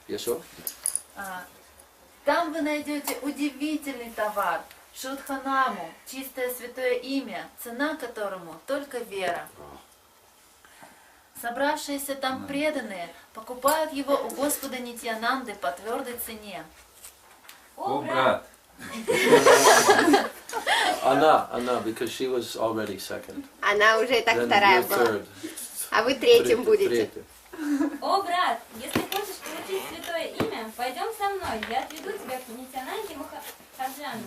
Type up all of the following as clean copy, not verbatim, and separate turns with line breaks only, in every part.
Еще?
Там вы найдете удивительный товар, Шудханаму, чистое святое имя, цена которому только вера. Собравшиеся там преданные покупают его у Господа Нитьянанды по твердой цене.
О, брат!
Она, because she was already second.
Она уже так
Then
вторая
you're
была.
third.
А вы третьим будете.
Третий.
О, брат, если хочешь получить святое имя, пойдем со мной, я отведу тебя к Нитьянанде Махараджану.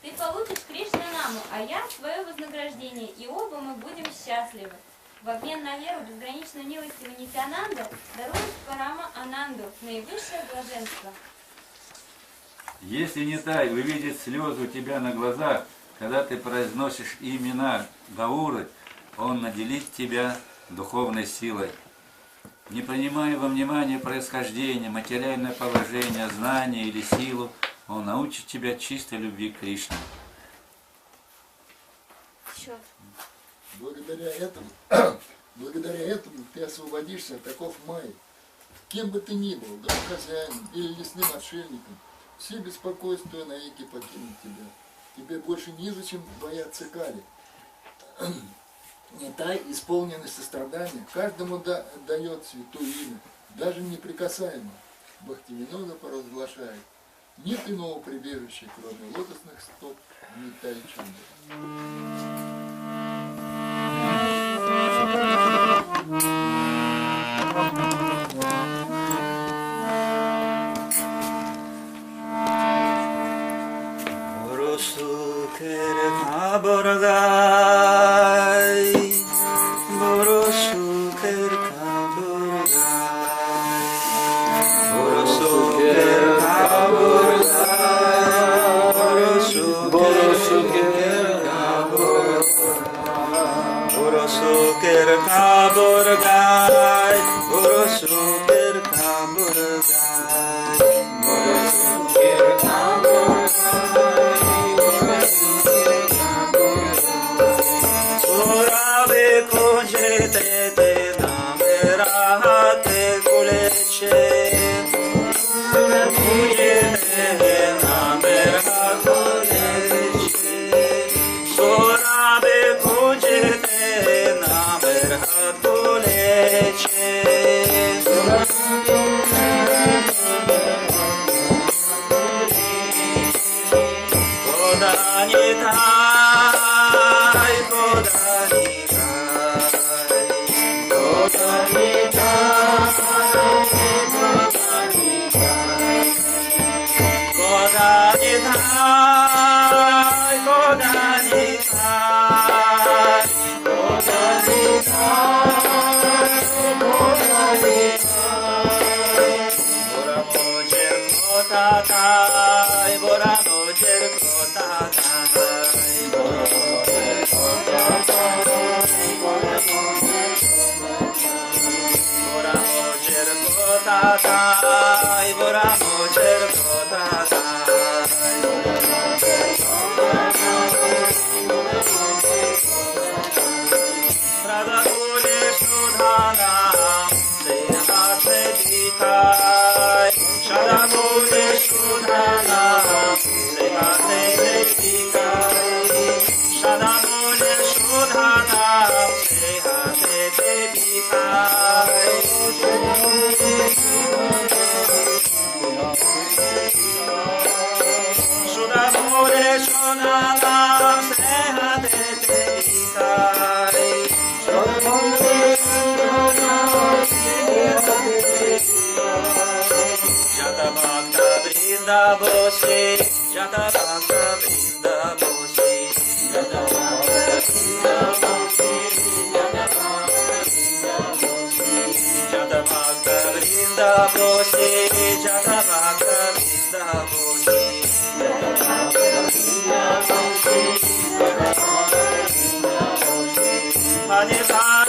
Ты получишь Кришнанаму, а я свое вознаграждение, и оба мы будем счастливы. В обмен на веру безграничную милостивую Нитьянанда дарует Парама Ананду, наивысшее блаженство.
Если не тай увидеть слезы у тебя на глазах, когда ты произносишь имена Гауры, он наделит тебя духовной силой. Не принимая во внимание происхождение, материальное положение, знание или силу, он научит тебя чистой любви к Кришне.
Благодаря этому ты освободишься от оков майи. Кем бы ты ни был, домохозяином или лесным отшельником, все беспокойства навеки покинут тебя. Тебе больше незачем бояться кари. Нитай, исполненный сострадания, каждому дает святое имя, даже неприкасаемо. Бхактивинода провозглашает: нет иного прибежища, кроме лотосных стоп Нитай Чунда.
Боро сукхер кхабор гай, Боро сукхер кхабор гай, Боро сукхер кхабор гай, Боро сукхер кхабor gай, Боро сукхер кхабор gай, Боро сукхер кхабор gай, Боро сукхер кхабор Adhikari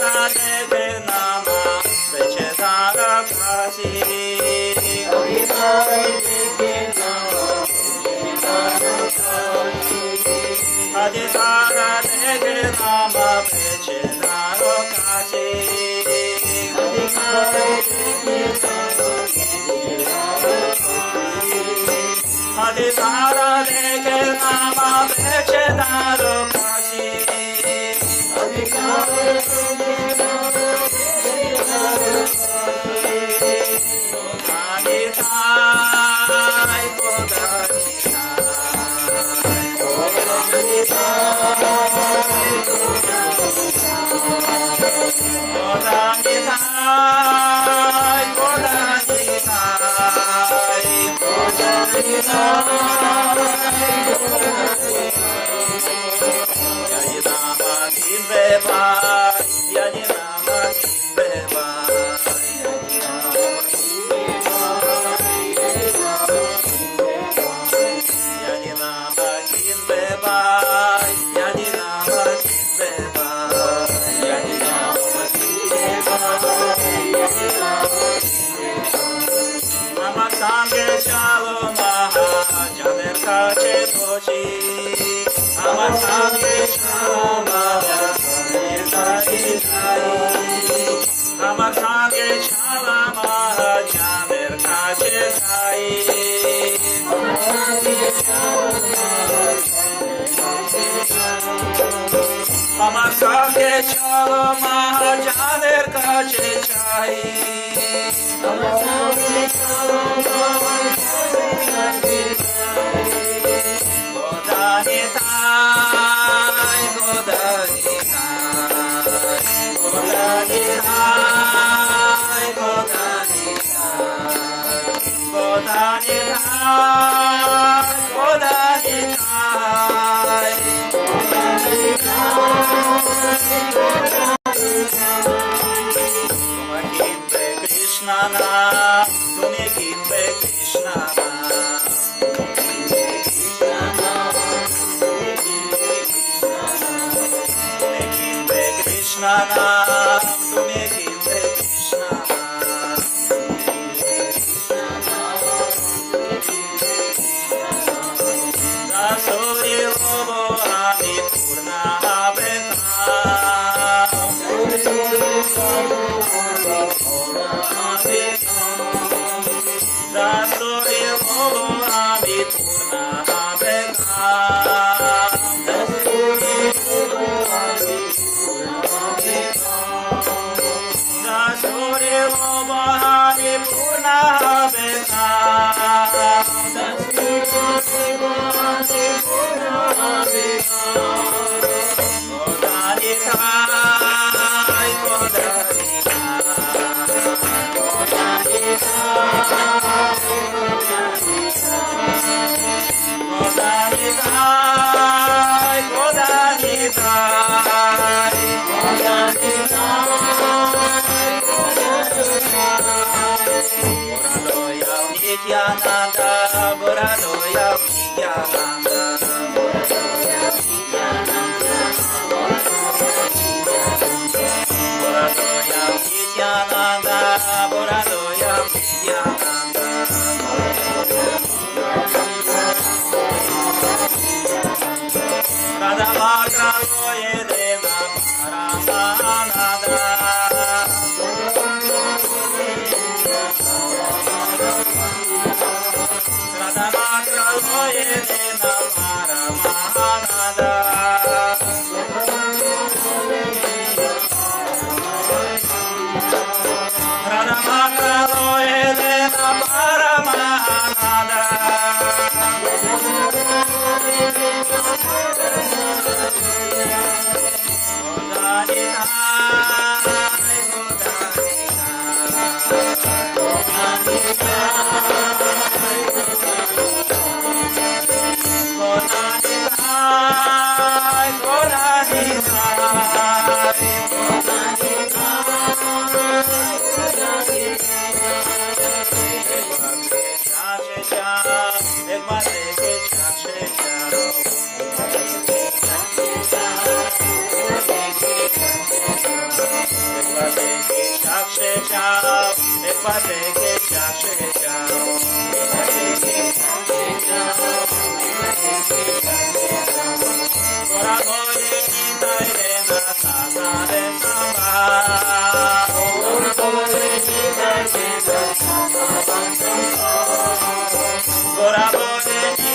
Borabote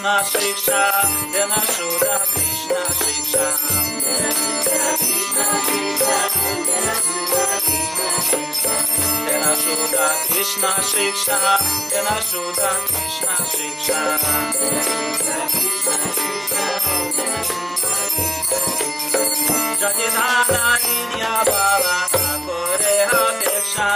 Krishna Shiksha, Dena Shuddha Krishna Shiksha. Dena Shuddha Krishna Shiksha, Dena Shuddha Krishna Shiksha. Jadidana Inya Bala Kore Hadeksha.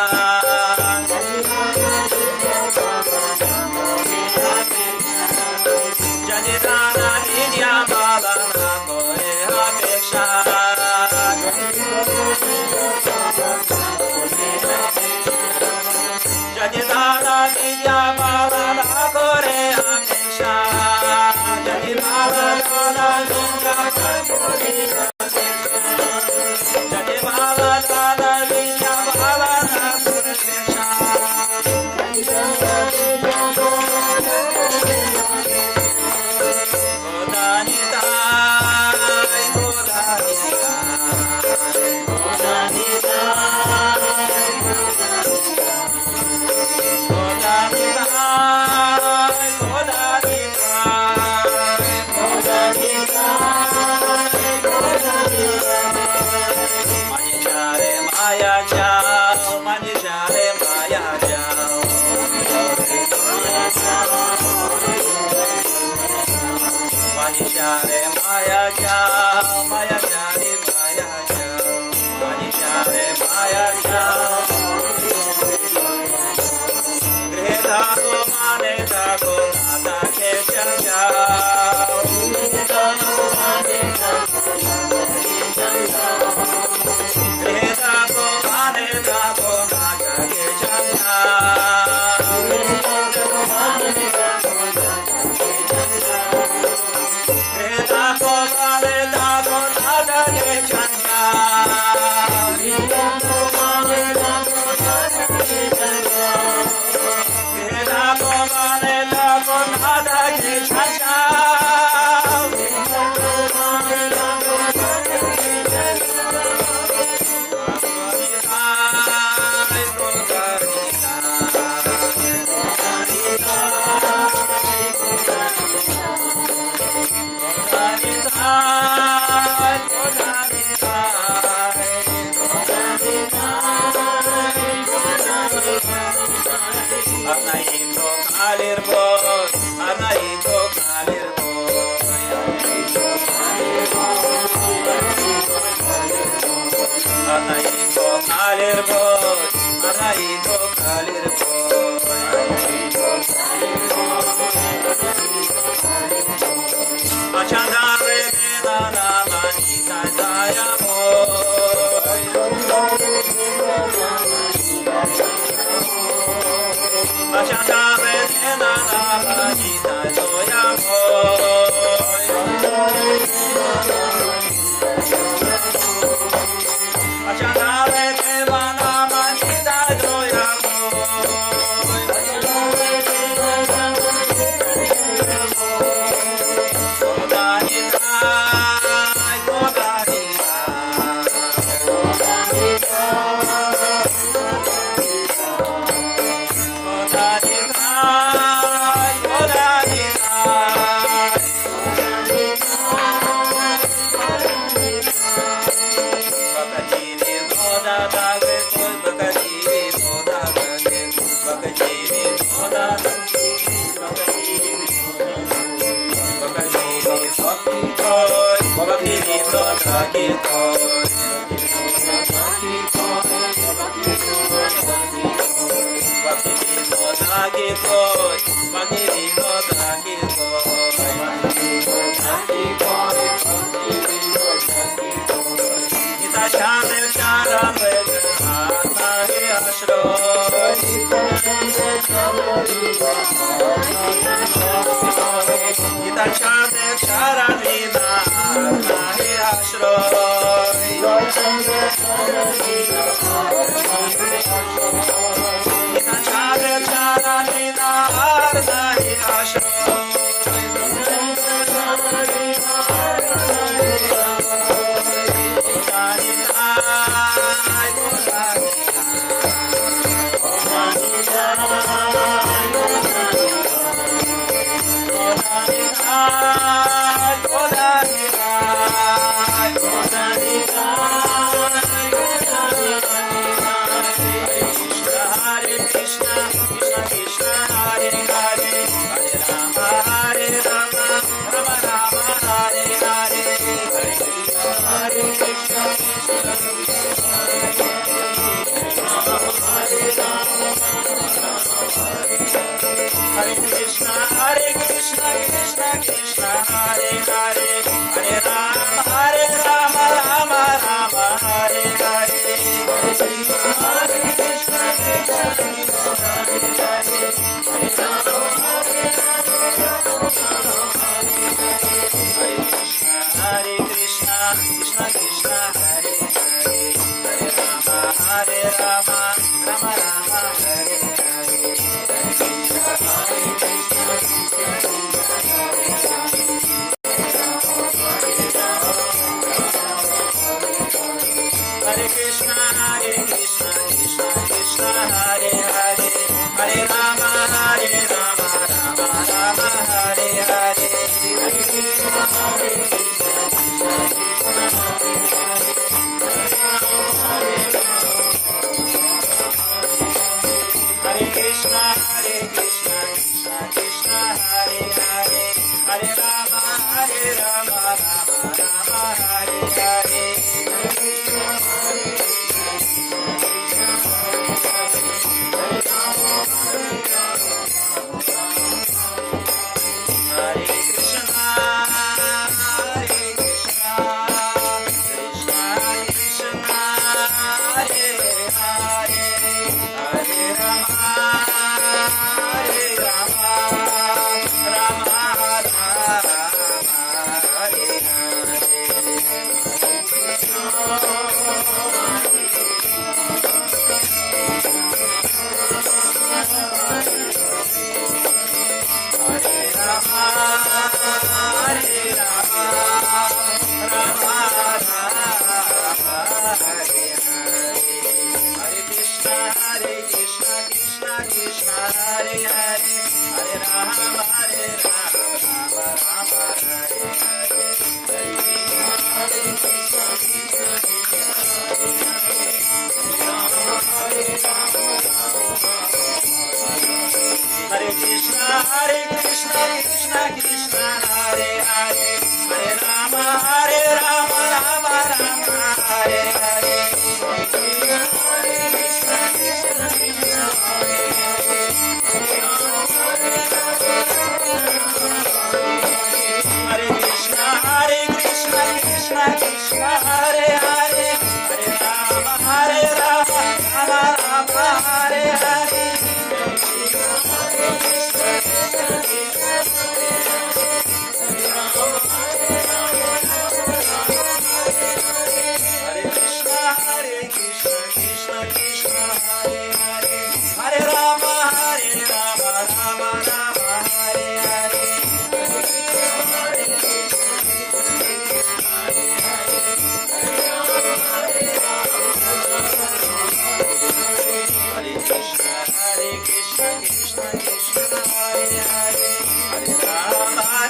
Radhe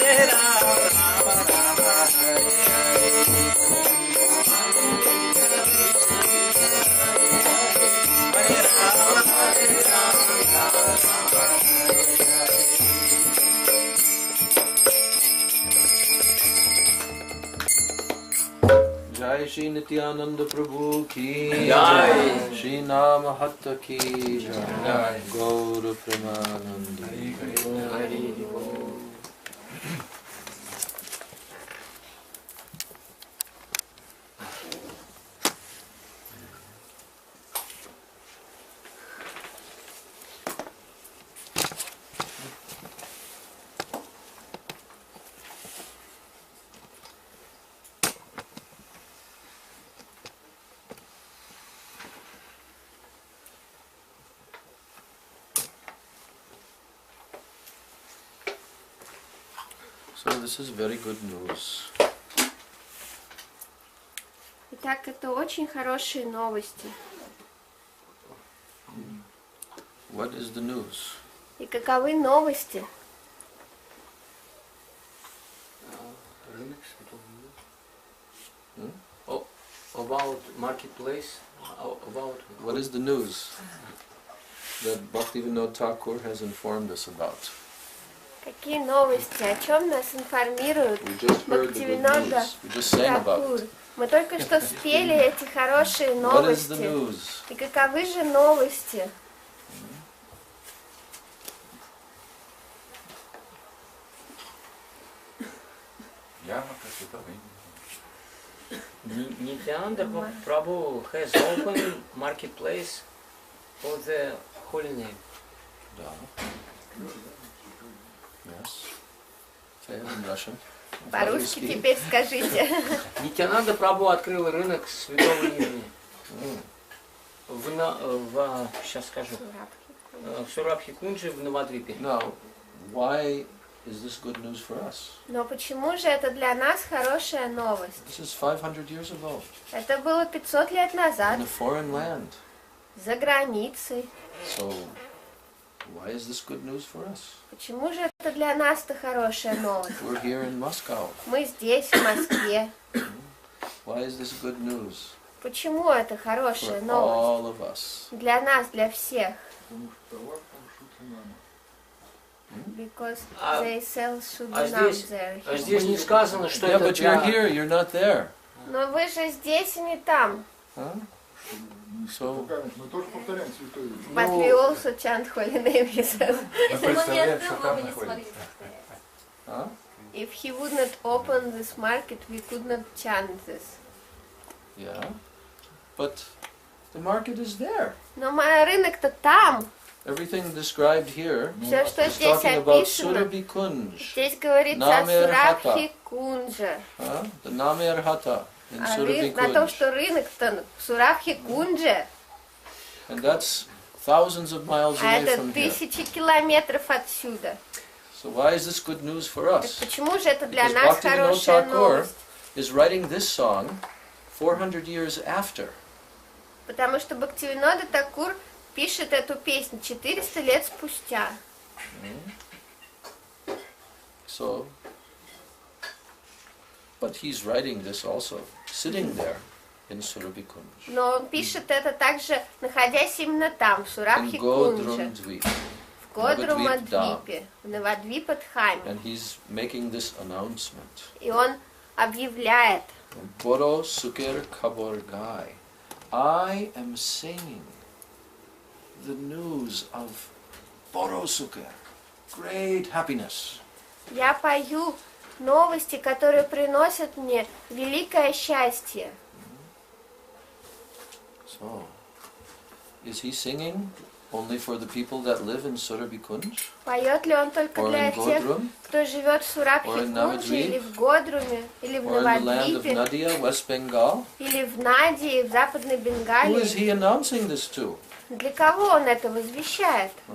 Hare Rama
Jai Shri Nityananda Prabhu ki Jai, Shri Nama Hatta ki Jai, Gaura Premanandi. So this is very good news.
Итак, это очень хорошие новости.
What is the news?
И каковы новости?
Oh, about marketplace, about
What is the news that Bhaktivinoda Thakur has informed us about?
Какие новости? О чем нас информируют
We just heard the good
Бхактивинода
news. We just sang about
Тхакур?
it.
Мы только что спели эти хорошие
What is the
новости.
news?
И каковы же новости?
Nityananda Prabhu has opened marketplace for the holy name.
Да. Yes. Say it in Russian.
По-русски теперь скажите.
Нитянанда Прабhu открыл рынок святого имени. Сейчас скажу. В Сурабхи-Кунджи в Навадвипе.
Now, why is this good news for us?
Но почему же это для нас хорошая новость?
This is 500 years ago
Это было 500 лет назад,
in a foreign land.
за границей.
So, why is this good news for us?
Почему же это для нас-то хорошая новость?
We're here in Moscow.
Мы здесь, в Москве.
Why is this good news
Почему это
for
хорошая новость?
all of us?
Для нас, для всех.
Потому что товар там шутанам.
Because
А-
they sell
а
Sudanam
здесь-
there.
А здесь не сказано, что
Yeah,
это
but you're
для...
here, you're not there.
Но вы же здесь и не там.
Huh? So,
Мы тоже повторяем святое имя.
But we also chant holy name, he says.
Если бы он не открыл, мы бы не смогли повторять.
huh?
If he would not open this market, we could not chant this.
Yeah. But the market is there.
Но рынок-то там.
Everything described here
Все, что
is
здесь
talking about
описано,
Surabhi Kunj.
здесь говорится о
Намер
Сурабхи Кунджа.
Huh? The Namer Hata in Surabhi
На том,
Kunj.
что рынок-то в Сурабхи Кундже,
And that's thousands of miles
а
away
это
from here.
1000 километров отсюда.
So why is this good news for
Так
us?
почему же это для
Because
нас
Bhaktivinoda
хорошая
Thakur
новость?
is writing this song 400 years after.
Потому что Бхактивинода Тхакур пишет эту песню 400 лет спустя.
So, but he's writing this also, sitting there in Surabhi Kunj,
Но он пишет это также, находясь именно там, в
in
Сурабхи Кундже,
Godrum Dvip.
в Годрумадвипе, в Навадвипадхаме.
And he's making this announcement.
И он объявляет:
Boро, sukher, kхабор gai. I am singing the news of Boро sukher, great happiness.
я пою новости, которые приносят мне великое счастье.
So, is he singing only for the people that live in Surabhi Kunj?
Поет ли он только
Or
для
in
тех,
Godrum?
кто живет в Сурабхи
Or in
Кундже,
Navadvip?
или в Годруме, или в
Or in the land of
Навадвипе,
Nadia, West Bengal?
или в Надии, в Западной
Who is
Бенгалии?
he announcing this to?
Для кого он это возвещает?
Ну,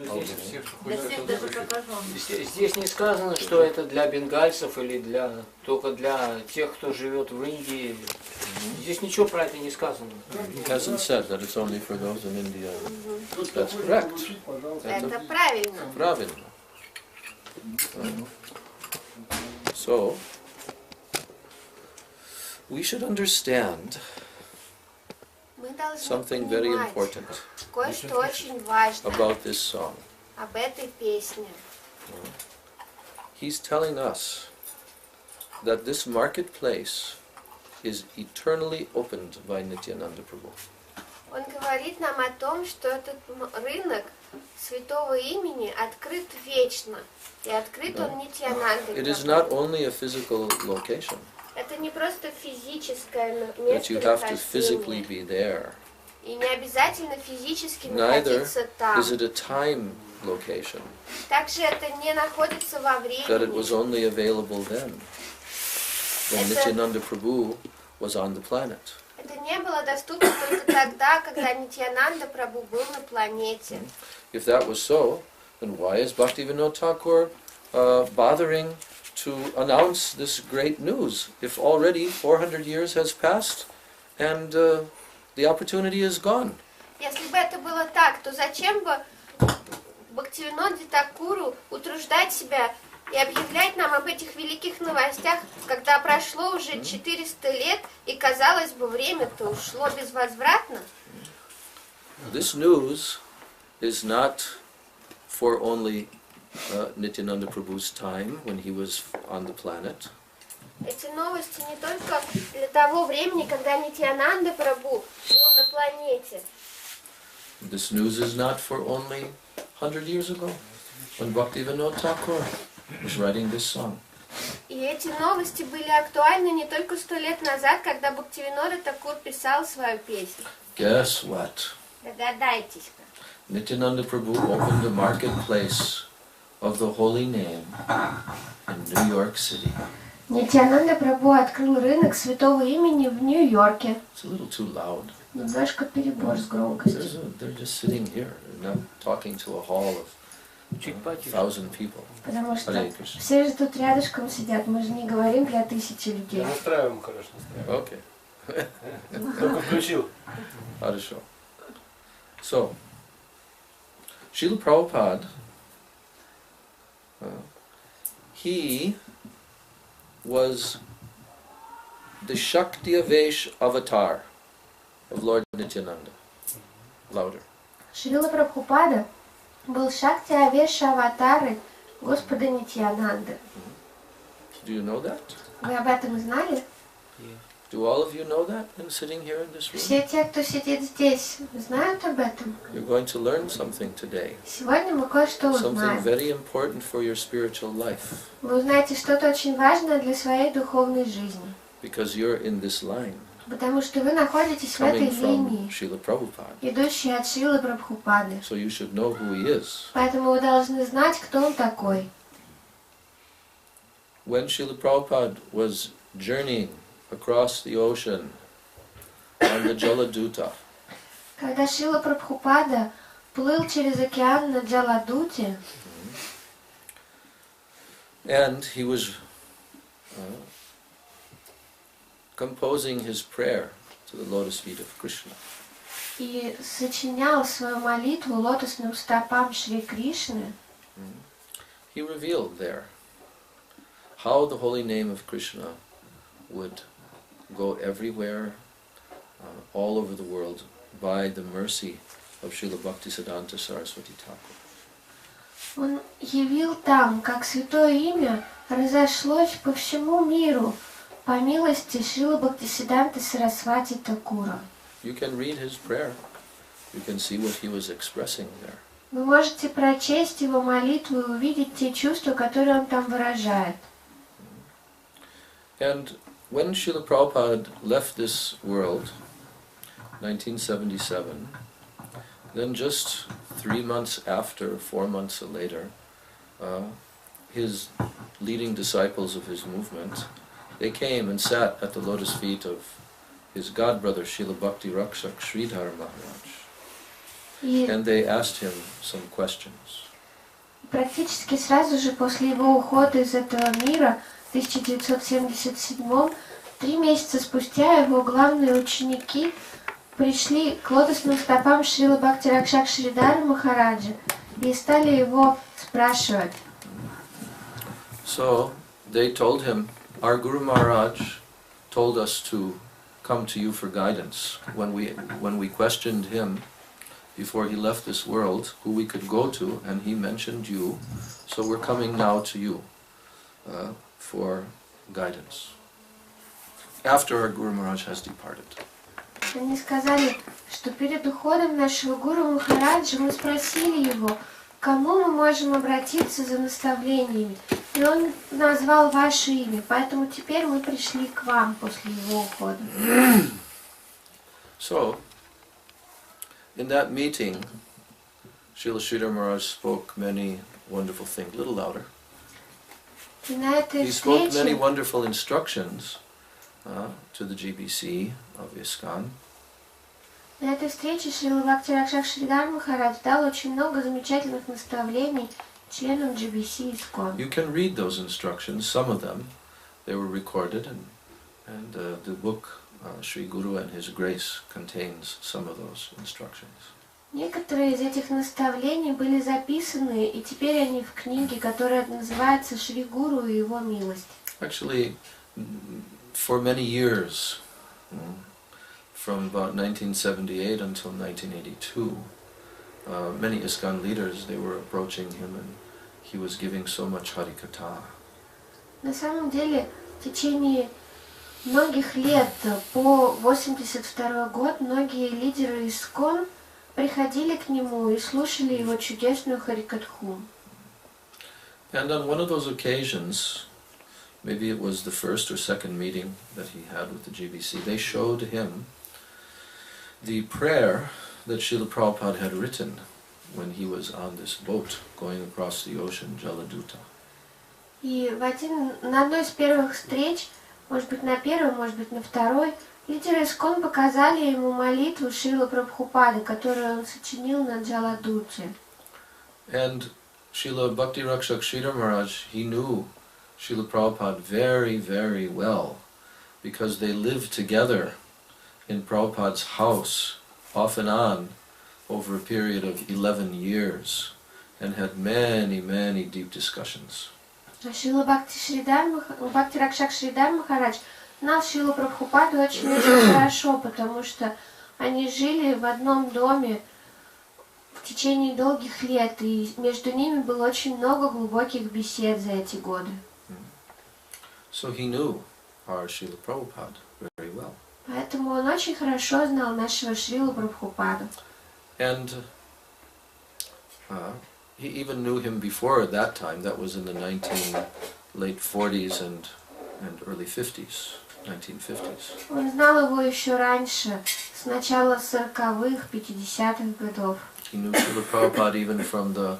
Okay.
здесь не сказано, что это для бенгальцев или только для тех, кто живет в Индии. Здесь ничего про это не сказано.
He hasn't said that it's only for those in India.
Кто
That's
хочет
correct.
получить, пожалуйста.
Это правильно.
Правильно. So, we should understand
Мы должны
something very
понимать
important
кое-что очень важное
about this song.
об этой песне.
He's telling us that this marketplace is eternally opened by Nityananda Prabhu.
Он говорит нам о том, что этот рынок святого имени открыт вечно, и открыт он Нитьянандой.
It is not only a physical location,
Это не просто физическое
that you have to physically
местонахождение,
be there.
и не обязательно физически
Neither
находиться там.
is it a time location,
Также это не находится во
that it was
времени.
only available then, when Nityananda Prabhu was on the planet.
Это не было доступно только тогда, когда Нитьянанда Прабhu был на планете.
If that was so, then why is Bhaktivinoda Thakur bothering to announce this great news if already 400 years has passed and the opportunity is gone?
Если бы это было так, то зачем бы Бхактивиноде Такуру утруждать себя и объявлять нам об этих великих новостях, когда прошло уже 400 лет, и, казалось бы, время-то ушло безвозвратно?
This news is not for only Nityananda Prabhu's time when he was on the planet.
Эти новости не только для того времени, когда Нитьянанда Прабhu был на планете.
This news is not for only 100 years ago when Bhaktivinoda Thakur was writing this song.
И эти новости были актуальны не только 100 лет назад, когда Бхактивинода Такур писал свою песню.
Guess what?
Догадайтесь-ка.
Nityananda Prabhu opened the marketplace of the holy name in New York City.
Нитьянанда Прабhu открыл рынок святого имени в Нью-Йорке.
It's a little too loud.
Немножко перебор с громкостью.
They're just sitting here. They're not talking to a hall of 1,000 people.
Потому что
Hare Krishna.
все же тут рядышком сидят, мы же не говорим для 1000 людей.
Настраиваем хорошо, настраиваем.
Okay.
Только включил.
Хорошо. So, Srila Prabhupada, he was the Shakti-Avesh avatar of Lord Nityananda. Louder.
Шрила Прабхупада был Шакти Авеша аватары Господа Нитьянанды.
Do you know that?
Вы об этом знали?
Do all of you know that and sitting here in this room?
Все те, кто сидит здесь, знают об этом?
You're going to learn something today.
Сегодня мы кое-что
Something
узнаем.
very important for your spiritual life.
Вы узнаете что-то очень важное для своей духовной жизни.
Because you're in this line,
Потому что вы находитесь в этой
coming from
линии,
Srila Prabhupada.
идущей от Шрилы Прабхупады.
So you should know who he is.
Поэтому вы должны знать, кто он такой.
When Srila Prabhupada was journeying across the ocean on the Jaladuta,
Когда Шрила Прабхупада плыл через океан на Джаладуте,
and he was composing his prayer to the lotus feet of Krishna,
и сочинял свою молитву лотосным стопам Шри Кришны,
he revealed there how the holy name of Krishna would go everywhere, all over the world, by the mercy of Srila Bhaktisiddhanta Saraswati Thakur.
он явил там, как святое имя разошлось по всему миру по милости Шрилы Бхактисиддханты Сарасвати Такура.
You can read his prayer. You can see what he was expressing there.
Вы можете прочесть его молитву и увидеть те чувства, которые он там выражает.
And when Srila Prabhupada left this world, 1977, then just 3 months after, 4 months later, his leading disciples of his movement, they came and sat at the lotus feet of his godbrother Srila Bhakti Rakshak Sridhar Maharaj.
И
And they asked him some questions.
практически сразу же после его ухода из этого мира в 1977, 3 месяца спустя, его главные ученики пришли к лотосным стопам Шрилы Бхакти Ракшак Шридхара Махараджа и стали его спрашивать.
So they told him, our Guru Maharaj told us to come to you for guidance. When we questioned him before he left this world, who we could go to, and he mentioned you, so we're coming now to you for guidance, after our Guru Maharaj has departed.
Они сказали, что перед уходом нашего Гуру Махараджа мы спросили его, к кому мы можем обратиться за наставлениями. И он назвал ваше имя, поэтому теперь мы пришли к вам после его ухода.
So, in that meeting, Srila Sridhar Maharaj spoke many wonderful things. A little louder.
И на этой
He spoke many
встрече
wonderful instructions to the GBC of ISKCON.
На этой встрече Шрила Бхакти Ракшак Шридар Махарадж дал очень много замечательных наставлений членам GBC ISKCON.
You can read those instructions, some of them. They were recorded, and the book Sri Guru and His Grace contains some of those instructions.
Некоторые из этих наставлений были записаны, и теперь они в книге, которая называется «Шри Гуру и его милость».
Actually, for many years, from about 1978 until 1982, many ISKCON leaders, they were approaching him and he was giving so much Harikatha.
На самом деле, в течение многих лет, по 1982 год, многие лидеры ISKCON приходили к нему и слушали его чудесную Харикатху.
And on one of those occasions, maybe it was the first or second meeting that he had with the GBC, they showed him the prayer that Srila Prabhupada had written when he was on this boat going across the ocean, Jaladuta.
И на одной из первых встреч, может быть на первой, может быть на второй, лидеры ISKCON показали ему молитву Шрилы Прабхупады, которую он сочинил на Джаладуте.
And Srila Bhakti Rakshak Sridhar Maharaj, he knew Srila Prabhupada very, very well, because they lived together in Prabhupada's house, off and on, over a period of 11 years, and had many, many deep discussions.
Шрила Бхакти Ракшак Шридар Махарадж знал Шрилу Прабхупаду очень-очень хорошо, потому что они жили в одном доме в течение долгих лет, и между ними было очень много глубоких бесед за эти годы.
So he knew our Srila Prabhupada very well.
Поэтому он очень хорошо знал нашего Шрилу Прабхупаду.
And he even knew him before at that time. That was in the late 40s and early 50s, 1950s.
Он знал его еще раньше, с начала 40-х, 50-х годов.
He knew Srila Prabhupada even from the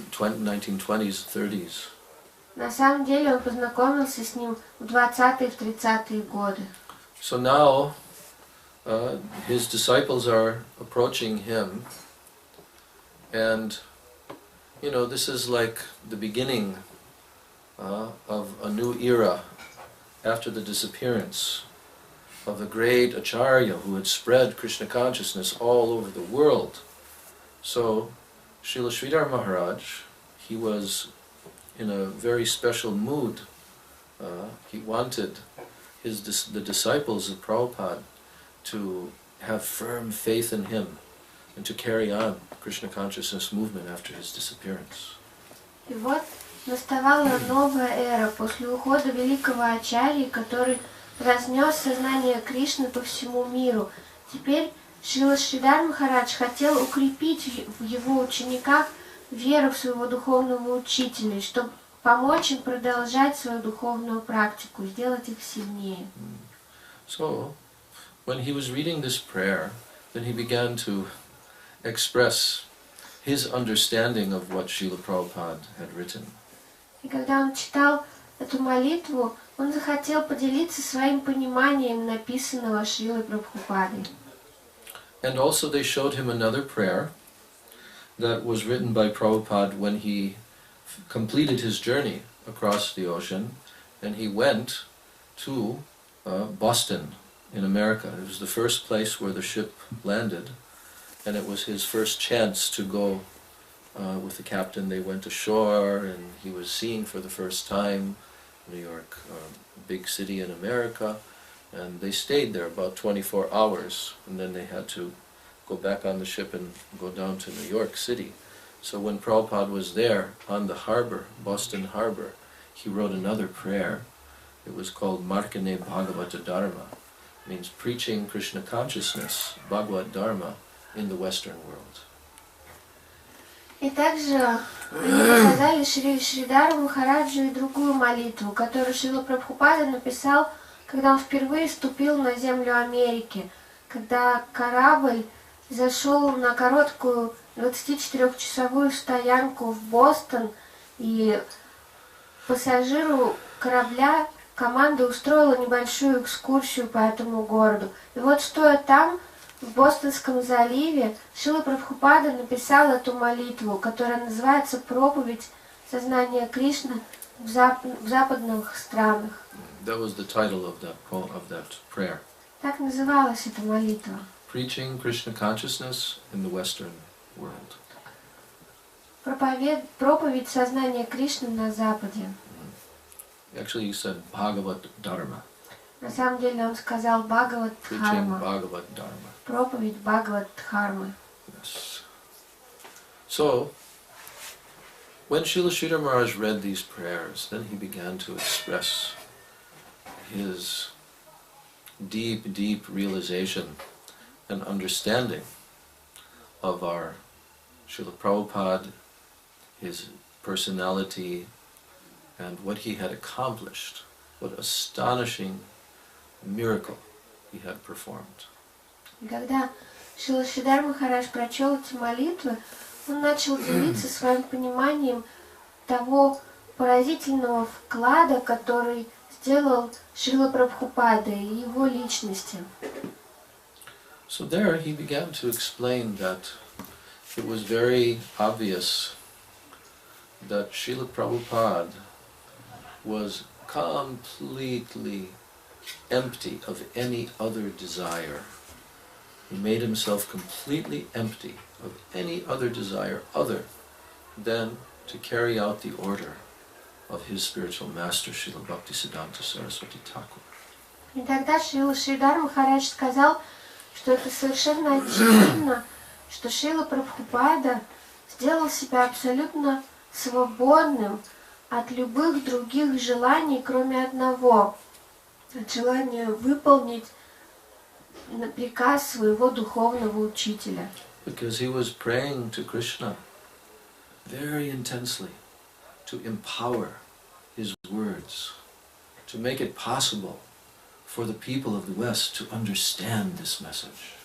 1920s, 30s.
На самом деле он познакомился с ним в 20-е, в 30-е годы.
So now his disciples are approaching him, and you know, this is like the beginning of a new era after the disappearance of the great Acharya who had spread Krishna consciousness all over the world. So Srila Sridhar Maharaj, he was in a very special mood. He wanted the disciples of Prabhupada to have firm faith in him and to carry on Krishna consciousness movement after his disappearance.
И вот наставала новая эра после ухода великого Ачарьи, который разнес сознание Кришны по всему миру. Теперь Шрила Шридар Махарадж хотел укрепить в его учениках веру в своего духовного учителя, чтобы помочь им продолжать свою духовную практику, сделать их сильнее.
So, when he was reading this prayer, then he began to express his understanding of what Srila Prabhupada had written.
И когда он читал эту молитву, он захотел поделиться своим пониманием написанного Шрилой Прабхупадой.
And also they showed him another prayer that was written by Prabhupada when he completed his journey across the ocean, and he went to Boston in America. It was the first place where the ship landed, and it was his first chance to go with the captain. They went ashore, and he was seeing for the first time New York, big city in America, And they stayed there about 24 hours, and then they had to go back on the ship and go down to New York City. So when Prabhupada was there on the harbor, Boston Harbor, he wrote another prayer. It was called Markane Bhagavata Dharma. It means preaching Krishna consciousness, Bhagavad Dharma, in the Western world.
И также они показали Шри Шридару Махараджу и другую молитву, которую Шрила Прабхупада написал, когда он впервые ступил на землю Америки, когда корабль зашел на короткую 24-часовую стоянку в Бостон, и пассажиру корабля команда устроила небольшую экскурсию по этому городу. И вот стоя там, в Бостонском заливе, Шрила Прабхупада написал эту молитву, которая называется «Проповедь сознания Кришны в западных странах».
That was the title of that prayer.
Так называлась эта молитва.
Preaching Krishna consciousness in the Western world.
Проповедь сознания Кришны на Западе.
Actually, he said Bhagavad Dharma.
На самом деле он сказал Бхагават
Preaching
Дхарма.
Bhagavad Dharma.
Проповедь Бхагават Дхармы.
Yes. So, when Srila Sridhar Maharaj read these prayers, then he began to express his deep, deep realization and understanding of our Srila Prabhupada, his personality, and what he had accomplished, what astonishing miracle he had performed.
И когда Шрила Шридар Махарадж прочел эти молитвы, он начал делиться своим пониманием того поразительного вклада, который сделал Шрила Прабхупада и его личности.
So there he began to explain that it was very obvious that Srila Prabhupada was completely empty of any other desire. He made himself completely empty of any other desire other than to carry out the order of his spiritual master, Srila Bhaktisiddhanta Saraswati Thakur.
И тогда Шрила Шридар Махарадж сказал, что это совершенно очевидно, что Шрила Прабхупада сделал себя абсолютно свободным от любых других желаний, кроме одного, от желания выполнить приказ своего духовного учителя.
Because he was praying to Krishna very intensely to empower his words, to make it possible for the people of the West to understand this message.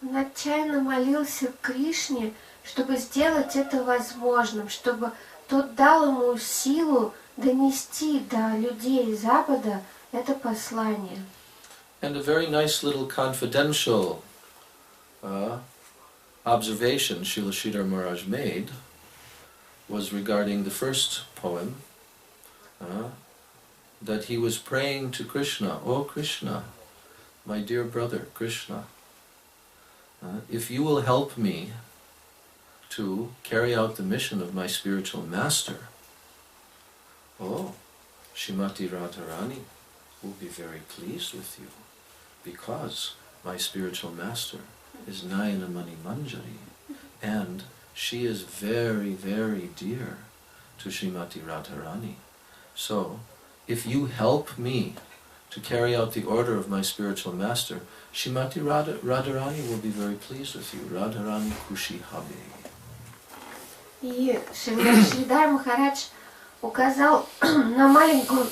Он отчаянно молился Кришне, чтобы сделать это возможным, чтобы тот дал ему силу донести до людей Запада это послание.
And a very nice little confidential observation Srila Sridhar Maharaj made was regarding the first poem, that he was praying to Krishna, "Oh Krishna, my dear brother Krishna, if you will help me to carry out the mission of my spiritual master, oh, Srimati Radharani will be very pleased with you, because my spiritual master is Nayana Mani Manjari, and she is very, very dear to Srimati Radharani. So, if you help me to carry out the order of my spiritual master, Srimati Radharani will be very pleased with you. Radharani Kushi Habe."
И Шридар Махарадж указал на маленькую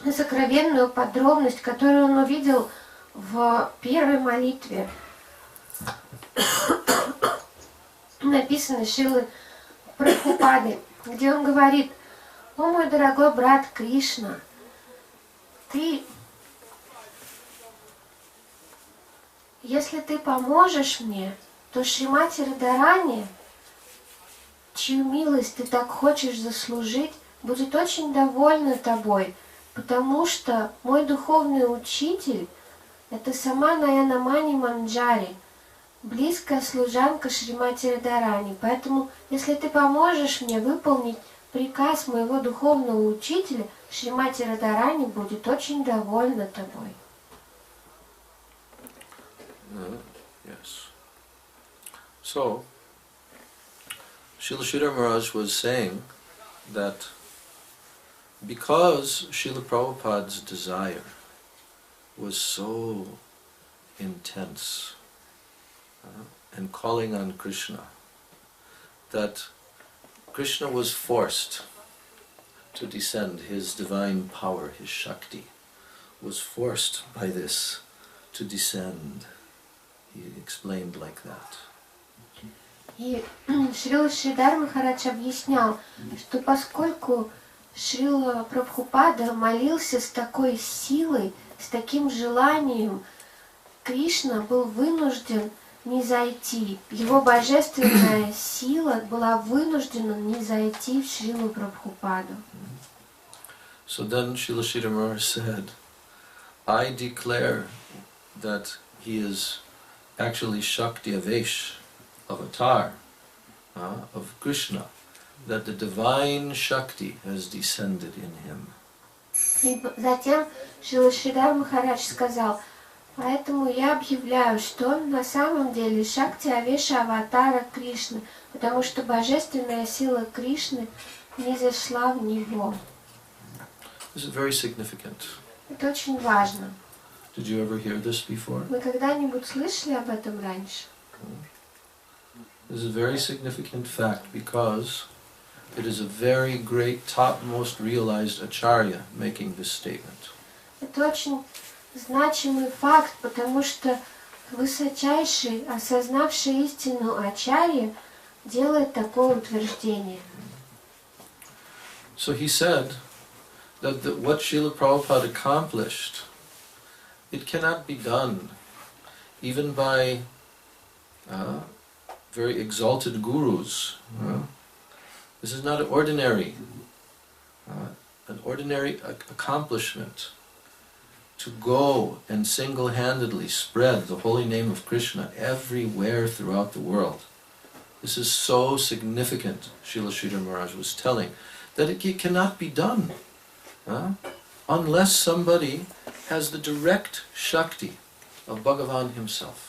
сокровенную подробность, которую он увидел в первой молитве, написанной Шрилой Прабхупадой, где он говорит: «О мой дорогой брат Кришна, если ты поможешь мне, то Шримати Радхарани, чью милость ты так хочешь заслужить, будет очень довольна тобой, потому что мой духовный учитель — это сама Наяна Мани Манджари, близкая служанка Шримати Радхарани. Поэтому, если ты поможешь мне выполнить приказ моего духовного учителя, Шримати Радхарани будет очень довольна тобой».
Yes. So, Srila Sridhar Maharaj was saying that because Srila Prabhupada's desire was so intense and calling on Krishna, that Krishna was forced to descend, his divine power, his Shakti, was forced by this to descend. He explained like that.
И Шрила Шридар Махарадж объяснял, что поскольку Шрила Прабхупада молился с такой силой, с таким желанием, Кришна был вынужден низойти. Его божественная сила была вынуждена низойти в Шрилу Прабхупаду.
So then Srila Sridhar Maharaj said, I declare that he is actually Shakti Avesh, avatar of Krishna, that the divine Shakti has descended in him.
И затем Шрила Шридар Махарадж сказал, поэтому я объявляю, что он на самом деле Шакти Авеша аватара Кришны, потому что божественная сила Кришны низошла в него.
This is very significant.
Это очень важно.
Did you ever hear this before?
Вы когда-нибудь слышали об этом раньше?
This is a very significant fact because it is a very great, topmost realized acharya making this statement.
Это очень значимый факт, потому что высочайший, осознавший истину ачарья, делает такое утверждение.
So he said that what Srila Prabhupada accomplished, it cannot be done even by very exalted gurus. This is not an ordinary accomplishment to go and single-handedly spread the holy name of Krishna everywhere throughout the world. This is so significant, Srila Sridhar Maharaj was telling, that it cannot be done unless somebody has the direct Shakti of Bhagavan himself.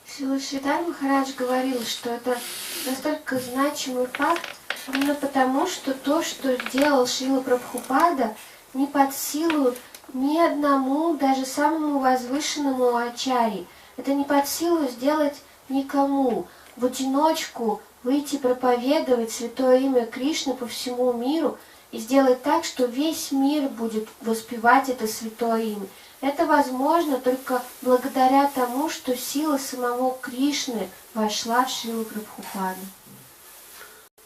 Шрила Шридар Махарадж говорил, что это настолько значимый факт, именно потому, что то, что сделал Шрила Прабхупада, не под силу ни одному, даже самому возвышенному ачарьи. Это не под силу сделать никому. В одиночку выйти проповедовать святое имя Кришны по всему миру и сделать так, что весь мир будет воспевать это святое имя. Это возможно только благодаря тому, что сила самого Кришны вошла в Шрилу Прабхупаду.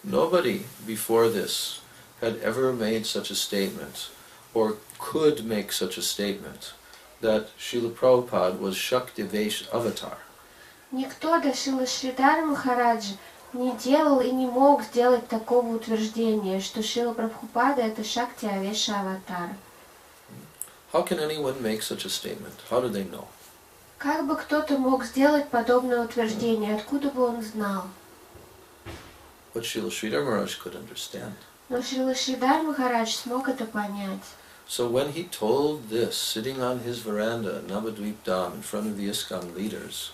Nobody before this had ever made such a statement, or could make such a statement, that Srila Prabhupada was Shakti Vesh avatar.
Никто до Шрила Шридара Махараджа не делал и не мог сделать такого утверждения, что Шрила Прабхупада это Шакти Авеша аватара.
How can anyone make such a statement? How do they know?
Как бы кто-то мог сделать подобное утверждение? Откуда бы он знал?
But Srila Sridhar Maharaj could understand.
Но Шрила Шридар Махарадж смог это понять.
So when he told this, sitting on his veranda at Navadvip Dham in front of the ISKCON leaders,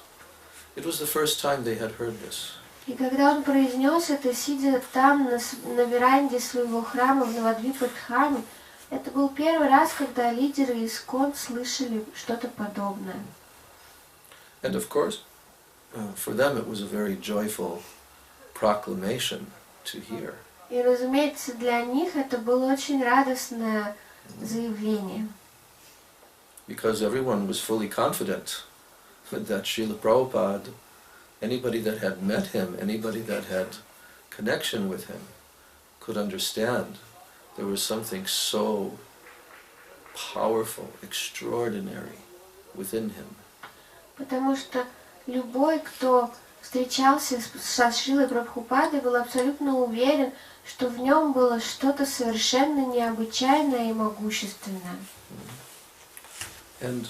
it was the first time they had heard this.
И когда он произнес это, сидя там на веранде своего храма в Навадвипа-Дхаме, это был первый раз, когда лидеры ИСККОН слышали что-то подобное.
And of course, for them it was a very joyful proclamation to hear.
И, разумеется, для них это было очень радостное заявление.
Because everyone was fully confident that Srila Prabhupada, anybody that had met him, anybody that had connection with him, could understand there was something so powerful, extraordinary within him.
Потому что любой, кто встречался со Шрилой Прабхупадой, был абсолютно уверен, что в нем было что-то совершенно необычайное и могущественное.
And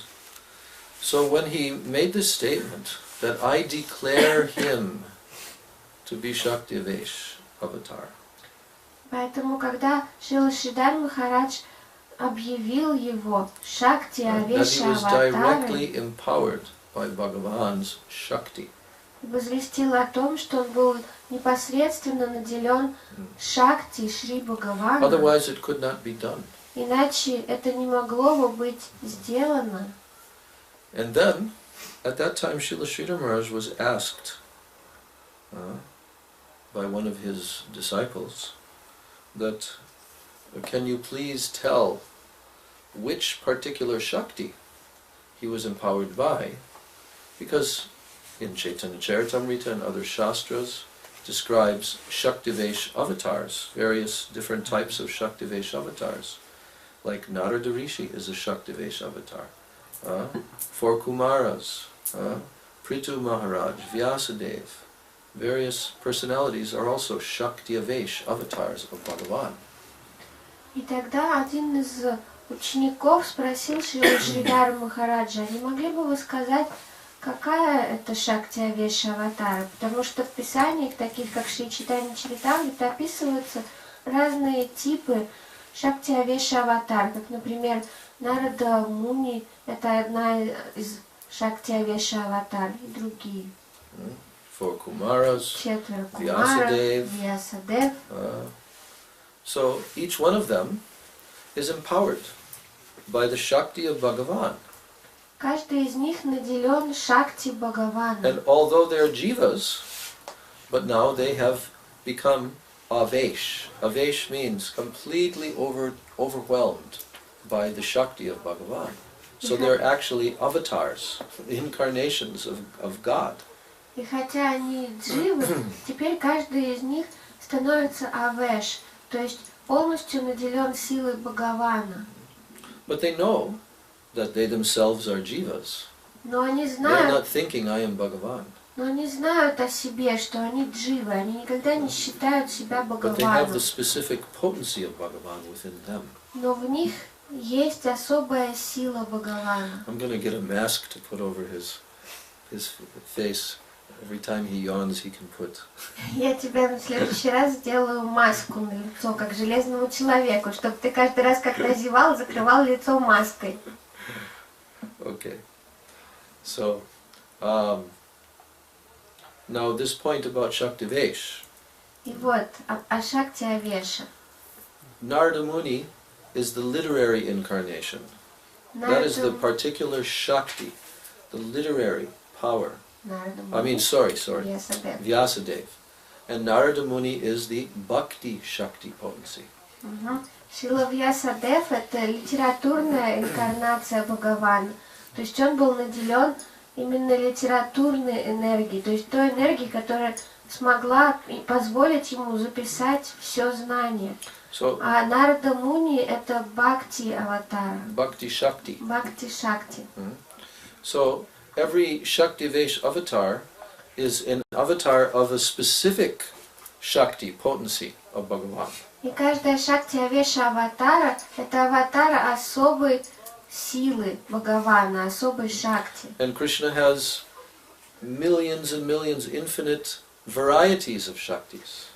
so when he made this statement that I declare him to be Shakti Avesh avatar.
Поэтому, когда Шрила Шридар Махарадж объявил его Шакти Авеша аватаром,
by Bhagavan's Shakti.
Возвестил о том, что он был непосредственно наделен шакти Шри Бхагавана.
Otherwise it could not be done.
Иначе это не могло бы быть сделано.
And then, at that time, Srila Sridhar Maharaj was asked by one of his disciples that, can you please tell which particular Shakti he was empowered by? Because in Chaitanya Charitamrita and other Shastras describes Shaktivesh avatars, various different types of Shaktivesh avatars. Like Narada Rishi is a Shaktivesh avatar. 4 Kumaras, Prithu Maharaj, Vyasadeva, various personalities are also Shaktivesh avatars of Bhagavan.
И тогда один из учеников спросил Шрила Шридхара Махараджа: не могли бы вы сказать, какая это Шакти-авеша аватара? Потому что в писаниях, таких как Шри Чайтанья Чаритамрита, описываются разные типы Шакти-авеша аватар, как, например, Нарада Муни, это одна из Шакти-авеша аватар, и другие.
4 Kumaras,
4 Кумара,
Vyasadeva.
Вьясадев.
So each one of them is empowered by the Shakti of Bhagavan.
Каждый из них наделен Шакти Бхагавана.
And although they are jivas, but now they have become avesh. Avesh means completely overwhelmed by the Shakti of Bhagavan. So they're actually avatars, incarnations of God.
И хотя они дживы, теперь каждый из них становится авеш, то есть полностью наделен силой Бхагавана.
But they know that they themselves are jivas.
Но они
They're
знают,
not thinking, I am Bhagavan.
но они знают о себе, что они дживы, они никогда не считают себя
But they have the
Бхагаваном.
specific potency of Bhagavan within them.
Но в них есть особая сила Бхагавана.
I'm going to get a mask to put over his face. Every time he yawns, he can put.
Я тебе на следующий раз сделаю маску на лицо, как железному человеку, чтобы ты каждый раз, когда зевал, закрывал лицо маской.
Okay. So, now this point about Shaktivesh.
И вот, о Шакти Авеша.
Narada Muni is the literary incarnation. That is the particular Shakti, the literary power. Sorry,
Vyasadeva.
Vyasadeva. And Narada Muni is the Bhakti Shakti potency.
Шрила Вьясадев — это литературная инкарнация Бхагавана. То есть он был наделен именно литературной энергией, то есть той энергией, которая смогла позволить ему записать все знание. А Нарада Муни — это Бхакти аватара.
Bhakti Shakti.
Бхакти Шакти.
So every Shaktivesh avatar is an avatar of a specific Shakti potency of Bhagavan.
И каждая Шакти Авеша аватара — это аватар особой силы Бхагавана, особой Шакти.
And Krishna has millions and millions, infinite varieties of Shaktis.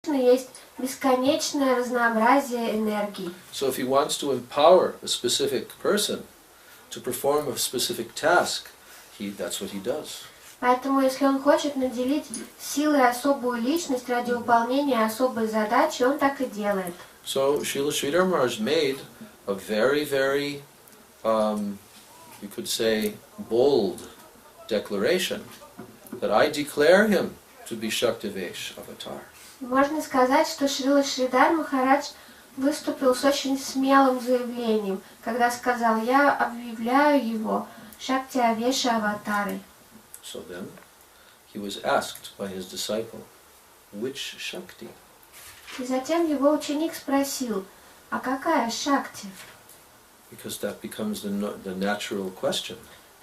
Есть бесконечное разнообразие энергий.
So if he wants to empower a specific person to perform a specific task, that's what he does.
Поэтому, если он хочет наделить силой особую личность ради выполнения особой задачи, он так и делает.
So Srila Sridhar Maharaj made a very, very, you could say, bold declaration that I declare him to be Shaktivesh avatar.
Можно сказать, что Шрила Шридар Махарадж выступил с очень смелым заявлением, когда сказал: «Я объявляю его Шакти Авеша аватарой».
So then, he was asked by his disciple, which Shakti?
И затем его ученик спросил: «А какая Шакти?»
Because that becomes the natural question.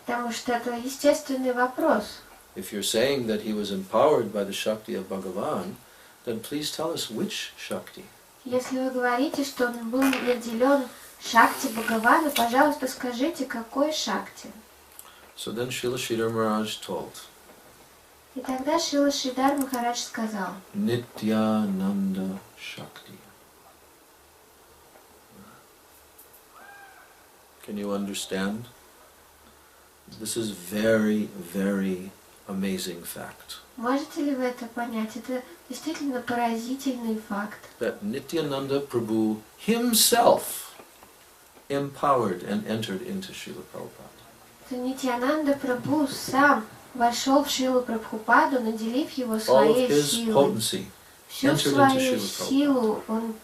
Потому что это естественный вопрос.
If you're saying that he was empowered by the Shakti of Bhagavan, then please tell us which Shakti.
Если вы говорите, что он был наделен Шакти Бхагавана, пожалуйста, скажите, какой Шакти?
So then Srila Sridhar Maharaj told.
И тогда Шрила Шридар Махарадж сказал:
Nityananda Shakti. Can you understand This is very, very amazing fact.
Можете ли вы это понять? Это действительно поразительный факт.
That Nityananda Prabhu himself empowered and entered into Srila Prabhupada.
Это Нитьянанда Прабху сам вошел в Шрилу Прабхупаду, наделив его
All of
своей
his
силой.
potency
Всю
entered into
свою
Srila Prabhupada.
силу он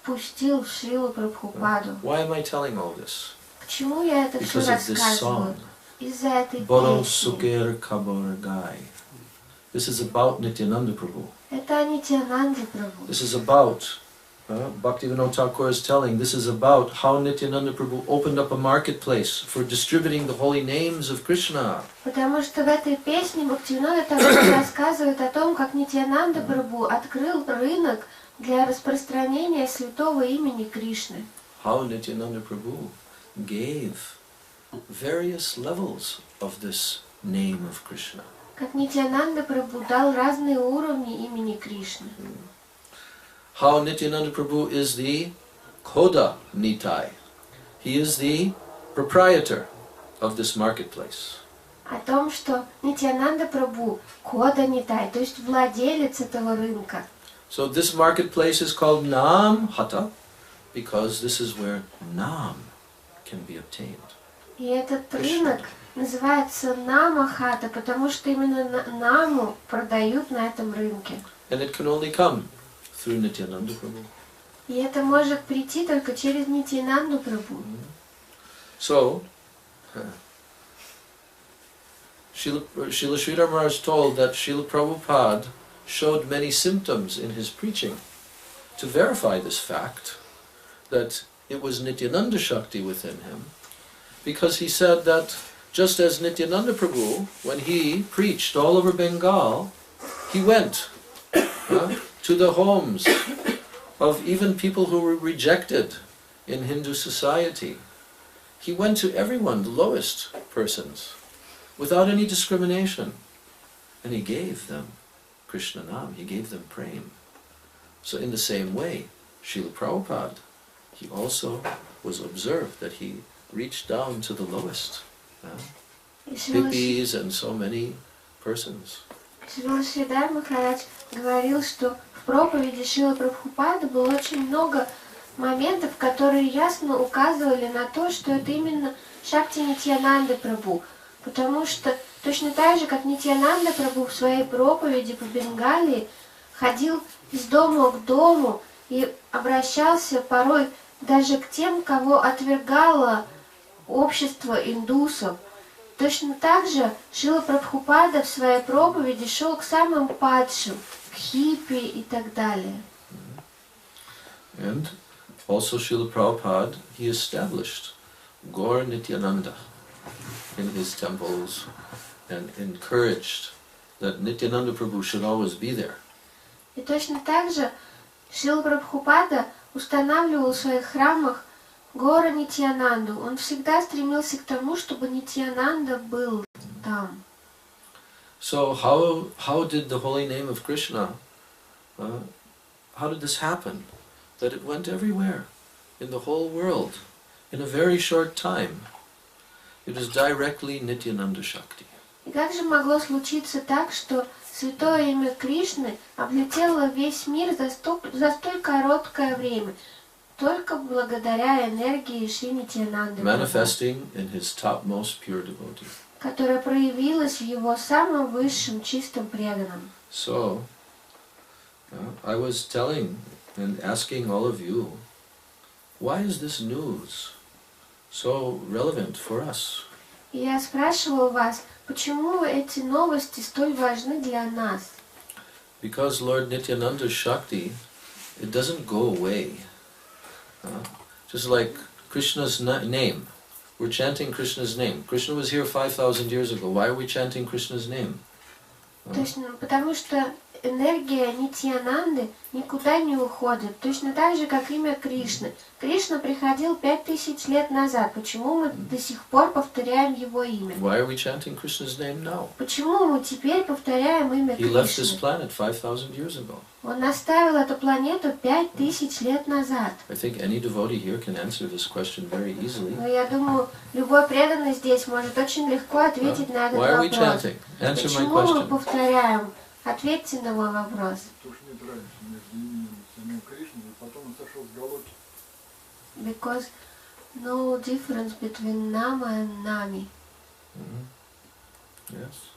впустил в Шрилу Прабхупаду.
Why am I telling all this?
Почему я это все
Because of this
рассказываю?
song.
Из-за этой
Боро,
песни.
сукхер, кхабор. This is about Nityananda Prabhu.
Это о Нитьянанде Прабху.
This is about, Bhaktivinoda Thakur is telling, this is about how Nityananda Prabhu opened up a marketplace for distributing the holy names of Krishna.
Потому что в этой песне Бхактивинода Тхакур рассказывает о том, как Нитьянанда Прабху открыл рынок для распространения святого имени Кришны.
How Nityananda Prabhu gave various levels of this name of Krishna.
Как Нитьянанда Прабху дал разные уровни имени Кришны.
How Nityananda Prabhu is the Koda Nitai. He is the proprietor of this marketplace.
О том, что Нитьянанда Прабху Кода Нитай, то есть владелец этого рынка.
So this marketplace is called Nam Hata because this is where Nam can be obtained.
И этот рынок называется Намахата, потому что именно Наму продают на этом рынке.
And it can only come through Nityananda Prabhu.
И это может прийти только через Нитьянанду Прабху.
So, Srila Sridhar Maharaj told that Srila Prabhupada showed many symptoms in his preaching to verify this fact that it was Nityananda Shakti within him, because he said that just as Nityananda Prabhu, when he preached all over Bengal, he went to the homes of even people who were rejected in Hindu society. He went to everyone, the lowest persons, without any discrimination. And he gave them Krishna Nam, he gave them prema. So in the same way, Srila Prabhupada, he also was observed that he reached down to the lowest. Hippies and so many persons.
Шрила Шридар Махарадж говорил, что в проповеди Шрила Прабхупады было очень много моментов, которые ясно указывали на то, что это именно Шакти Нитьянанды Прабху. Потому что точно так же, как Нитьянанда Прабху в своей проповеди по Бенгалии ходил из дома к дому и обращался порой даже к тем, кого отвергало общество индусов. Точно так же Шрила Прабхупада в своей проповеди шел к самым падшим, к хиппи и так далее.
And also Srila Prabhupada, he established Gaur Nityananda in his temples and encouraged that Nityananda Prabhu should always be there.
И точно так же Шрила Прабхупада устанавливал в своих храмах Гора Нитьянанду. Он всегда стремился к тому, чтобы Нитьянанда был там.
So how did the holy name of Krishna, how did this happen? That it went everywhere, in the whole world, in a very short time. It is directly Nityananda Shakti.
И как же могло случиться так, что святое имя Кришны облетело весь мир за столь короткое время, только благодаря энергии Шри Нитьянанды,
Manifesting in his topmost pure devotee.
которая проявилась в его самом высшем чистом преданном.
So, I was telling and asking all of you, why is this news so relevant for us?
И я спрашивал вас, почему эти новости столь важны для нас?
Because Lord Nityananda's Shakti, it doesn't go away. Just like Krishna's name. We're chanting Krishna's name. Krishna was here 5,000 years ago. Why are we chanting Krishna's name?
Точно, потому что энергия Нитьянанды никуда не уходит, точно так же, как имя Кришны. Кришна приходил 5000 лет назад. Почему мы до сих пор повторяем его имя?
Why are we chanting Krishna's name now?
Почему мы теперь повторяем имя
He left this
Кришны?
planet 5,000 years ago.
Он оставил эту планету 5000 лет назад.
I think any devotee here can answer this question very easily.
Но я думаю, любой преданный здесь может очень легко ответить на этот
Why are we
вопрос.
chanting? Answer my
Почему мы
question.
повторяем? Ответьте на мой вопрос.
То, что нет разницы между именем самим Кришной, и потом он сошел с Галоки.
Because no difference between Nama and Nami.
Yes.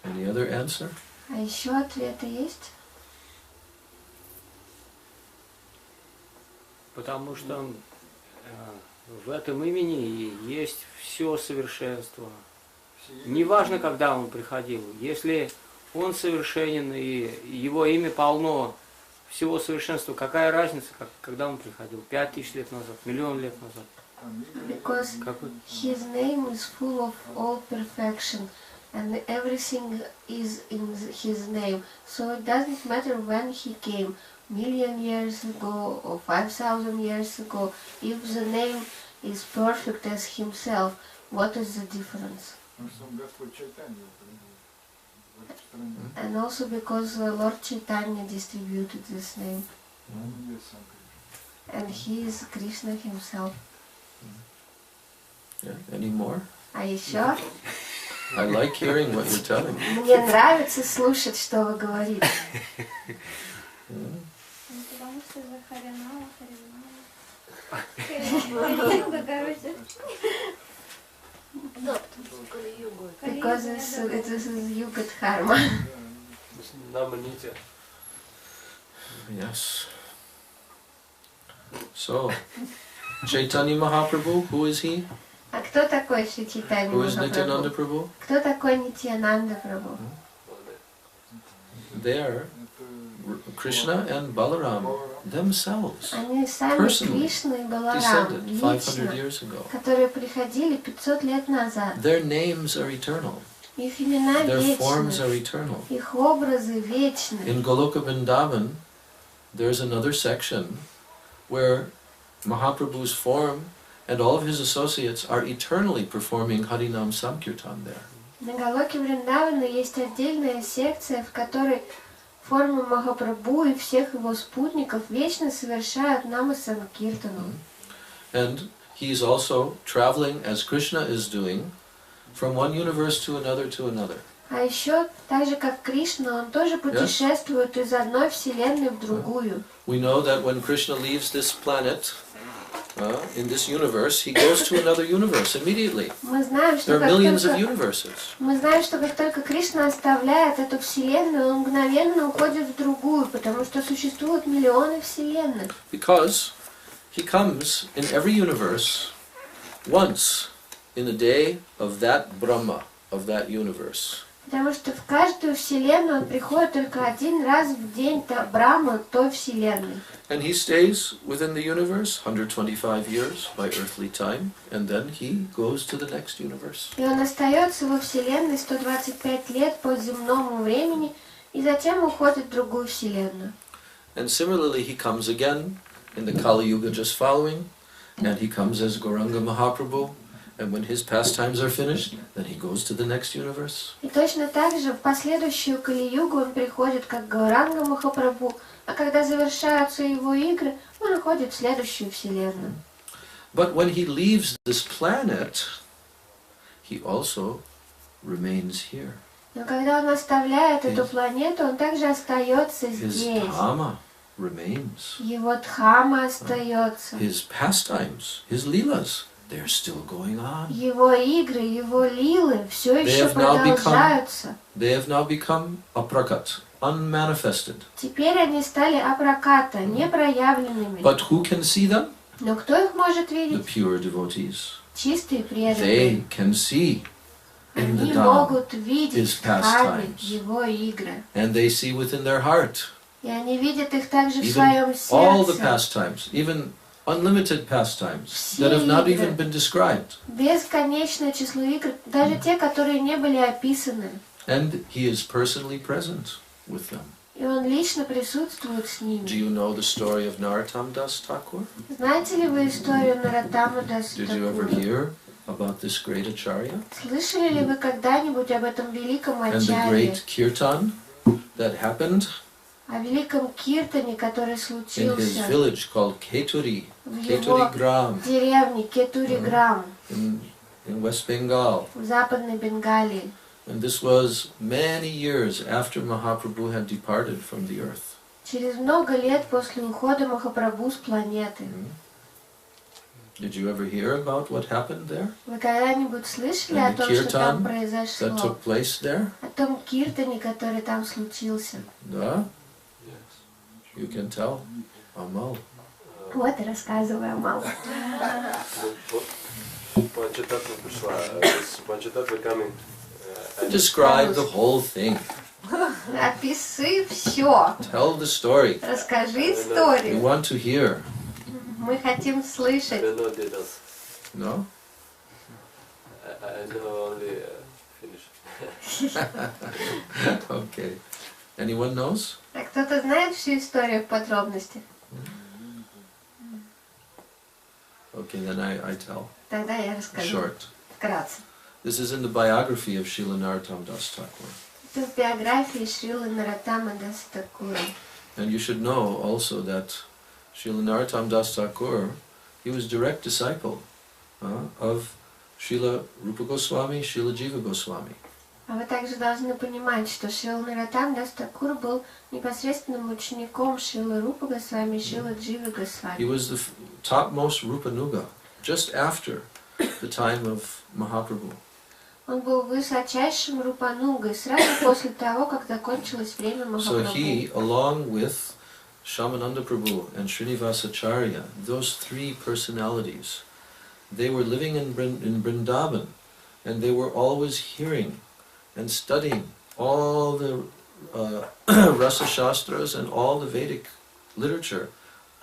Any other answer?
А еще ответы есть?
Потому что в этом имени есть все совершенство. Неважно, когда он приходил. Если он совершенен и его имя полно всего совершенства, какая разница, когда он приходил? 5000 лет назад, миллион лет назад.
Because his name is full of all perfection and everything is in his name. So it doesn't matter when he came, 1,000,000 years ago or 5,000 years ago. If the name is perfect as himself, what is the difference?
Потому что сам Господь Чайтанья его распространял.
And also because Lord Chaitanya distributed this name.
Он есть сам Кришна.
And he is Krishna himself.
Yeah. Any more?
А еще
I like hearing what you're telling me.
мне нравится слушать, что вы говорите.
Потому что за Харинама, Харинама. Короче.
Because this is Yuga Dharma.
Yes. So, Chaitanya Mahaprabhu, who is he?
А кто такой Шри Чайтанья
Who is Nityananda
Махапрабху?
Prabhu?
Кто такой Нитьянанда Прабху?
They're Krishna and Balaram themselves,
Они сами
personally
Кришна и Баларам,
descended 500
лично,
years ago.
которые приходили 500 лет назад.
Their names are eternal.
Их имена
Their forms are
вечны,
eternal.
их образы вечны.
In Goloka Vrindavan, there's another section where Mahaprabhu's form and all of his associates are eternally performing Harinam Sankirtan there.
На Галоке Вриндавана есть отдельная секция, в которой форма Махапрабху и всех его спутников вечно совершают Нама Санкиртану.
And he's also traveling, as Krishna is doing, from one universe to another.
А еще, так же как Кришна, он тоже путешествует из одной вселенной в другую.
We know that when Krishna leaves this planet, in this universe, he goes to another universe immediately.
Мы знаем,
There
что
are
как
millions of
только,
universes.
мы знаем, что как только Кришна оставляет эту вселенную, он мгновенно уходит в другую, потому что существуют миллионы вселенных.
Because he comes in every universe once in the day of that Brahma, of that universe.
Потому что в каждую вселенную он приходит только один раз в день Брахмы той вселенной.
And he stays within the universe 125 years by earthly time, and then he goes to the next universe.
И он остается во вселенной 125 лет по земному времени, и затем уходит в другую вселенную.
And similarly, he comes again in the Kali Yuga just following, and he comes as Gauranga Mahaprabhu, and when his pastimes are finished, then he goes to the next universe.
И точно так же в последующую Кали-югу он приходит как Гауранга Махапрабху, а когда завершаются его игры, он уходит в следующую вселенную.
But when he leaves this planet, he also remains here.
Но когда он оставляет эту планету, он также остается
His
здесь.
dhamma remains.
Его дхама остается.
His pastimes, his leelas, they're still going on.
Его игры, его лилы все
They
еще
have now
продолжаются.
They have now become aprakat, unmanifested.
Теперь они стали апраката, непроявленными.
But who can see them?
Но кто их может
The
видеть?
pure devotees.
Чистые преданные.
They can see in the
Они
Dham,
могут
his
видеть в Дхаме
pastimes.
его игры.
And they see within their heart,
И они видят их также в
even
своем
all the
сердце.
pastimes, even unlimited pastimes
Все
that have not
игры.
even been described.
Бесконечное число игр, даже те, которые не были описаны.
And he is personally present. with them.
И он лично присутствует с
Do
ними.
you know the story of Narottam Das Thakur?
Знаете ли вы историю Нароттама Даса
Did you ever
Такура?
hear about this great acharya?
Слышали ли вы когда-нибудь об этом великом
And the
ачарье,
great kirtan that happened
о великом киртане, который
in his
случился
village called Keturi,
в его
Keturi Gram
деревне Кетури-Грам
in West Bengal.
в Западной Бенгалии?
And this was many years after Mahaprabhu had departed from the earth.
Через много лет после ухода Махапрабху с планеты.
Did you ever hear about what happened there?
Вы когда-нибудь слышали
And
о
the
том, что там
kirtan
произошло?
that took place there?
О том киртане, который там случился?
Да? You can tell. Amal.
Вот и рассказываю, мало.
Panchatattva пришла. Is Panchatattva coming?
Describe the whole thing.
Опиши все.
Tell the story.
Расскажи
We
историю.
want to hear.
Мы хотим слышать.
I know details.
No?
I know only finish.
Okay. Anyone knows?
А кто-то знает всю историю в подробности?
Okay, then I tell.
Тогда я расскажу.
Short.
Вкратце.
This is in the biography of Srila Narottam Das Thakur.
Это в биографии Шрилы Нароттама Даса Такура.
And you should know also that Srila Narottam Das Thakur, he was direct disciple of Srila Rupa Goswami, Srila Jiva Goswami.
А вы также должны понимать, что Шрила Нароттам Дас Такур был непосредственным учеником Шрилы Рупы Госвами и Шрилы Дживы
He
Госвами.
was the topmost Rupanuga, just after the time of Mahaprabhu.
Он был высочайшим Рупанугой сразу после того, как закончилось время
So he,
Махапрабху.
along with Shamananda Prabhu and Srinivasacharya, those three personalities, they were living in Vrindavan, and they were always hearing and studying all the Rasa Shastras and all the Vedic literature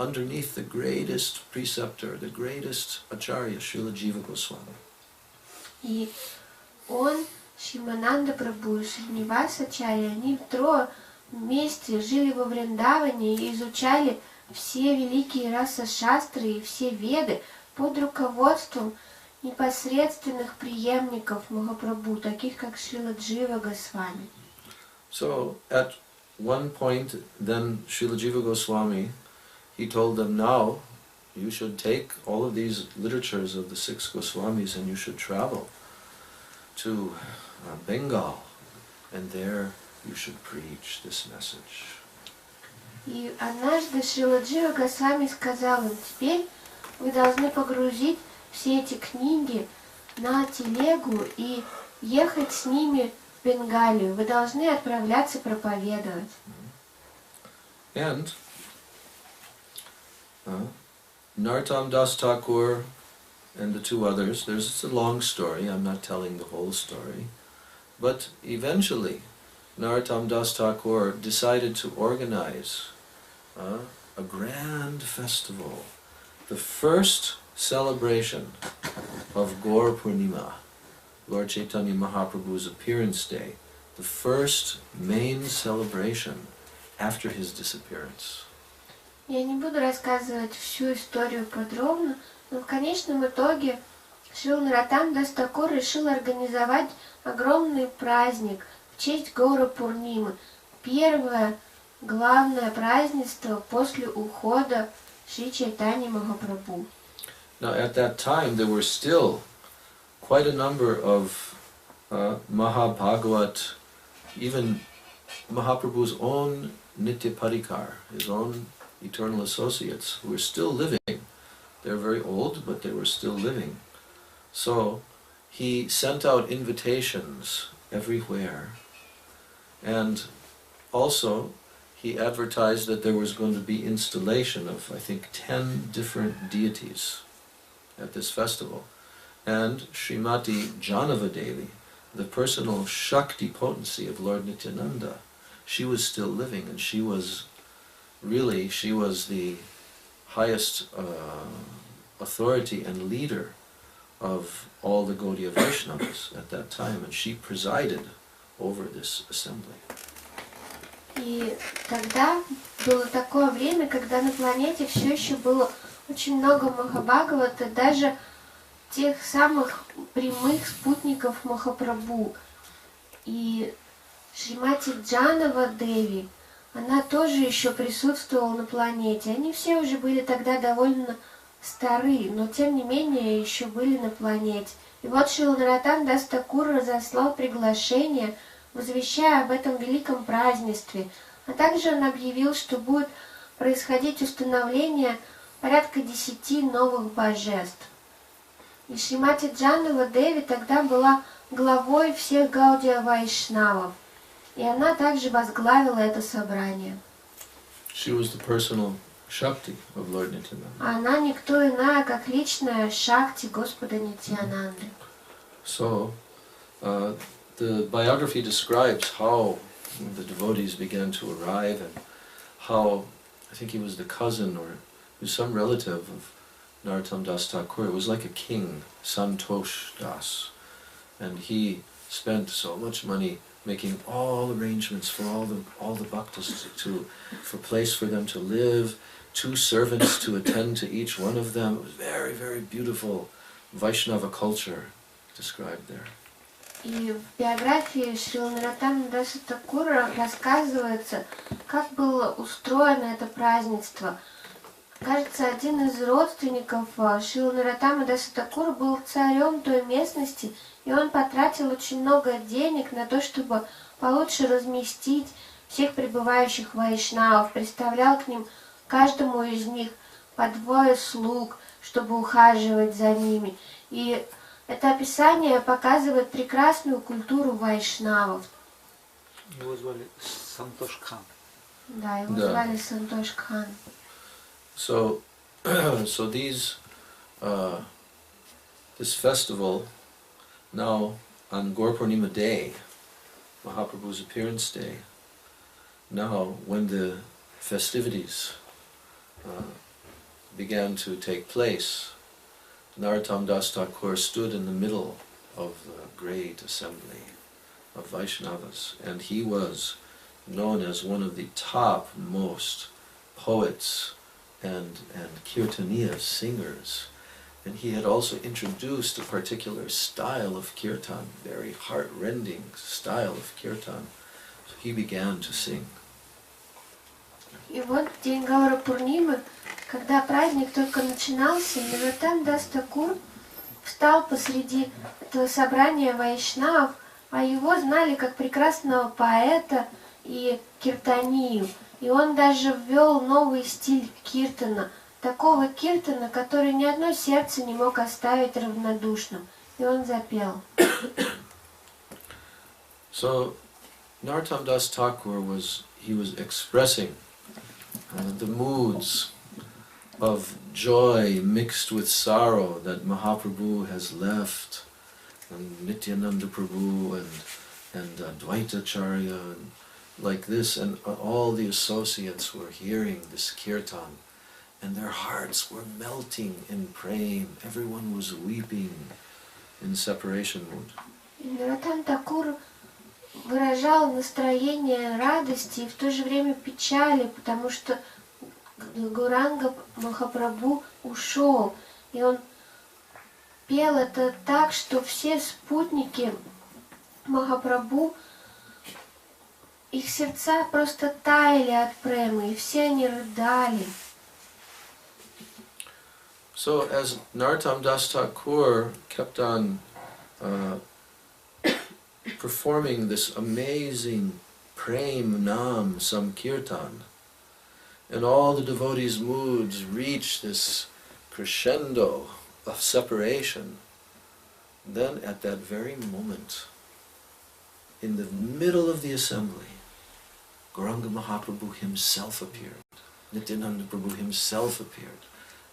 underneath the greatest preceptor, the greatest Acharya, Srila Jiva Goswami.
И он, Шимананда Прабху и Шринивасачарья, они трое вместе жили во Вриндаване и изучали все великие раса-шастры и все веды под руководством непосредственных преемников Махапрабху, таких как Шрила Джива Госвами.
So at one point then Srila Jiva Goswami, he told them, now you should take all of these literatures of the six Goswamis and you should travel to Bengal, and there you should preach this message.
И однажды Шрила Джива Госвами сказал им: теперь вы должны погрузить все эти книги на телегу и ехать с ними в Бенгалию. Вы должны отправляться проповедовать.
And Narottam Das Thakur and the two others, it's a long story, I'm not telling the whole story, but eventually Narottam Das Thakur decided to organize a grand festival, the first celebration of Gaur Purnima, Lord Chaitanya Mahaprabhu's appearance day, the first main celebration after his disappearance.
Я не буду рассказывать всю историю подробно, но в конечном итоге Шрила Нароттам Дас Такур решил организовать огромный праздник в честь Гаура Пурнимы. Первое главное празднество после ухода Шри Чайтаньи Махапрабху.
Now at that time there were still quite a number of Mahabhagavat, even Mahaprabhu's own Nitya Parikar, his own eternal associates, who were still living. They're very old, but they were still living. So he sent out invitations everywhere, and also he advertised that there was going to be installation of, I think, 10 different deities at this festival. And Srimati Janavadevi, the personal Shakti potency of Lord Nityananda, she was still living, and she was the highest authority and leader of all the Gaudiya Vaishnavas at that time, and she presided over this assembly.
И тогда было такое время, когда на планете все еще было очень много Махабхагавата, даже тех самых прямых спутников Махапрабху. И Шримати Джанава Деви, она тоже еще присутствовала на планете. Они все уже были тогда довольно стары, но тем не менее еще были на планете. И вот Шрила Нароттама Дас Такур разослал приглашение, возвещая об этом великом празднестве. А также он объявил, что будет происходить установление порядка 10 новых божеств. И Шримати Джанава Деви тогда была главой всех Гаудия Вайшнавов. И она также возглавила это собрание.
She was the personal Shakti of Lord Nityananda.
Она никто иная, как личная Шакти Господа Нитьянанды.
So, the biography describes how the devotees began to arrive and how, I think he was the cousin or he was some relative of Narottam Das Thakur. It was like a king, Santosh Das. And he spent so much money making all arrangements for all the bhaktas for place for them to live, 2 servants to attend to each one of them. It was very, very beautiful Vaishnava culture described there.
И в биографии Шрила Нароттама Даса Такура рассказывается, как было устроено это празднество. Кажется, один из родственников Шрила Нароттама Даса Такура был царем той местности, и он потратил очень много денег на то, чтобы получше разместить всех прибывающих вайшнавов, представлял к ним каждому из них по 2 слуг, чтобы ухаживать за ними. И это описание показывает прекрасную культуру вайшнавов.
Его звали Сантош Кхан.
Да, его звали Сантош Кхан.
So this festival, now on Gaur Purnima day, Mahaprabhu's appearance day, now when the festivities began to take place, Narottam Das Thakur stood in the middle of the great assembly of Vaishnavas, and he was known as one of the topmost poets and kirtaniyas, singers. And he had also introduced a particular style of kirtan, very heart-rending style of kirtan. So he began to sing.
И вот в день Гаура Пурнимы, когда праздник только начинался, Нароттам Дас Такур встал посреди этого собрания вайшнавов, а его знали как прекрасного поэта и киртанию. И он даже ввел новый стиль киртана, такого киртана, который ни одно сердце не мог оставить равнодушным. И он запел.
So Narottam Das Thakur was expressing the moods of joy mixed with sorrow that Mahaprabhu has left, and Nityananda Prabhu and Dvaitacharya, and like this, and all the associates were hearing this kirtan, and their hearts were melting in prema. Everyone was weeping in separation mood.
Нароттам Такур выражал настроение радости и в то же время печали, потому что Гауранга Махапрабху ушел, и он пел это так, что все спутники Махапрабху, их сердца просто таяли от премы, и все они рыдали.
So as Narottam Das Thakur kept on performing this amazing Prem Nam Samkirtan, and all the devotees' moods reached this crescendo of separation, then at that very moment, in the middle of the assembly, Gauranga Mahaprabhu himself appeared, Nityananda Prabhu himself appeared,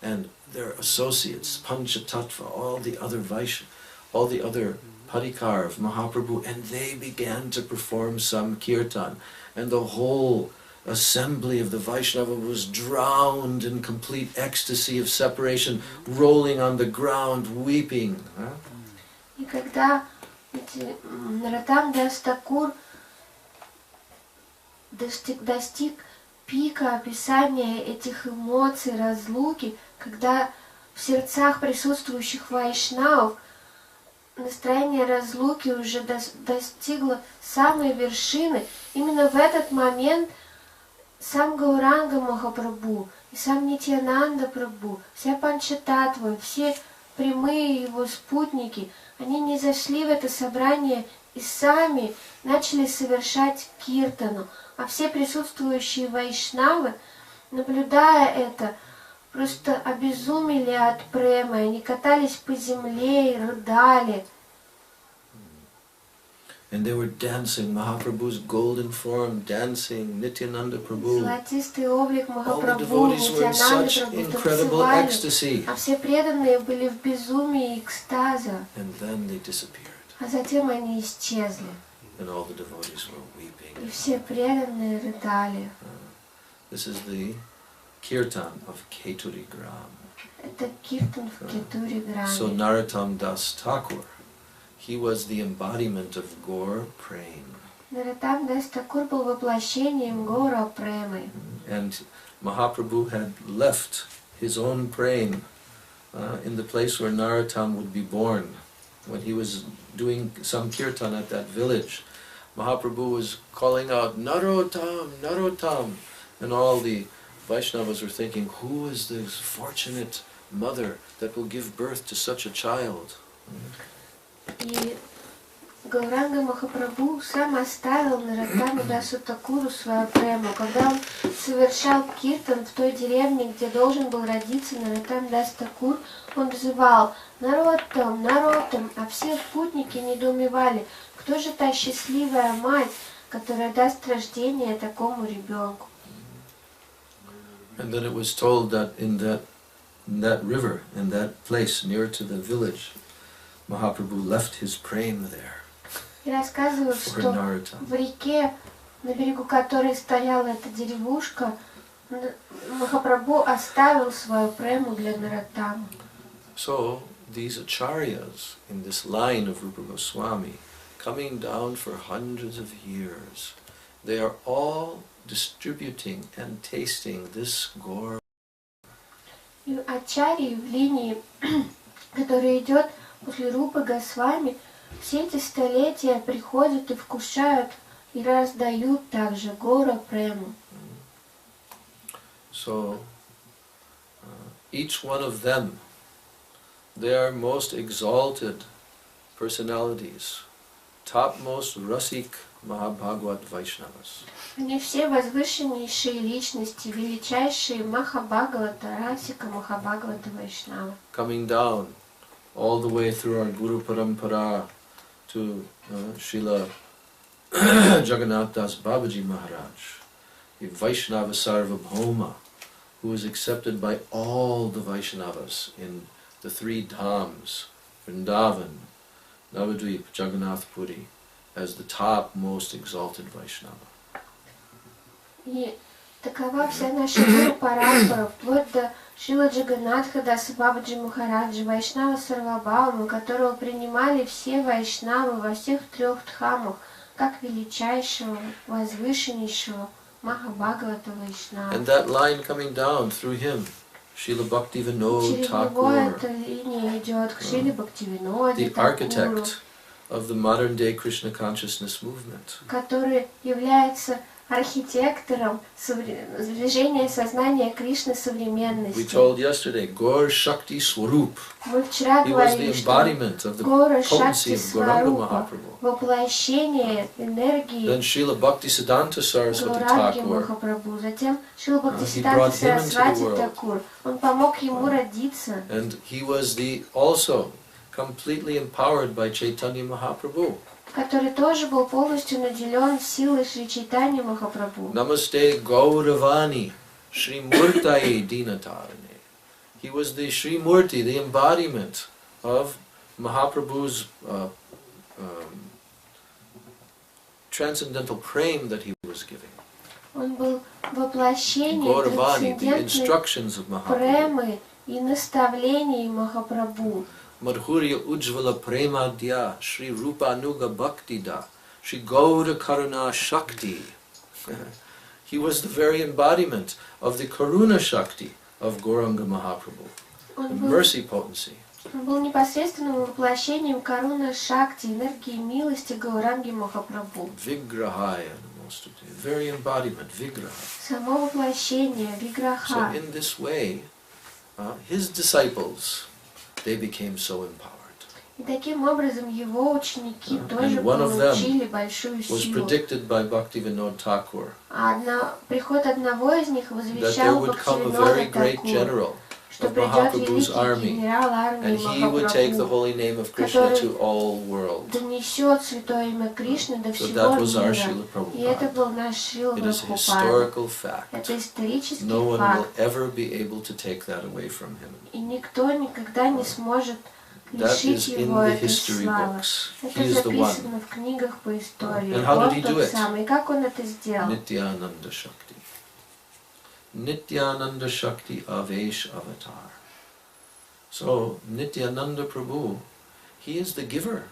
and their associates, Panchatattva, all the other Parikar of Mahaprabhu, and they began to perform some kirtan, and the whole assembly of the Vaishnava was drowned in complete ecstasy of separation, rolling on the ground, weeping.
И когда Нароттам Дас Такур достиг пика описания этих эмоций разлуки, когда в сердцах присутствующих вайшнавов настроение разлуки уже достигло самой вершины. Именно в этот момент сам Гауранга Махапрабху и сам Нитьянанда Прабху, вся Панчататтва, все прямые его спутники, они не зашли в это собрание и сами начали совершать киртану. А все присутствующие вайшнавы, наблюдая это, просто обезумели от премы, они катались по земле и рыдали.
And they were dancing, Mahaprabhu's golden form dancing, Nityananda Prabhu.
Золотистый облик
All the
Махапрабху,
devotees were in
Нитьянанды
such
Прабху
incredible
танцевали,
ecstasy.
а все преданные были в безумии и экстаза.
And then they disappeared.
А затем они исчезли,
And all the devotees were weeping.
и все преданные рыдали.
This is the kirtan of Keturi Gram.
Это киртан в Кетури
So
Граме.
Narottam Das Thakur, he was the embodiment of Gaur Prem.
Наротам Дас Такур был воплощением Гора Премы.
And Mahaprabhu had left his own Prem in the place where Narottam would be born. When he was doing some kirtan at that village, Mahaprabhu was calling out, Narottam, Narottam. And all the Vaishnavas were thinking, who is this fortunate mother that will give birth to such a child?
И Гауранга Махапрабху сам оставил Наротаму Дасу Такуру свою прему. Когда он совершал киртан в той деревне, где должен был родиться Наротам Дас Такур, он взывал «Наротам, Наротам», а все путники недоумевали, кто же та счастливая мать, которая даст рождение такому ребенку.
And then it was told that in that river, in that place near to the village, Mahaprabhu left his prem there
И рассказывают,
for
что
Narottam.
в реке, на берегу которой стояла эта деревушка, Махапрабху оставил свою прему для Наротама.
So these acharyas in this line of Rupa Goswami, coming down for hundreds of years, they are all distributing and tasting this Gaur.
И ачарьи в линии, которая идет после Рупы Госвами, все эти столетия приходят и вкушают и раздают также Гора Прему.
So each one of them, they are most exalted personalities, topmost Rasik Mahabhagavad Vaishnavas.
Они все возвышеннейшие личности, величайшие Махабхагавата, Расика Махабхагавата Вайшнава.
Coming down all the way through our Guru Parampara to Srila Jagannath Das Babaji Maharaj, the Vaishnava Sarvabhauma, who is accepted by all the Vaishnavas in the three Dhams, Vrindavan, Navadvip, Jagannath Puri, as the top most exalted Vaishnava.
И такова вся наша Гуру Парампара, вплоть до Шрила Джаганнатха Даса Бабаджи Махараджи, Вайшнава Сарвабхаума, которого принимали все вайшнавы во всех трех дхамах, как величайшего, возвышеннейшего Махабхагавата Вайшнава.
And that line coming down through him, Srila Bhaktivinoda
Через него
Thakur,
эта линия идет к Шриле Бхактивиноде
the
Такуру,
architect of the modern day Krishna consciousness movement.
который является архитектором движения сознания Кришны
We
современности.
told yesterday, Gaur Shakti Swarup.
Мы вчера
He was the
говорили, что
embodiment of the
Гора
potency
Шакти
of Gauranga
Сварупа,
Mahaprabhu.
воплощение энергии
Then Srila Bhaktisiddhanta Saraswati
Гауранги
Thakur,
Махапрабху. Затем Шрила
he
Бхактисиддханта
brought him into the
Сарасвати
world.
Такур. Он помог ему родиться.
And he was also completely empowered by Chaitanya Mahaprabhu.
Который тоже был полностью наделен силой Шри Чайтанья Махапрабху.
Namaste Gauravani Shri Murtaye Dinatarane. He was the Shri Murti, the embodiment of Mahaprabhu's transcendental prem that he was giving.
Он был воплощением
Gauravani, the
трансцендентной
instructions of Mahaprabhu.
премы и наставлений Махапрабху.
Madhurya Ujjvala Premadya Shri Rupa Anuga Bhaktida Shri Gaura Karuna Shakti. He was the very embodiment of the Karuna Shakti of Gauranga Mahaprabhu, the mercy potency.
Он был непосредственным воплощением Каруна Шакти, энергии милости Гауранги Махапрабху.
Vigrahaya, the very embodiment, Vigraha.
Само воплощение, Виграха.
So in this way, his disciples, they became so empowered.
И таким образом его ученики тоже
one of
получили большую
was
силу.
predicted by Bhaktivinoda Thakur
Приход одного из них
that there
возвещал
would come a
Бхактивинода
very great
Тхакур,
general
что
of
придет
Mahaprabhu's
великий
army,
генерал армии
and he would take the
Махапрабху,
holy name of Krishna to all world.
донесет святое имя Кришны до
So
всего
that was our
мира.
Srila
И это
Prabhupada.
был наш Шрила
It is a
Прабхупада.
historical fact.
Это исторический
No one will
факт.
ever be able to take that away from him.
И никто никогда не сможет
That
лишить
is in
его
the
этой
history
славы.
books.
Это
He is the one.
записано в книгах по истории.
And how did
Он
he do
тот
it?
самый. И как он это сделал?
Nityananda Shakti. Nityananda Shakti Avesh Avatar. So, Nityananda Prabhu, he is the giver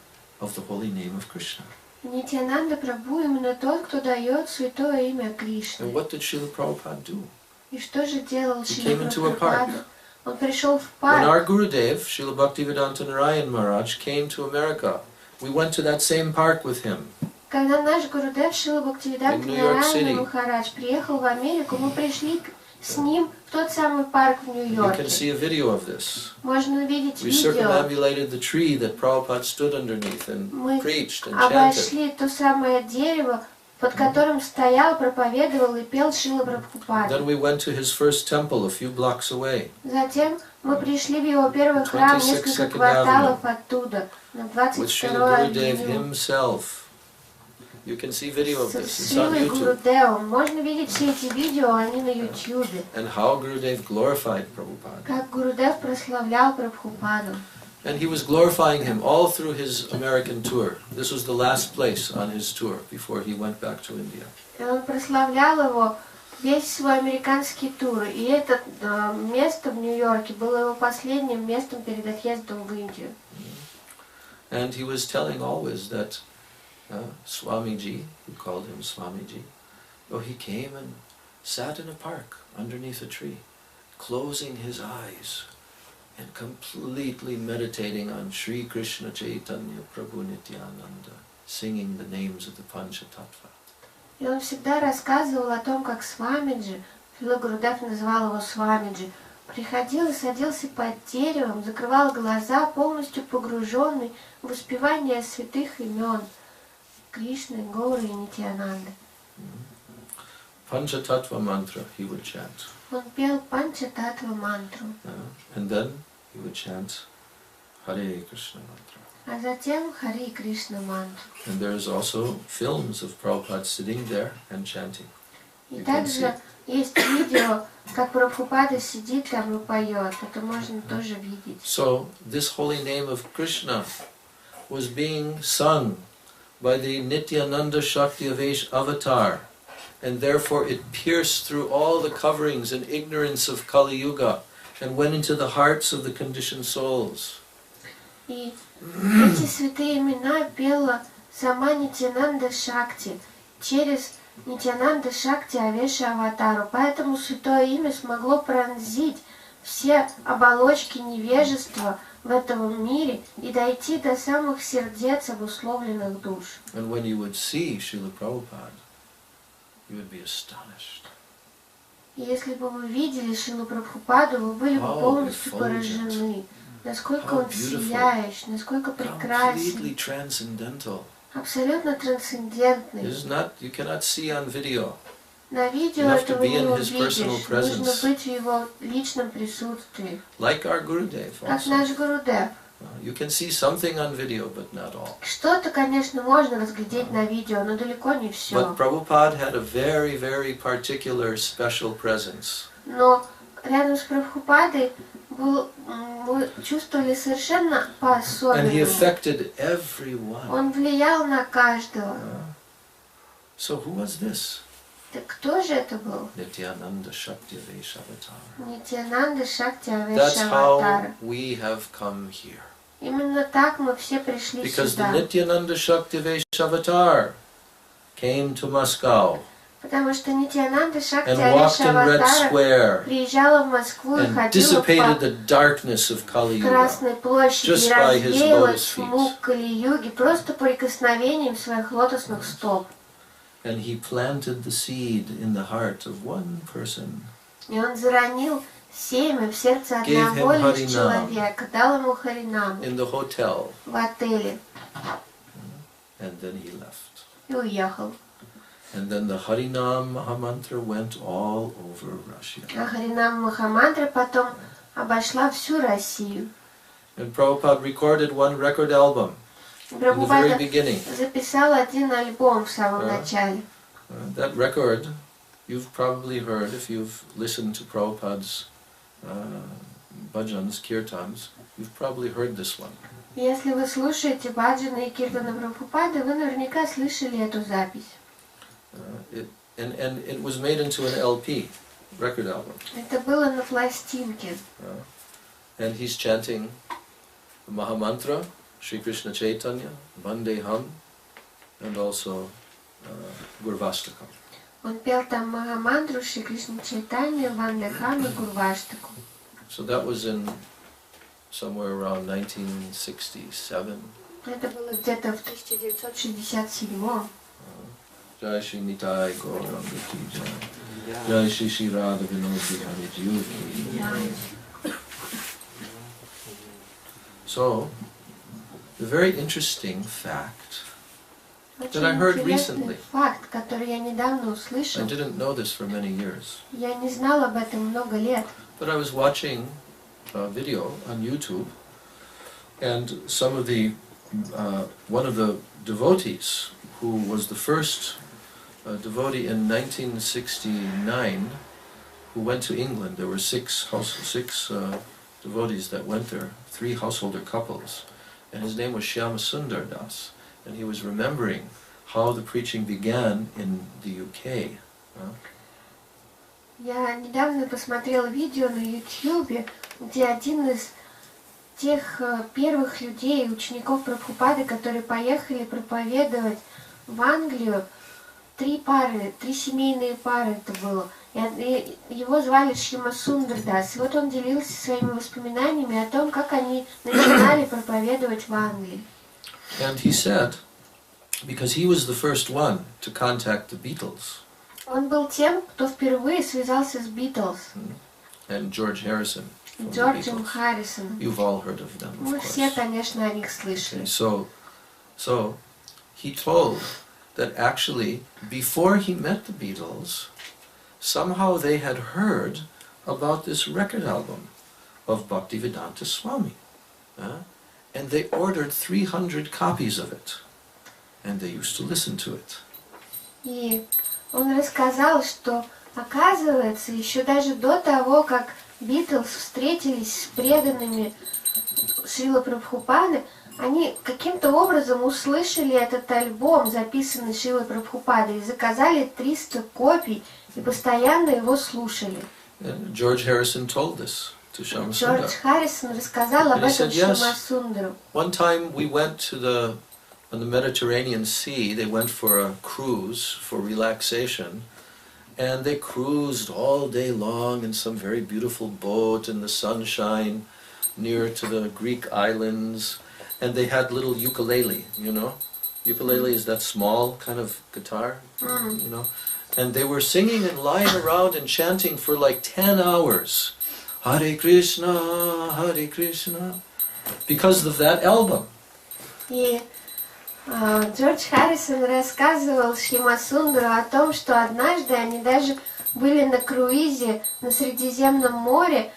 of the holy name of Krishna.
Нитьянанда Прабху именно тот, кто дает святое имя Кришны.
And what did Srila Prabhupada do?
И что же делал
He
Шрила
came into a park.
Прабхупада? Он пришел в
When
парк.
our Gurudev, Srila Bhaktivedanta Narayan Maharaj, came to America, we went to that same park with him.
Когда наш Гурудев Шрила Бхактивиданта
In New York
Нараяна
City.
Махарадж приехал в Америку, мы пришли с ним в тот самый парк в
You can
Нью-Йорке.
see a video of this.
Можно увидеть
We
видео.
circumambulated the tree that Prabhupada stood underneath and
Мы
preached and chanted.
обошли то самое дерево, под которым стоял, проповедовал и пел Шрила Прабхупада.
Then we went to his first temple a few blocks away.
Затем мы пришли в его первый храм
26
несколько
Second
кварталов оттуда, на
With
22-й
Srila Gurudev
авеню.
himself. You can see video of
С
this. It's on
Шрилой
YouTube.
Гурудевом. Можно видеть все эти видео, они на Ютьюбе.
And how Gurudev glorified Prabhupada.
Как Гурудев прославлял Прабхупаду.
And he was glorifying him all through his American tour. This was the last place on his tour before he went back to India.
И он прославлял его весь свой американский тур. И это место в Нью-Йорке было его последним местом перед отъездом в Индию.
And he was telling always that Swamiji, who called him Swamiji, he came and sat in a park underneath a tree, closing his eyes and completely meditating on Sri Krishna Chaitanya Prabhu Nityananda, singing the names of the Panchatattva.
И он всегда рассказывал о том, как Свамиджи, Шрила Гурудев называл его Свамиджи, приходил и садился под деревом, закрывал глаза, полностью погруженный в воспевание святых имен Кришны, Гауры и Нитьянанды.
Panchatattva mantra he would chant.
Он пел Панчататтва мантру,
And then he would chant Hare Krishna mantra.
а затем Хари Кришна мантру.
And there's also films of Prabhupada sitting there and chanting.
И
You can
также есть видео, как Прабхупада сидит там и поет. Это можно тоже видеть.
So this holy name of Krishna was being sung by the Nityananda Shakti Avesh avatar, and therefore it pierced through all the coverings and ignorance of Kali Yuga and went into the hearts of the conditioned souls.
И эти святые имена пела сама Нитьянанда Шакти через Нитьянанда Шакти Авеша Аватару. Поэтому святое имя смогло пронзить все оболочки невежества в этом мире и дойти до самых сердец обусловленных душ.
And when you would see Srila Prabhupada, you would be astonished.
И если бы вы видели Шрилу Прабхупаду, вы были бы
How
полностью
effulgent.
поражены. Насколько
How
он
beautiful.
сияющий, насколько прекрасен,
Completely transcendental.
абсолютно трансцендентный.
You cannot see on video.
На видео
You have to
этого
be
не
in his
увидишь,
personal
нужно
presence.
быть в его личном присутствии.
Like our Gurudev
Как
also.
наш Гурудев.
You can see something on video, but not all.
Что-то, конечно, можно разглядеть на видео, но далеко не все.
But Prabhupada had a very, very particular special presence.
Но рядом с Прабхупадой вы чувствовали совершенно
And he
по-особенному.
affected everyone.
Он влиял на каждого.
So who was this?
Так кто же это был?
Nityananda Shakti Avesh Avatar.
Нитьянанда Шакти
That's
Авеша
how
Аватара.
we have come here.
Именно так мы все пришли
Because the
сюда.
Nityananda Shakti Avesh Avatar came to Moscow.
Потому что Нитьянанда Шакти
and walked
Алиша
in Red
Аватара
Square
приезжала в Москву и
and
ходила
dissipated
по
the darkness of Kali Yuga
Красной площади и
just by his
развеяла
lotus feet.
тьму Кали-юги просто прикосновением своих лотосных стоп.
And he planted the seed in the heart of one person.
И он заронил семя в сердце
Gave
одного
him
лишь
Harinam.
человека, дал ему Харинаму
In the hotel,
в отеле
and then he left.
и уехал.
And then the Harinam Mahamantra went all over Russia.
А Харинам Махамантра потом обошла всю Россию.
And Prabhupada recorded one record album in the very
Прабхупада
beginning.
записал один альбом в самом начале.
That record you've probably heard if you've listened to Prabhupada's bhajans, kirtans. You've probably heard this one.
Если вы слушаете баджаны и киртаны Прабхупады, вы наверняка слышали эту запись.
And it was made into an LP, record album.
Это было на пластинке.
And he's chanting the Mahamantra, Sri Krishna Chaitanya, Vandeham, and also Gurvastakam.
Он пел там Махамантру, Шри Кришна Чайтанья, Вандехам и Гурваштаку.
So that was in somewhere around 1967.
Это было где-то в 1967.
Jai Shri Nitai Gauranga Ki Jai. Jai Shri Shri Radha Vinod Bihari Jyoti. So, the very interesting fact that I heard recently,
Факт, который я недавно
I
услышал.
didn't know this for many years,
Я не знала об этом много лет.
but I was watching a video on YouTube, and some of the, one of the devotees, who was the first devotee in 1969, who went to England. There were six devotees that went there, 3 householder couples, and his name was Shyama Sundar Das, and he was remembering how the preaching began in the UK.
Я недавно посмотрела видео на YouTube, где один из тех первых людей, учеников Прабхупады, которые поехали проповедовать в Англию, 3 семейные пары это было. И его звали Шьяма Сундар Дас. И вот он делился своими воспоминаниями о том, как они начинали проповедовать в Англии.
And he said, because he was the first one to contact the Beatles,
Он был тем, кто впервые связался с Битлз,
and George Harrison from the
Джорджем
Beatles.
Харрисоном.
You've all heard of them, of
Мы
course.
все, конечно, о них
Okay,
слышали.
so he told that actually, before he met the Beatles, somehow they had heard about this record album of Bhaktivedanta Swami. And they ordered 300 copies of it. And they used to listen to it.
И он рассказал, что, оказывается, еще даже до того, как Битлз встретились с преданными Шрила Прабхупады, они каким-то образом услышали этот альбом, записанный Шрилой Прабхупадой, и заказали 300 копий, и постоянно его слушали.
And George Harrison told this to Shyama
Джордж
Sundar.
Харрисон рассказал об
And he
этом
said, yes.
Шьямасундару.
One time we went on the Mediterranean Sea, they went for a cruise for relaxation, and they cruised all day long in some very beautiful boat in the sunshine near to the Greek islands, and they had little ukulele, you know? Ukulele is that small kind of guitar, you know? And they were singing and lying around and chanting for like 10 hours. Hare Krishna, because of that album.
И Джордж Харрисон рассказывал Шьямасундару о том, что однажды они даже были на круизе на Средиземном море,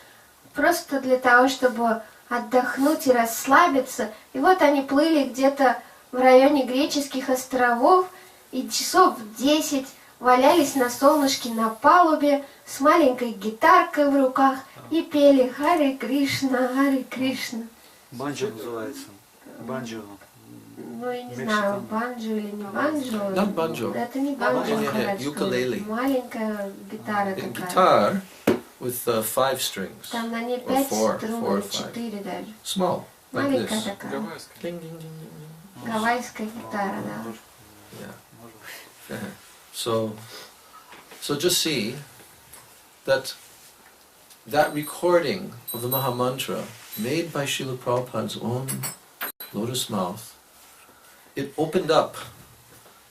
просто для того, чтобы отдохнуть и расслабиться. И вот они плыли где-то в районе греческих островов, и часов в 10 валялись на солнышке на палубе с маленькой гитаркой в руках и пели «Харе Кришна, Харе Кришна».
Банджо называется. Банджо.
Ну, я не знаю, банджо или не банджо.
Not banjo.
Это не банджо,
Ukulele.
маленькая гитара
A
такая.
guitar with 5 strings.
Там на ней
Or
5
four
струн,
or
или
five.
4 даже.
Small, like
Маленькая
this.
такая.
Ding, ding, ding, ding,
Гавайская гитара, да.
ding. Yeah. So So just see that recording of the Maha Mantra made by Srila Prabhupada's own lotus mouth, it opened up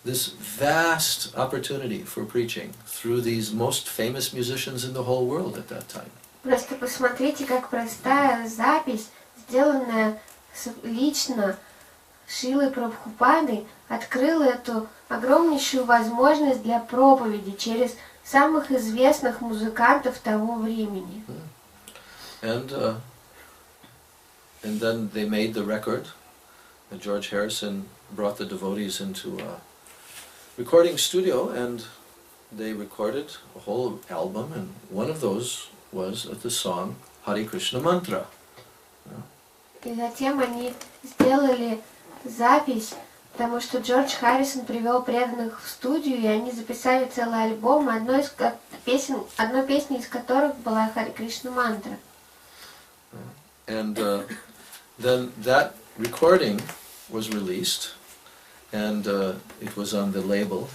this vast opportunity for preaching through these most famous musicians in the whole world at that time.
Просто посмотрите, как простая запись, сделанная лично Шрилой Прабхупадой, открыла эту огромнейшую возможность для проповеди через самых известных музыкантов того времени.
And then they made the record, and George Harrison brought the devotees into a recording studio, and they recorded a whole album, and one of those was the song Hare Krishna Mantra.
И затем они сделали запись, потому что Джордж Харрисон привел преданных в студию, и они записали целый альбом, одной песни из которых была Харе Кришна мантра.
And then that recording was released, and it was on the label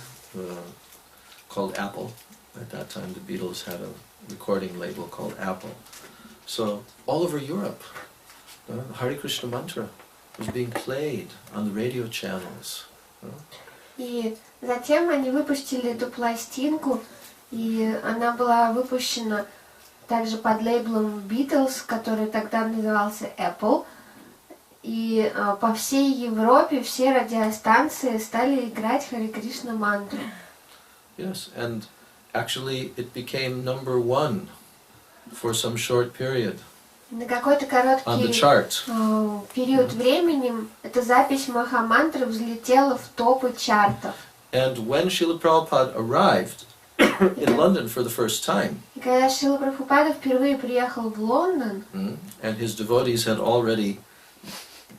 called Apple. At that time the Beatles had a recording label called Apple. So all over Europe, Hare Krishna Mantra was being played on the radio channels.
И затем они выпустили эту пластинку, и она была выпущена также под лейблом Beatles, который тогда назывался Apple. И по всей Европе все радиостанции стали играть Харе Кришна мантру.
Yes, and actually it became number one for some short period.
На какой-то короткий период времени эта запись Махамантры взлетела в топы чартов.
And when Srila Prabhupada arrived in London for the first time,
и когда Шрила Прабхупада впервые приехал в Лондон,
and his devotees had already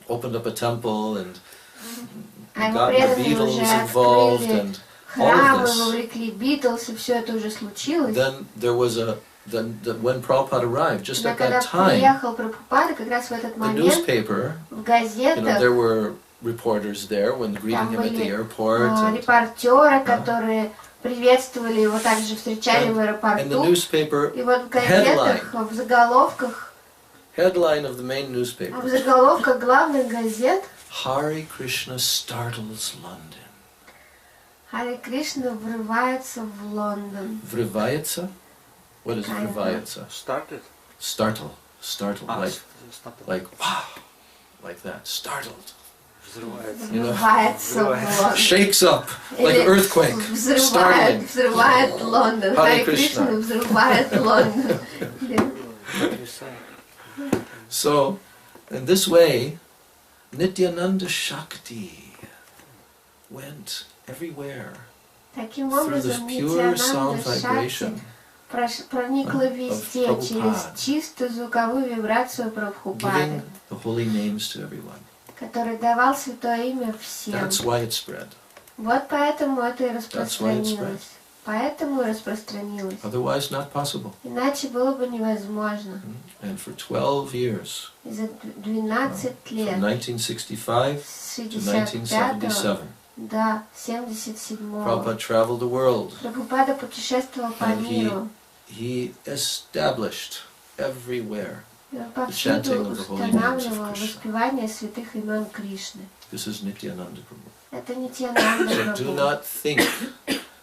opened up a temple and got the Beatles involved and all of this, then there was when Prabhupada arrived, just at that time, the newspaper, there were reporters there when greeting him at the airport.
Репортеры, которые приветствовали его, также встречали в аэропорту. И вот в газетах, в заголовках,
headline of the main newspaper,
в заголовках главных газет,
Hare Krishna startles London.
Харе Кришна врывается в Лондон.
Врывается? What is врывается?
Startle.
Startle. Like wow, like that. Startled.
Взрывается.
Shakes up like an earthquake. Startling.
Взрывает Лондон. Харе Кришна взрывает Лондон.
So, in this way, Nityananda Shakti went everywhere through this pure sound vibration
проникла везде через чистую звуковую вибрацию Прабхупады, который давал святое имя всем. Вот поэтому это и распространилось. Поэтому и распространилось. Иначе было бы невозможно.
And for 12 years,
и за 12 лет,
from 1965 to 1977,
до 77-го,
Prabhupada traveled the world.
Прабхупада путешествовал по миру.
He established everywhere
the chanting of the holy names of Krishna. Святых имен Кришны.
This is Nityananda Prabhu.
Это Нитьянанда Прабху.
So do not think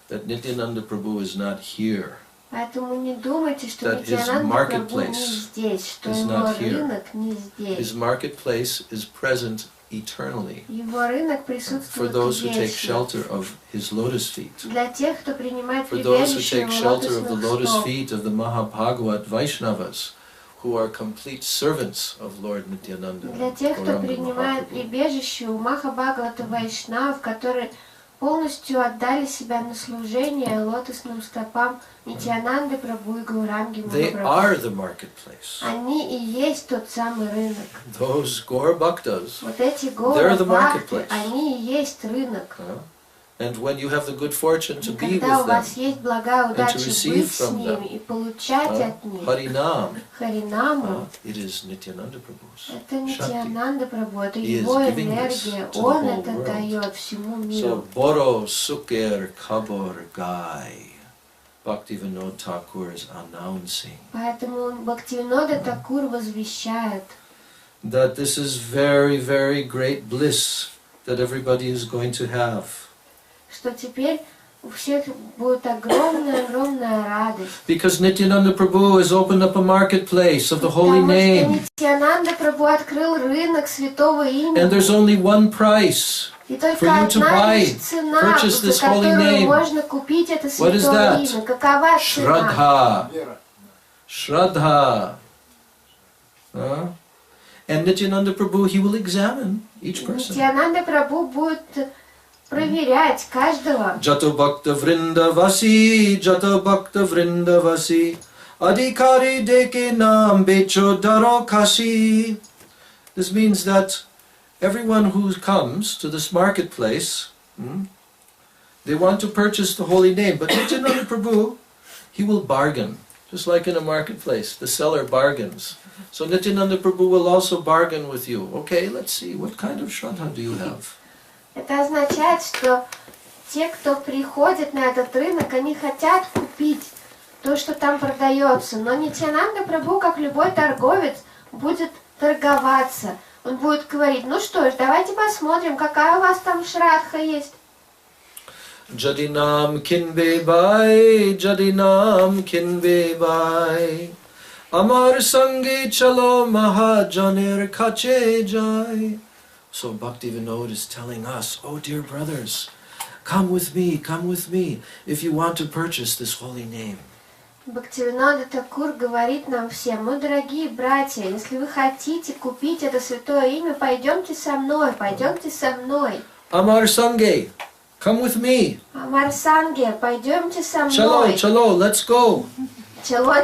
that Nityananda Prabhu is not here.
Поэтому не думайте, что Нитьянанда Прабху не здесь, что его рынок не здесь.
His marketplace is present eternally
его рынок
for
присутствует
those who take
вечно.
shelter of his lotus feet,
Для тех, кто принимает
for those who
прибежище
take
его
shelter of the
лотосных
lotus
стоп,
feet of the Mahabhagavat Vaishnavas, who are complete servants of Lord Nityananda.
для тех, кто
Gauranga
принимает
Mahaprabhu.
прибежище у Махабхагавата Вайшнав, которые полностью отдали себя на служение лотосным стопам Нитьянанды Прабху и Гауранги
They are
Махапрабху.
the marketplace.
Они и есть тот самый рынок.
Those Gaur Bhaktas,
Вот эти
they're the
Гаура-бхакты,
marketplace.
они и есть рынок.
And when you have the good fortune to
И
be
когда у
with
вас
them,
есть благая удача
receive
быть с
from
ними
them,
и получать от них
Harinam,
Харинаму,
it is Nityananda Prabhu's
это
Shakti.
Нитьянанда Прабху, это
He is
его
giving this
энергия,
to the
он
whole
это
world.
дает всему
So
миру.
Boро, sukher, kхабор, gai. Bhaktivinoda Thakur is announcing.
Поэтому Бхактивинода Такур возвещает,
That this is very, very great bliss that everybody is going to have.
что теперь у всех будет огромная радость.
Because Nityananda Prabhu has opened up a marketplace of the holy
Потому
name.
что Нитьянанда Прабху открыл рынок святого имени.
And there's only one price
И
for
только
you to
одна
buy,
лишь цена,
purchase
за
this holy
которую
name.
можно купить это
What is
святое
that?
имя. Какова цена?
Shraddha.
Вера.
Shraddha. And Nityananda Prabhu, he will examine each person.
Нитьянанда Прабху будет проверять каждого.
Jato Bhakta Vrindavasi, Jato Bhakta Vrindavasi, Adhikari Deke Nam Becho Daro Kashi. This means that everyone who comes to this marketplace, they want to purchase the holy name, but Nityananda Prabhu, he will bargain, just like in a marketplace, the seller bargains. So Nityananda Prabhu will also bargain with you. Okay, let's see, what kind of Shraddha do you have?
Это означает, что те, кто приходит на этот рынок, они хотят купить то, что там продается. Но Нитьянанда Прабху, как любой торговец, будет торговаться. Он будет говорить, ну что ж, давайте посмотрим, какая у вас там шрадха есть.
Jadinam kinbe bai, Jadinam kinbe bai. Amar sange chalo mahajanir kache jai. So Bhaktivinoda is telling us, oh dear brothers, come with me, if you want to purchase this holy name.
Бхактивинода Такур говорит нам всем, ну, дорогие братья, если вы хотите купить это святое имя, пойдемте со мной, пойдемте со мной.
Amar sange, come with me.
Амар Санге, пойдемте со
Chalo,
мной.
chalo, let's go.
Чело,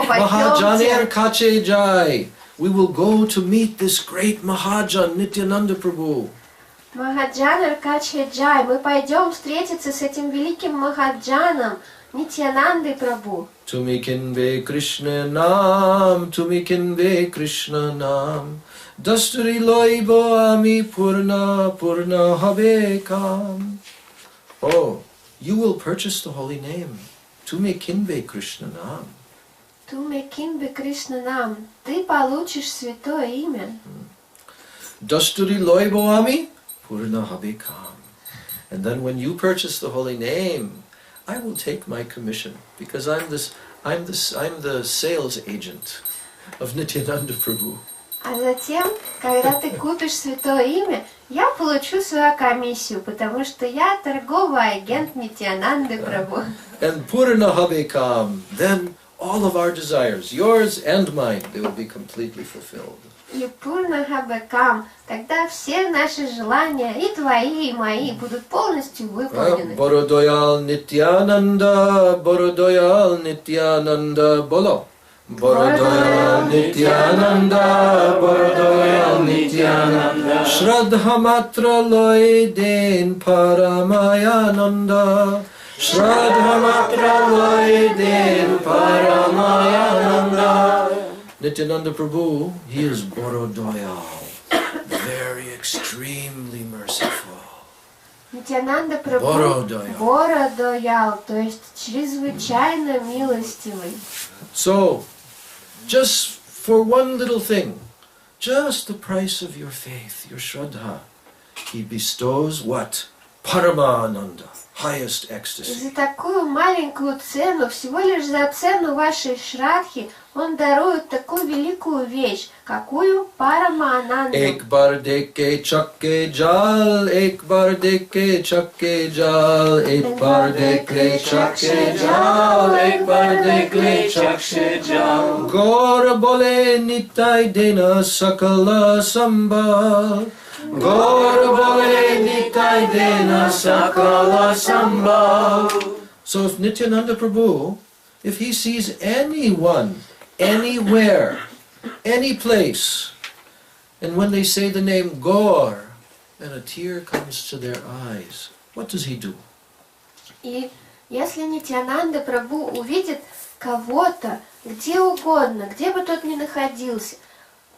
Mahajanir
пойдемте.
kache jai. We will go to meet this great Mahajan, Nityananda Prabhu.
Махаджан Аркачхеджай, мы пойдем встретиться с этим великим Махаджаном, Нитьянандой Прабху.
Tumikinve Krishna Nam, Dasturi loibo ami purna habe kam. Oh, you will purchase the holy name. Tumikinve Krishna Nam.
Тумекинбе Кришна нам, ты получишь святое имя.
Dasturi loibo ami purna habe kam. And then when you purchase the holy name, I will take my commission, because I'm the sales agent of Nityananda Prabhu.
А затем, когда ты купишь святое имя, я получу свою комиссию, потому что я торговый агент Нитьянанды Прабху.
And Purna Habekam, then all of our desires, yours and mine, they will be completely fulfilled.
И Пурна Хабекам, тогда все наши желания, и твои, и мои, будут полностью выполнены.
Boро Doyal Nityananda, Bolo. Boro Doyal Nityananda, Shraddha Matra Loiden Paramayananda, Shraddha Matra Loiden Paramayananda. Nityananda Prabhu, he is Boро Doyal, very extremely merciful.
Нитьянанда Прабху
Боро Доял.
Боро Доял, то есть чрезвычайно милостивый.
So, just for one little thing, just the price of your faith, your Shraddha, he bestows what? Paramananda, highest
И
ecstasy.
за такую маленькую цену, всего лишь за цену вашей шрадхи, он дарует такую великую вещь. Какую? Парамананду.
Ek bar deke chakke jal, ek bar deke chakke jal, ek bar deke chakke jal, ek bar deke chakke jal. Gaur bole nitai dena sakala sambal. Gaur bole nitai dena sakala sambal. So if Nityananda Prabhu, if he sees anyone, anywhere, any place, and when they say the name Gaur, and a tear comes to their eyes, what does he do?
И если Нитьянанда Прабху увидит кого-то, где угодно, где бы тот ни находился,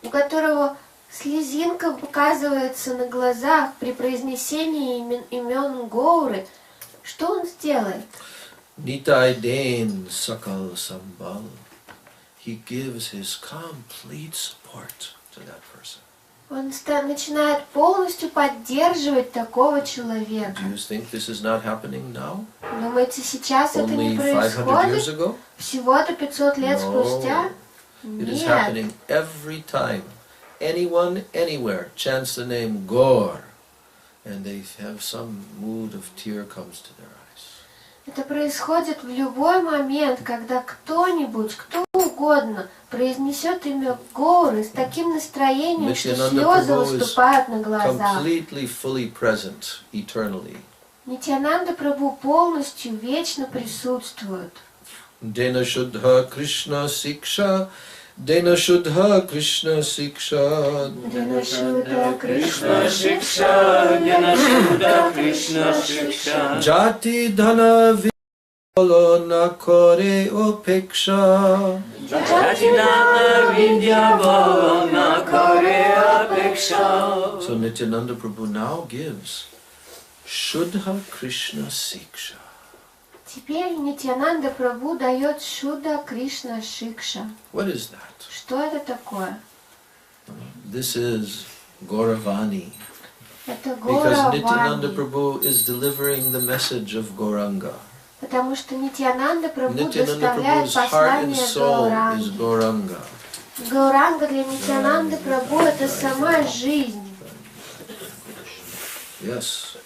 у которого слезинка показывается на глазах при произнесении имен Гауры, что он сделает?
Nitai den sakal sambal. He gives his complete support to that person.
Он начинает полностью поддерживать такого человека.
Do you think this is not happening now?
Думаете, сейчас это не
Only 500 years
происходит?
ago?
Всего-то 500 лет спустя?
It is
Нет.
happening every time anyone, anywhere chants the name Gor, and they have some mood of tear comes to their eyes.
Это происходит в любой момент, когда кто-нибудь, кто угодно, произнесет имя Горы с таким настроением, что слезы выступают на глазах.
Completely fully present eternally.
Нитьянанда Прабху полностью, вечно присутствует.
Dena Shuddha Krishna Siksha, Dena Shuddha Krishna Siksha,
Дена Шуда Кришна
Шикша, Дена Шуда Кришна Шикша.
Jati Dhana Vipolo Nakore Opeksha.
Jatidana Vidya Bhavana Kare Apeksha.
So Nityananda Prabhu now gives Shuddha Krishna Siksha.
Теперь Нитьянанда Прабху дает Шуда Кришна Шикша.
What is that?
Что это такое?
This is Gauravani.
Это
Because Nityananda
Гауравани.
Prabhu is delivering the message of Gauranga.
Потому что Нитьянанда Прабху
Nityananda
доставляет
Prabhu's heart and
послание
soul is
Гауранги.
Gauranga.
Гауранга для Нитьянанды Прабху это сама жизнь.
Yes.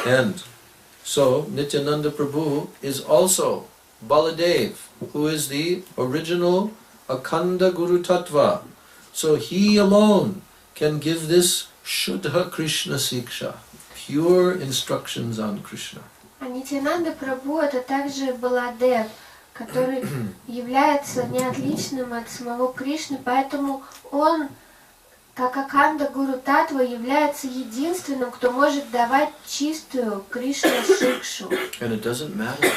And so Nityananda Prabhu is also Baladev, who is the original Akhanda Guru Tattva. So he alone can give this Shuddha Krishna Siksha, pure instructions on Krishna.
А Нитьянанда Прабху это также Баладев, который является неотличным от самого Кришны, поэтому он, как Акханда Гуру Татва, является единственным, кто может давать чистую Кришна Шикшу.
And it doesn't matter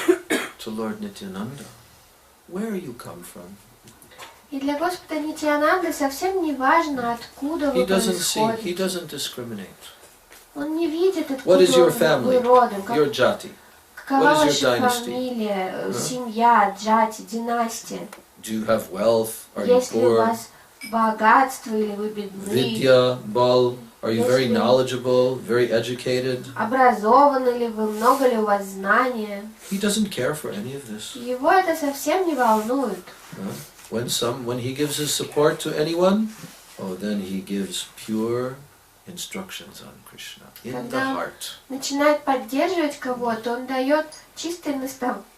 to Lord Nityananda where you come from.
И для Господа Нитьянанды совсем не важно, откуда вы
He
происходите.
doesn't discriminate.
Он не видит,
What is your
откуда вы
family,
родом,
your jati?
какова
what is your
ваша
dynasty?
фамилия, семья, джати, династия.
Do you have wealth? Are you
Есть ли у
poor?
вас богатство или вы бедны?
Vidya, Bal, are you very
Если-
knowledgeable, very educated?
Образованы ли вы, много ли у вас знания?
He doesn't care for any of this.
Его это совсем не волнует.
When he gives his support to anyone, then he gives pure instructions on Krishna in the
Когда
heart.
начинает поддерживать кого-то, он дает чистое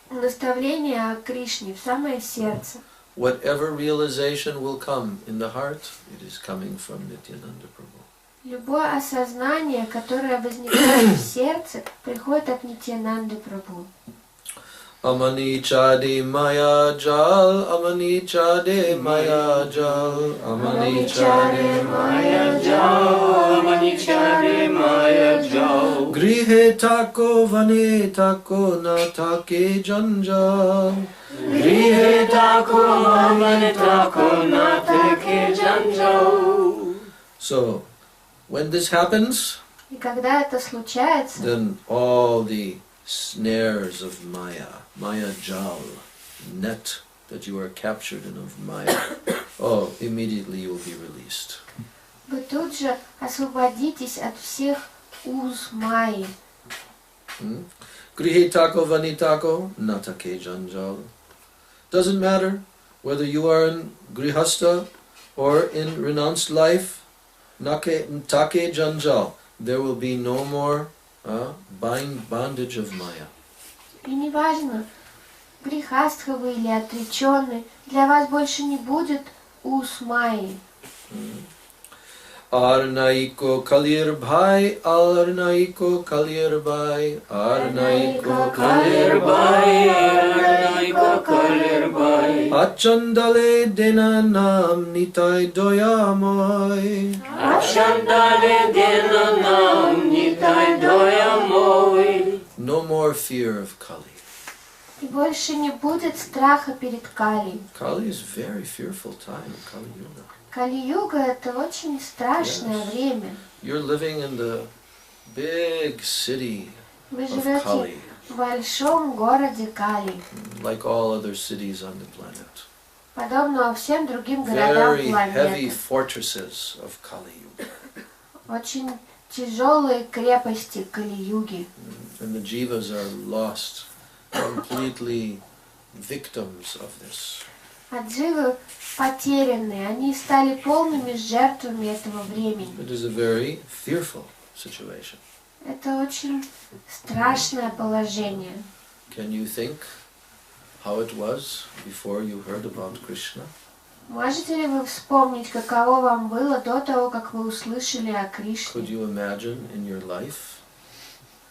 наставление о Кришне в самое сердце.
Whatever realization will come in the heart, it is coming from Nityananda Prabhu.
Любое осознание, которое возникает в сердце, приходит от Нитьянанды Прабху.
Amani chade maya jal, amani chade maya jal, amani chade maya jal,
Amani Chare Maya Jal.
grihe tako vane tako na take janjal.
Grihe Tako Amani Tako Natake Janjal.
So, when this happens,
И когда это случается,
then all the snares of Maya jal, net that you are captured in of Maya, immediately you will be released.
вы тут же освободитесь от всех уз Майи.
Grihe tako vanitako natake janjal. Doesn't matter whether you are in grihasta or in renounced life, take janjal. There will be no more bondage of Maya.
И неважно, грехастха вы или отреченный, для вас больше не будет уз Майи.
Arnaiko kalir bhai, arnaiko kalir bhai, arnaiko kalir bhai,
Arnaiko Kalir Bhai.
Achandale dena nam nitai doyamoy.
Achandale Dena Nam Nitai Doya Moi.
No more fear of Kali.
И больше не будет страха перед Кали.
Kali is a very fearful time, Kali Yuga.
Кали-юга это очень страшное время.
You're living in the big city
Вы
of
живете
Kali.
в большом городе Кали,
like all other cities on the planet.
подобно всем другим городам
Very heavy
планеты.
fortresses of Kali Yuga.
Очень тяжелые крепости Кали-юги.
And the jivas are lost, completely victims of this.
А дживы потеряны, они стали полными жертвами этого времени.
It is a very fearful situation.
Это очень страшное положение.
Can you think how it was before you heard about Krishna?
Можете ли вы вспомнить, каково вам было до того, как вы услышали о
Could
Кришне?
you imagine in your life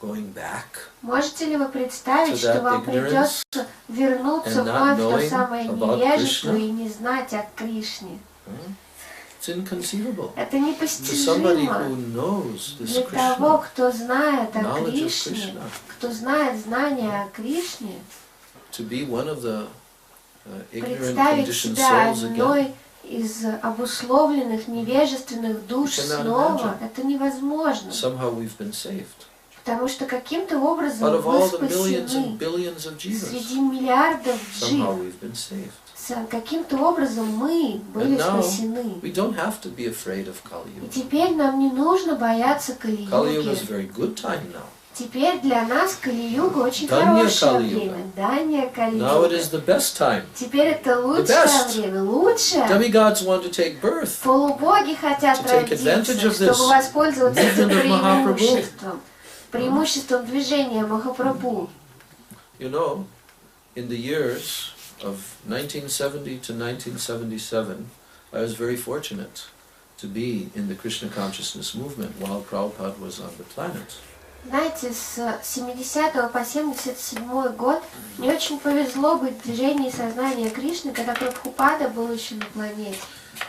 going back
Можете ли вы представить,
to
что
that
вам
ignorance
придется вернуться
and not
вновь в то
knowing
самое
about
невежество
Krishna?
и не знать о Кришне?
It's inconceivable.
Это
To somebody
непостижимо
who knows this
для того,
Krishna,
кто знает о
knowledge of
Кришне,
Krishna,
кто знает знания о Кришне,
to be one of the ignorant
представить
conditioned
себя
souls again.
одной из обусловленных невежественных душ
You cannot
снова,
imagine.
это невозможно.
Somehow we've been saved.
Потому что каким-то
Out
образом
of
вы
all the millions and
спасены.
billions of jivas,
Среди миллиардов
somehow
джив,
we've been saved.
каким-то образом мы были
And now
спасены.
we don't have to be afraid of Kali
И
Yuga.
теперь нам не нужно бояться
Kali Yuga is a
Кали-юги.
very good time now.
Теперь для нас Кали-юга очень
Дания
хорошее
Кали-юга.
время. Дания
Now it
Кали-юга.
is the best time.
Теперь это лучшее
best.
время. Лучшее.
Demigods want to take birth.
Полубоги хотят
To take advantage
родиться,
of this
чтобы воспользоваться этим
movement of Mahaprabhu.
преимуществом движения Махапрабху.
You know, in the years of 1970 to 1977, I was very fortunate to be in the Krishna consciousness movement while Prabhupada was on the planet.
Знаете, с 70 по 77 год мне очень повезло быть в движении сознания Кришны, когда Прабхупада был еще на планете.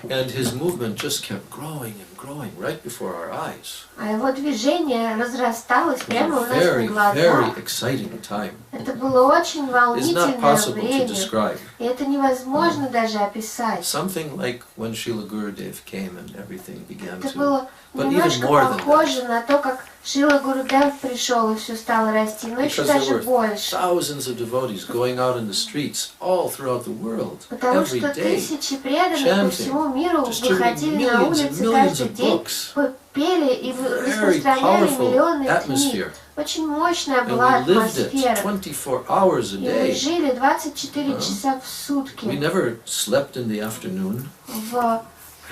And his movement just kept growing and growing right before our eyes.
А его движение разрасталось
It
прямо у
was a
нас на
very,
глазах.
very exciting time.
Это было очень
It's not
волнительное
possible to
время.
describe.
И это невозможно даже описать.
Something like when Srila Gurudev came and everything began
Это
to...
было
But even
немножко
more than
похоже на то, как Шрила Гурудев пришел и все стало расти, но еще
Because there
даже
were
больше.
thousands of devotees going out in the streets all throughout the world
Потому
every
что
day.
тысячи преданных по
chanting,
всему миру
distributing
выходили на
millions and
улицы
millions
каждый
of
день,
books.
пели и
Very
распространяли
powerful
миллионы книг.
atmosphere.
Очень мощная
And
была
we lived it
атмосфера.
24 hours a
И мы
day.
жили 24 часа в
We
сутки
never slept in the afternoon.
в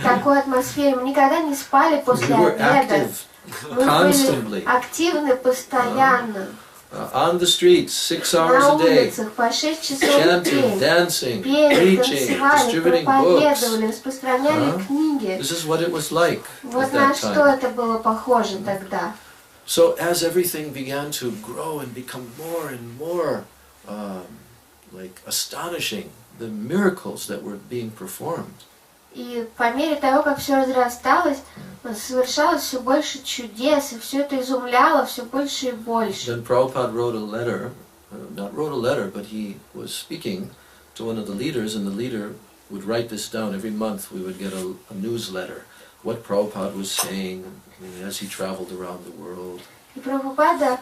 такой атмосфере. Мы никогда не спали
We
после
were
обеда.
active
Мы
constantly.
были активны постоянно.
On the streets, 6
На
hours a day.
улицах по 6 часов в
Chanting,
день.
dancing,
Пели,
preaching,
танцевали,
distributing books.
проповедовали, распространяли книги.
This is what it was like
Вот
at
на
that
что
time.
это было похоже тогда.
So as everything began to grow and become more and more like astonishing, the miracles that were being performed,
И по мере того, как все разрасталось, совершалось все больше чудес, и все это изумляло все больше и больше.
then Prabhupada wrote a letter, not wrote a letter, but he was speaking to one of the leaders, and the leader would write this down. Every month we would get a newsletter, what Prabhupada was saying as he traveled around the world.
И Прабхупада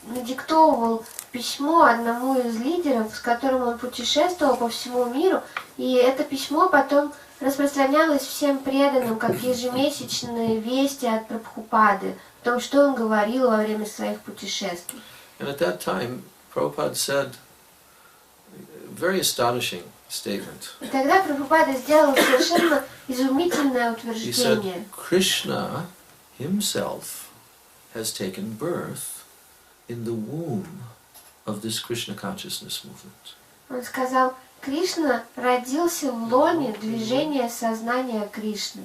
надиктовывал письмо одному из лидеров, с которым он путешествовал по всему миру, и это письмо потом распространялось всем преданным, как ежемесячные вести от Прабхупады, о том, что он говорил во время своих путешествий.
And at that time, Prabhupada said a very astonishing statement.
И тогда Прабхупада сделал совершенно изумительное
He
утверждение.
said, Krishna himself has taken birth in the womb of this Krishna consciousness movement.
Он сказал, Кришна родился в лоне движения сознания Кришны.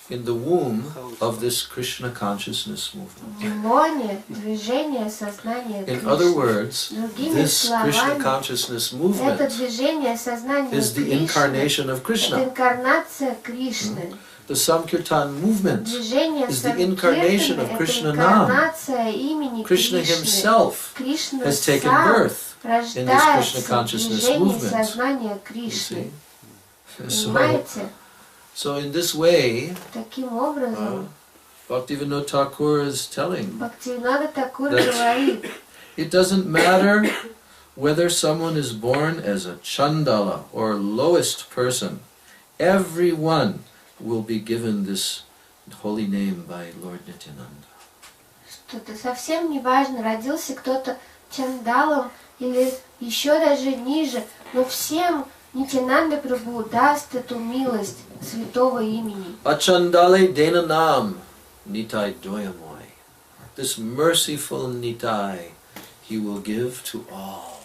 In the womb of this Krishna consciousness movement.
В лоне движения сознания
In other
Кришны.
words,
Другими
this Krishna
словами,
consciousness
это
movement
движение сознания
is the
Кришны,
incarnation of
это
Krishna.
инкарнация Кришны.
The Sankirtan movement
Движение
is the incarnation
Санкиртаны,
of
это
Krishna Nam.
инкарнация имени
Krishna
Кришны.
himself
Кришна
has taken
сам
birth in this Krishna
рождается в
consciousness
движении
movement.
сознания
You
Кришны.
see?
Понимаете?
So in this way,
Таким образом,
Bhaktivinoda Thakur is telling
Бхактивинода Такур
that
говорит,
It doesn't matter whether someone is born as a chandala or lowest person. Everyone will be given this holy name by Lord Nityananda.
Что-то совсем не важно, родился кто-то чандалом или еще даже ниже, но всем Нитянанда Прабху даст эту милость святого имени.
Achandale denanam nitai doyamoy. This merciful nitai he will give to all,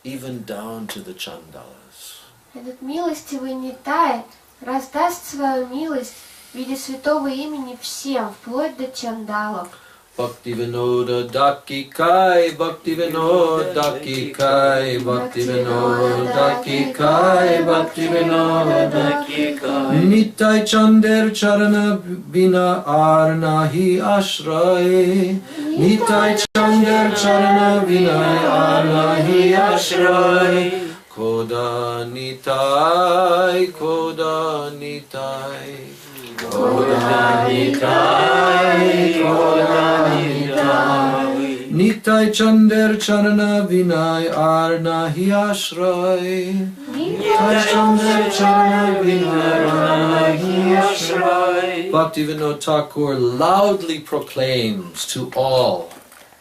even down to the chandalas.
Этот милостивый Нитай раздаст свою милость в виде святого имени всем, вплоть до чандалов.
Bhakti Vinoda Daki Kai, Bhakti Vinoda Daki Kai, Bhakti Vinoda Daki Kai, Bhakti Vinoda Daki Kai. Nitai Chander Charana Bina Arnahi Ashray. Nitai Chander Charana Bina Arnahi Ashray. Koda Nitai, Koda Nitai. Koda Nitai, Koda Nitai. Nitai Chander Charana Vinay Arnahi Ashray. Nitai Chander Charana Vinay Arnahi Ashray. Bhaktivinoda Thakur loudly proclaims to all.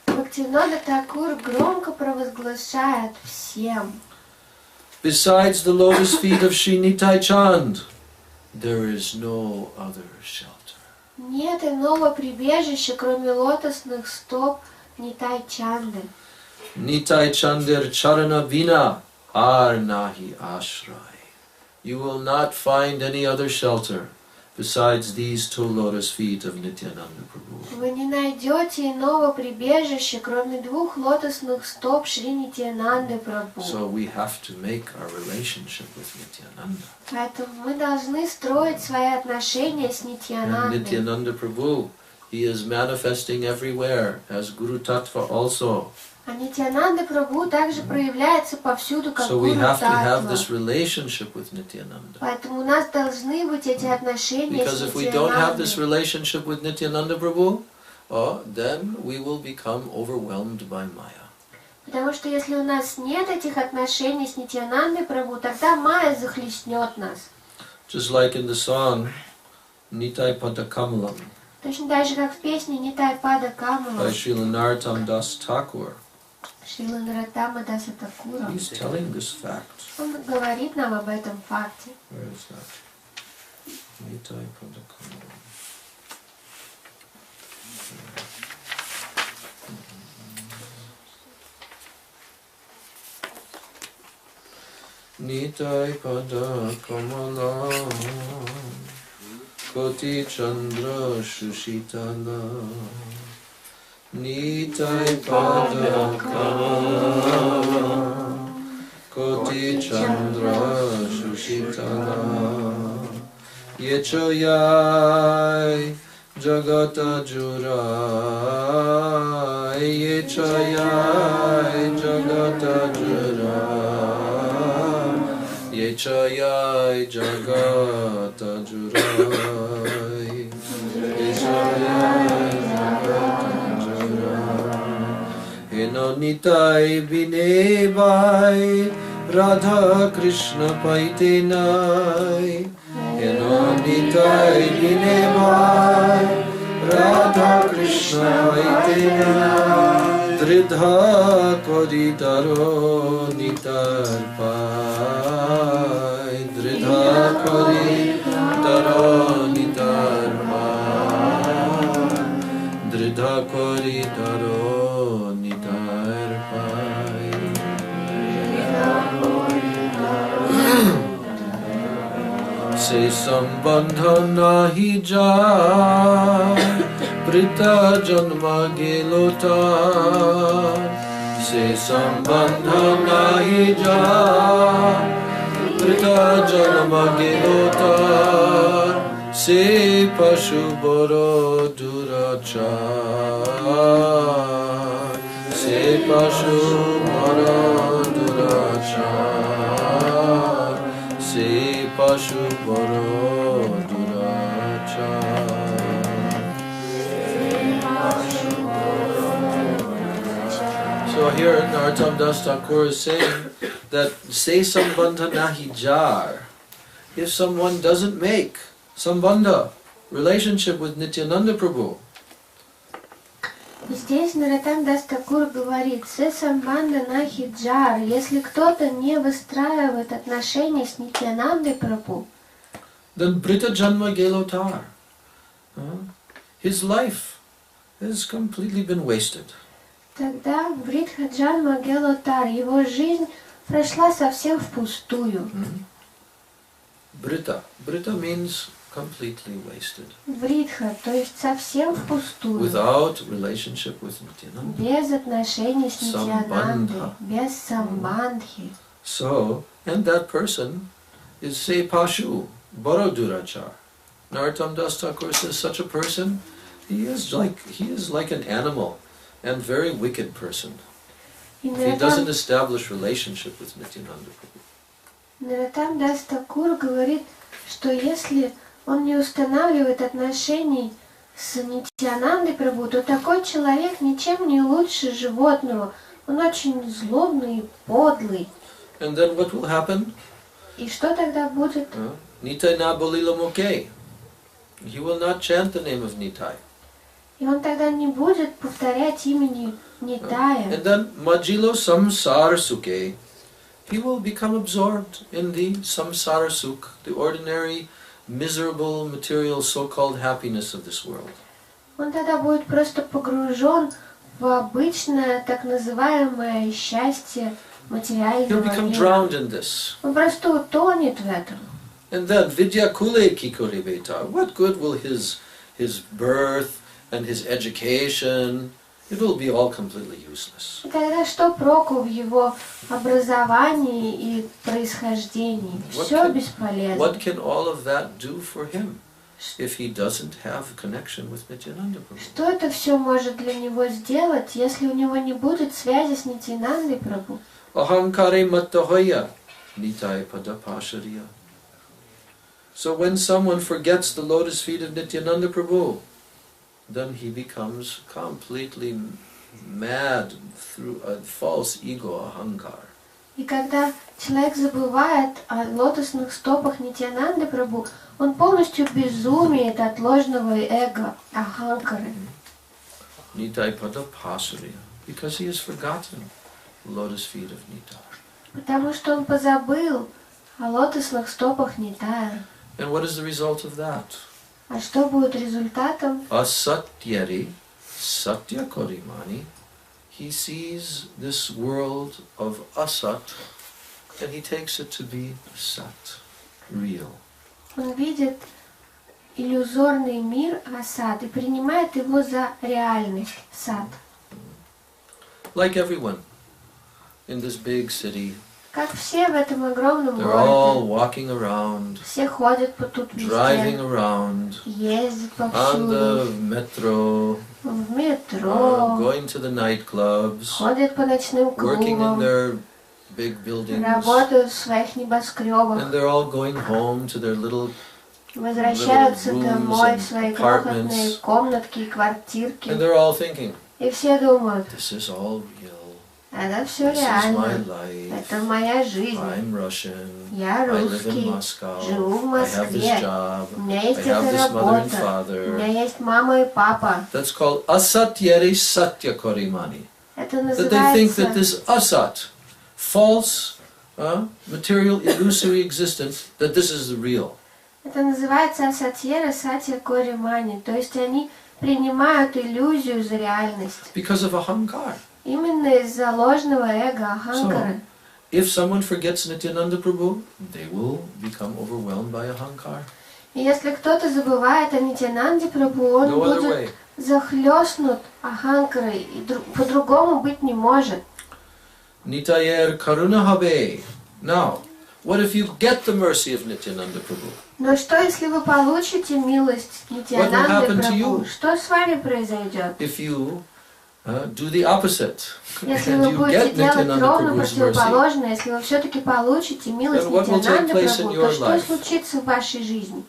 Бхактивинода Такур громко провозглашает всем.
Besides the lotus feet of Shri Nitai Chand, there is no other shelter.
Нет иного прибежища, кроме лотосных стоп Нитай Чанды.
Nitai Chander Charana Vina Arnahi Ashray. You will not find any other shelter besides these two lotus feet of Nityananda Prabhu.
Вы не найдете иного прибежища, кроме двух лотосных стоп Шри Нитьянанды Прабху.
So we have to make our relationship with Nityananda.
Поэтому мы должны строить свои отношения с
And
Нитьянандой.
Nityananda Prabhu, he is manifesting everywhere as Guru Tattva also.
А Нитьянанда Прабху также проявляется повсюду, как
So we
Гуру
have to have
Таттва.
this relationship with Nityananda.
Поэтому у нас должны быть эти отношения
Because
с
if we don't have this
Нитьянандой.
relationship with Nityananda Prabhu, then we will become overwhelmed by Maya.
Потому что если у нас нет этих отношений с Нитьянандой Прабху, тогда Майя захлестнет нас.
Just like in the song Nitai Padakamalam
Точно так же, как в песне Нитай Пада
by
Камала
Srila Narottam Das Thakur.
Шрила Нароттама Даса Такура.
He's telling this fact.
Он говорит нам об этом факте.
Where is that? Nitai Padakamalam. Nitai Padakamalam Koti Chandra Shushitala Nitai Padakamalam Koti Chandra Shushitala Yechoyai Jagata Jurai Yechoyai Jagata Jurai Yechayai Jagata Jurai Yechayai Jagata Jurai Heno Nitai Binebai Radha Krishna Paitenai Heno Nitai Binebai Radha Krishna Paitenai Dridha Koridaro Nitar Pai Dridha Koridaro Nitar Pai Dridha Koridaro Nitar Pai Se sambandha nahi jai Prita janma gelota Se sambandha nahi jai Prita janma gelota Se pashu boro durachar Se pashu boro durachar Se pashu boro durachar So So here Narottam Das Thakur is saying that se sambandha nahi jar. If someone doesn't make sambandha, relationship with Nityananda Prabhu,
Здесь Наротам Дас Такур говорит, «Се самбанда нахи джар», если кто-то не выстраивает отношения с Нитьянандой Прабху,
then Brita Janma Gelotar. His life has completely been wasted.
тогда Бритха Джанма Гелотар, его жизнь прошла совсем впустую.
Brita. Brita means completely wasted.
Бритха, то есть совсем впустую.
Without relationship with Nityananda.
Без отношений с Нитьянандой,
Sambandha.
без самбандхи.
So, and that person is say Pashu, Boro Durachar. Narottam Das Thakur says such a person, he is like an animal and very wicked person.
И
If he doesn't establish relationship with Nityananda Prabhu.
Наротам Дас Такур говорит, что если он не устанавливает отношений с Нитьянандой Прабху, то такой человек ничем не лучше животного. Он очень злобный и подлый.
And then what will happen?
И что тогда будет?
Nitai na bolila moke. He will not chant the name of Nitai.
И он тогда не будет повторять имени Нитая.
And then majilo samsara suke. He will become absorbed in the samsara sukh, the ordinary, miserable, material, so-called happiness of this world.
Он тогда будет просто погружен в обычное, так называемое счастье
He'll
материального
become
мира.
drowned in this.
Он просто утонет в этом.
And then vidya kule kikore beta. What good will his birth and his education? It will be all completely useless.
И тогда что проку в его образовании и происхождении? Все бесполезно.
What can all of that do for him if he doesn't have connection with Nityananda Prabhu?
Что это все может для него сделать, если у него не будет связи с Нитьянандой Прабху?
Ahankare mattahoya nitai padapashariya. So when someone forgets the lotus feet of Nityananda Prabhu, then he becomes completely mad through a false ego, ahankar.
И когда человек забывает о лотосных стопах Нитьянанды Прабху, он полностью безумеет от ложного эго, аханкары.
Nitai padapashariya. Because he has forgotten the lotus feet of Nitai.
Потому что он позабыл о лотосных стопах Нитая.
And what is the result of that?
А что будет результатом?
Asatyari, satya korimani. He sees this world of asat and he takes it to be sat, real.
Он видит иллюзорный мир асад и принимает его за реальность сад.
Like everyone in this big city,
Как все в этом огромном
they're all
городе.
walking around,
Все ходят по тут
driving
везде,
around,
ездят
on
повсюду,
the metro,
в метро,
going to the nightclubs,
ходят по ночным
working in
клубам,
their big buildings,
работают в своих небоскребах,
and they're all going home to their little
возвращаются
rooms
домой
and
в свои
apartments.
крохотные комнатки и квартирки.
and they're all thinking,
И все думают,
this is all real,
это все
this is my
реально,
life,
это моя жизнь.
I'm Russian,
Я
I live in
русский,
Moscow,
живу в
I have this
Москве,
job,
у меня
I
есть
have
эта
this mother and
работа, у меня
father.
есть мама и папа.
That's called asatyari satya korimani.
Это
That they think that
называется,
this asat, false, material, illusory existence, that this is the real.
это называется асатьера сатья коримани, то есть они принимают иллюзию за реальность.
Because of ahankar.
Именно из-за ложного эго, аханкара.
If someone forgets Nityananda Prabhu, they will become overwhelmed by ahankar.
И если кто-то забывает о Нитьянанде Прабху, он
No other
будет
way.
захлестнут аханкарой, и по-другому быть не может.
Nitayer karuna habe. Now, what if you get the mercy of Nityananda Prabhu?
Но что, если вы получите милость Нитьянанды
happen to
Прабху?
you?
Что с вами произойдет?
If you do the opposite,
Если
and
вы
you
будете
get
делать
Nityananda
ровно
Prabhu's mercy,
противоположное, если вы все-таки получите милость
Then what will take
Нитьянанды
place in
Прабху,
your
то что
life?
случится в вашей жизни?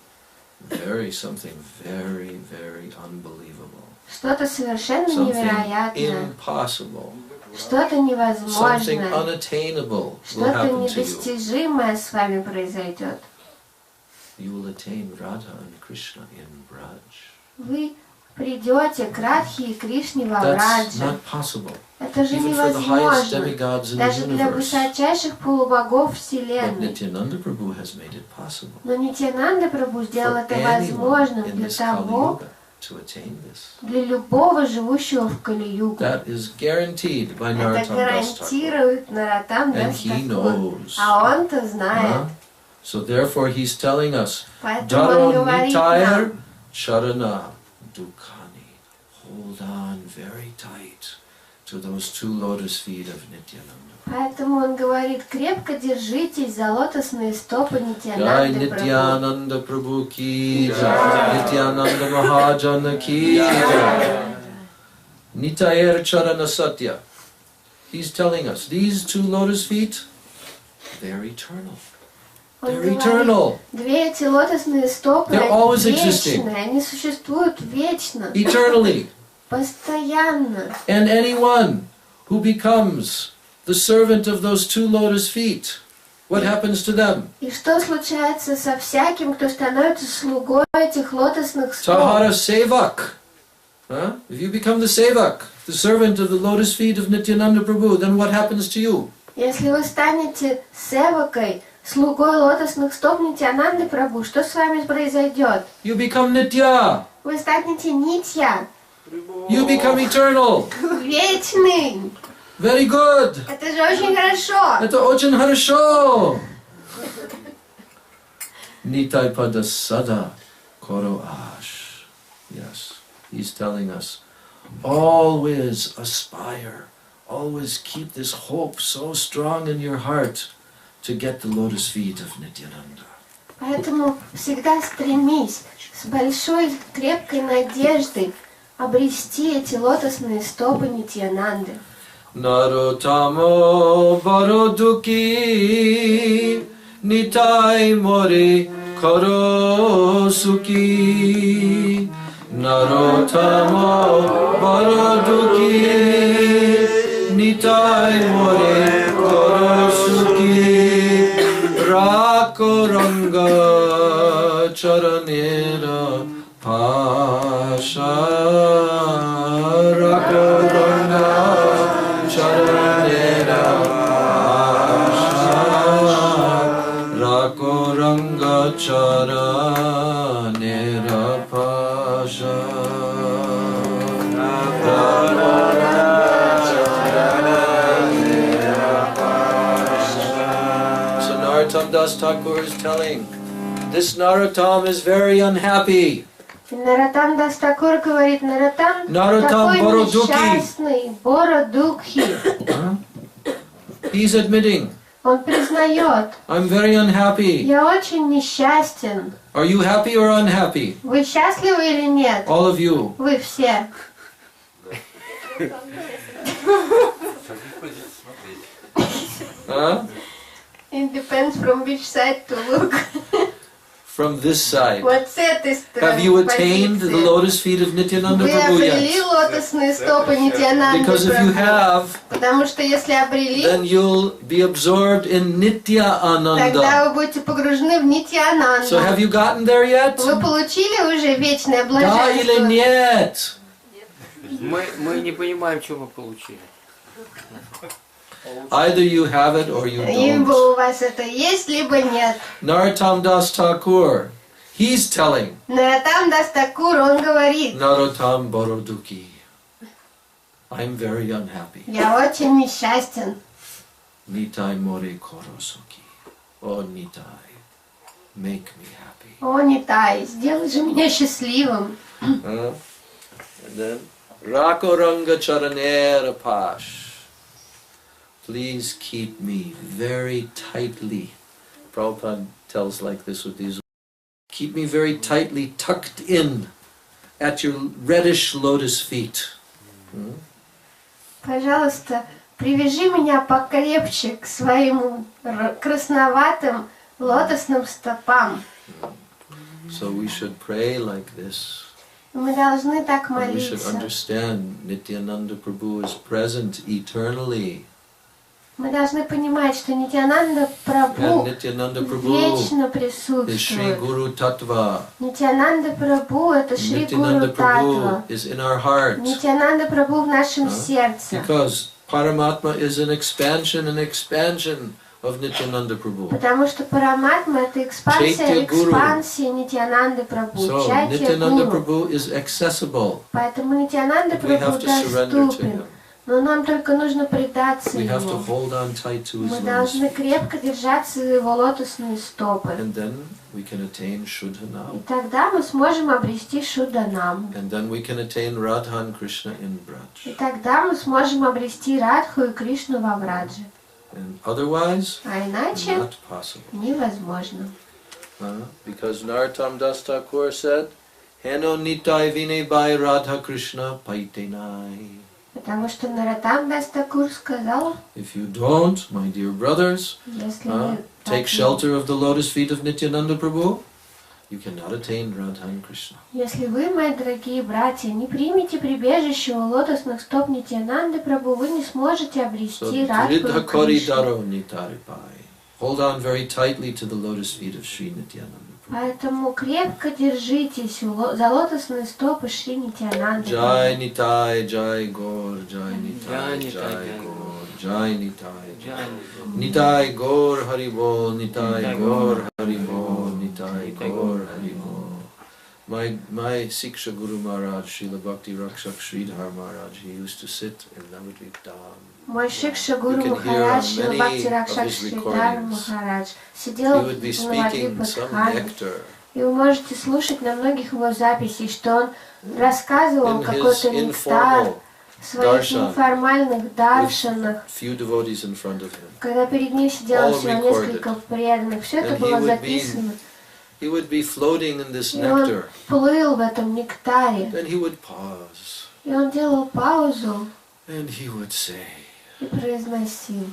something very, very unbelievable.
Что-то совершенно
Something
невероятное,
impossible.
что-то
Something
невозможное,
unattainable will
что-то
happen to you.
недостижимое с вами произойдет.
You will attain Radha and Krishna in Braj.
Вы придете к Радхе и Кришне во
That's
Браджа.
not possible.
Это же
Even for the highest
невозможно.
demigods in the
Даже для
universe.
высочайших полубогов
But
Вселенной.
Nityananda Prabhu has made it possible
Но Нитянанда Прабху сделал
for
это
anyone
возможным
in
для
this
того,
Kali Yuga to attain this.
для любого живущего в Кали-югу.
That is guaranteed by
Это
Narottam Das Thakur.
гарантирует Наротам
And
Дас
he
Такур.
knows.
А он-то знает.
Huh? So therefore he's telling us,
Поэтому он
Daro
говорит
Nitayar
нам,
Charana Dukkani. Hold on very tight to those two lotus feet of Nityananda.
поэтому он говорит, крепко держитесь за лотосные стопы
Jai
Нитянанды Прабху.
Nityananda Prabhu ki jai, Nityananda Mahajana ki jai. Nitayar Charana Satya. He's telling us, these two lotus feet, they're eternal.
Он
They're
говорит,
eternal.
две эти лотосные стопы
They're always existing.
вечные, они существуют вечно,
Eternally.
постоянно.
And anyone who becomes the servant of those two lotus feet, what happens to them?
И что случается со всяким, кто становится слугой этих лотосных стоп?
Tahara Sevak. Huh? If you become the Sevak, the servant of the lotus feet of Nityananda Prabhu, then what happens to you?
Если вы станете севакой, слугой лотосных стоп Нитянанды Прабху, что с вами произойдет?
You become Nitya.
Вы станете нитья,
You become eternal.
вечный.
Very good.
Это же очень хорошо.
Это очень хорошо. Nitai pada sada koro ash. Yes, he's telling us, always aspire, always keep this hope so strong in your heart to get the lotus feet of Nityananda.
Поэтому всегда стремись с большой крепкой надеждой обрести эти лотосные стопы Нитьянанды.
Narottamo Baroduki Nitai Mori Korosuki Narottamo Baroduki Nitai Mori Korosuki Rakoranga Charanera Pasha Rakoranga Charanera Pasha Rakoranga Charanera Pasha So Narottam Das Thakur is telling, this Narottam is very unhappy.
Наротам Дас Такур говорит, Наротам
Наротам
такой
Боро Дукхи.
несчастный, Боро Дукхи.
He's admitting,
Он признает,
I'm very unhappy.
я очень несчастен.
Are you happy or unhappy?
Вы счастливы или нет?
All of you.
Вы все.
Huh?
It depends from which side to look.
From this side.
Вот с этой стороны.
Have you attained the
позиции.
lotus feet of Nityananda
Вы
Prabhu
обрели
yet?
лотосные стопы Нитьянанды
Because if you
Прабху.
have,
Потому что если обрели,
then you'll be absorbed in Nitya
тогда
Ananda.
вы будете погружены в Нитьянанду.
So have you gotten there yet?
Вы получили уже вечное
Да или
блаженство?
нет?
Мы не понимаем, что мы получили.
Either you have it or you
Либо
don't.
у вас это есть, либо нет.
Narottam Das Thakur, he's telling,
Наротам Дас Такур, он говорит,
Narottam Boroduki, I'm very unhappy.
я очень несчастен.
Nitai Mori Korosuki. Oh Nitai, make me happy.
О, Нитай, сделай же меня счастливым.
And then Rakoranga Charanera Pash. Please keep me very tightly. Prabhupada tells like this with these. Keep me very tightly tucked in at your reddish lotus feet.
Пожалуйста, привяжи меня покрепче к своим красноватым лотосным стопам.
So we should pray like this.
Мы должны так
And we should
молиться.
understand Nityananda Prabhu is present eternally.
Мы должны понимать, что Нитьянанда Прабху
And Nityananda Prabhu
вечно
is Shri
присутствует.
Guru Tattva.
Нитьянанда Прабху — это Шри Гуру
Nityananda
Татва.
Prabhu is in our heart.
Нитьянанда Прабху в нашем сердце.
Because Paramatma is an expansion of Nityananda Prabhu.
Потому что Параматма — это экспансия Нитьянанды Прабху.
So
Чайтья
Nityananda
Гуру.
Prabhu is accessible.
Поэтому Нитьянанда
We have
Прабху
to surrender to
доступен.
him.
Но нам только нужно предаться
We have to
Ему.
hold on tight to his
Мы
lotus
должны
feet.
крепко держаться за Его лотосные стопы.
And then we can attain
И
Shuddhanam.
тогда мы сможем обрести Шудданам.
And then we can attain Radha and Krishna in
И
Braj.
тогда мы сможем обрести Радху и Кришну во Врадже.
And otherwise,
А иначе
not possible.
невозможно.
Because Narottam Das Thakur said, Heno nitai vine by Radha Krishna paitenai.
Потому что Нароттам Дас Такур сказал,
If you don't, my dear brothers,
если вы
take shelter of the lotus feet of Nityananda Prabhu, you cannot attain Radha and Krishna.
Если вы, мои дорогие братья, не примете прибежище у лотосных стоп Нитьянанды Прабху, вы не сможете
So,
обрести Радху и
Dridha
Кришну.
Koridaro Nitaripai. Hold on very tightly to the lotus feet of Sri Nityananda.
Поэтому крепко держитесь за лотосные стопы Шри Нитьянанды
Jai
Прабху.
Nitai, Jai Gaur, Jai Nitai, Jai Gaur, Jai Nitai. Nitai Gaur Haribol, Nitai Gaur Haribol, Nitai Gaur Haribol. My Siksha Guru Maharaj, Srila Bhakti Rakshak Sridhar Maharaj, he used to sit in Navadvip Dham.
Мой Шикша Гуру
You can hear
Махарадж,
on many
Бхакти
of
Ракшак
his
Шридар
recordings.
Махарадж,
He
сидел
would be
в Навади
speaking some
Падхане.
nectar
И вы можете слушать на многих его записей, что он рассказывал
in
какой-то
his
нектар
informal
в своих
darshan
неформальных даршанах,
few devotees in front of him.
когда перед ним сидело
All
всего
recorded.
несколько преданных. Все это
And he
было
would
записано.
He would be floating in this
И он
nectar.
плыл в этом нектаре.
Then he would pause
И он делал паузу
and he would say,
и произносил.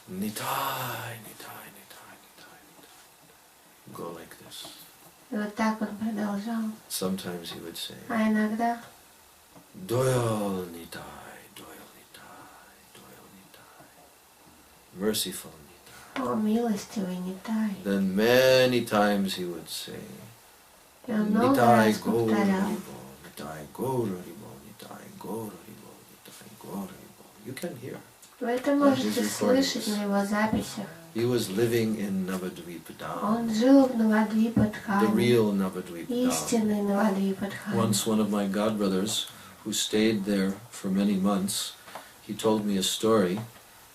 Nitai, Nitai, Nitai, Nitai, Nitai. Go like this.
И вот так он продолжал.
Sometimes he would say,
А иногда
Doyal Nitai, Doyal Nitai, Doyal Nitai. Merciful Nitai.
«О, милостивый Нитай».
Then many times he would say,
И он много
Nitai
раз
Gaur
повторял.
Haribo, Nitai Gaur Haribo, Nitai Gaur Haribo, Nitai Gaur Haribo. You can hear.
Вы это можете слышать на его записях.
He was living in Navadvip
Он
Dham,
жил в Навадви
the
Падхане,
real Navadvip Dham.
истинный Навадви Падхане.
Once one of my godbrothers, who stayed there for many months, he told me a story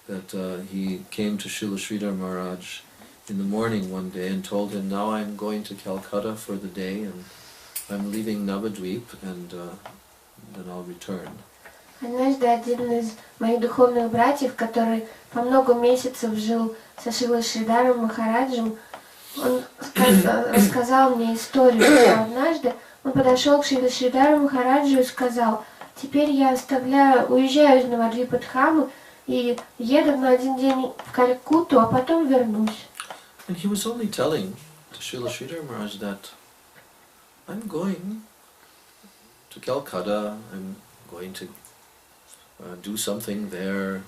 that he came to Srila Sridhar Maharaj in the morning one day and told him, now I'm going to Calcutta for the day and I'm leaving Navadvip and then I'll return.
Однажды один из моих духовных братьев, который по много месяцев жил со Шрилой Шридаром Махараджем, он рассказал мне историю, что однажды он подошел к Шриле Шридару Махараджу и сказал, теперь я уезжаю из Навадви Падхамы и еду на один день в Калькутту, а потом вернусь.
And he was only telling to Srila Sridhar Maharaj that I'm going to Calcutta, I'm going to do something there.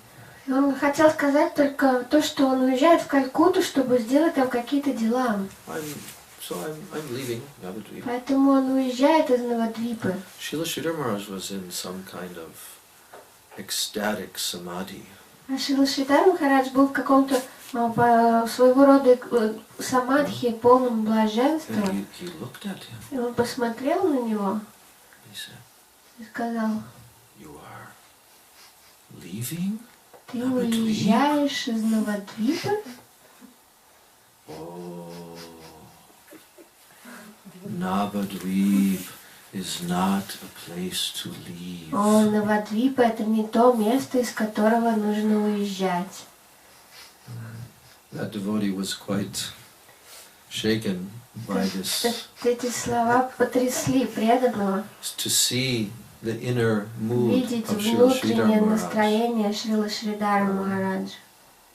И он хотел сказать только то, что он уезжает в Калькутту, чтобы сделать там какие-то дела.
I'm leaving Navadvip.
Поэтому он уезжает из Навадвипы.
Srila Sridhar Maharaj was in some kind of ecstatic samadhi.
А Шрила Шридар Махарадж был в каком-то своего рода самадхи, полном блаженстве.
And he looked at him.
И он посмотрел на него
He said,
и сказал,
you are leaving
ты
Навадвип?
уезжаешь из Навадвипы?
Oh, Navadvip is not a place to leave.
О, Навадвипа — это не то место, из которого нужно уезжать.
That devotee was quite shaken by this,
Эти слова потрясли преданного.
to see the inner mood
Видеть
of Srila Sridhar
внутреннее
Maharaj.
настроение Шрилы Шридара Махараджа.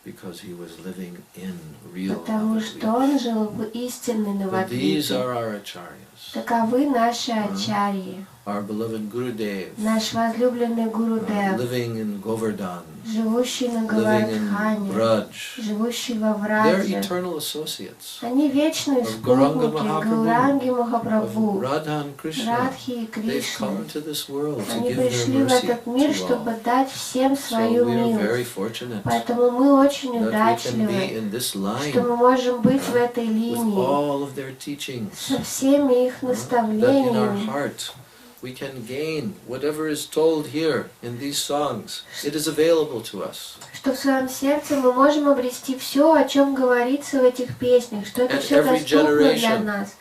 because he was living in real
Потому что он жил в истинной
But these
Навадвипе.
are our acharyas.
Таковы наши ачарьи.
Our beloved Gurudev,
Наш возлюбленный Гурудев,
living in Govardhan,
живущий на
living in
Говардхане,
Braj.
живущий во
They're
Врадже.
eternal associates
Они вечные
of Gauranga
спутники
Mahaprabhu,
Гауранги
of
Махапрабху,
Radha and Krishna.
Радхи и
They've come
Кришны.
to this world to
Они
give their
пришли в
mercy
этот мир,
to
чтобы
all.
дать всем
So
свою
we are very
милость.
fortunate
Поэтому мы очень
that we can be
удачливы,
in this
что
line
мы можем быть в этой
with
линии
all of their teachings.
со всеми их
That in our
наставлениями.
heart we can gain whatever is told here in these songs. It is available to us.
Что в своем сердце мы можем обрести все, о чем говорится в этих песнях, что это
And
все
every
доступно для
generation,
нас.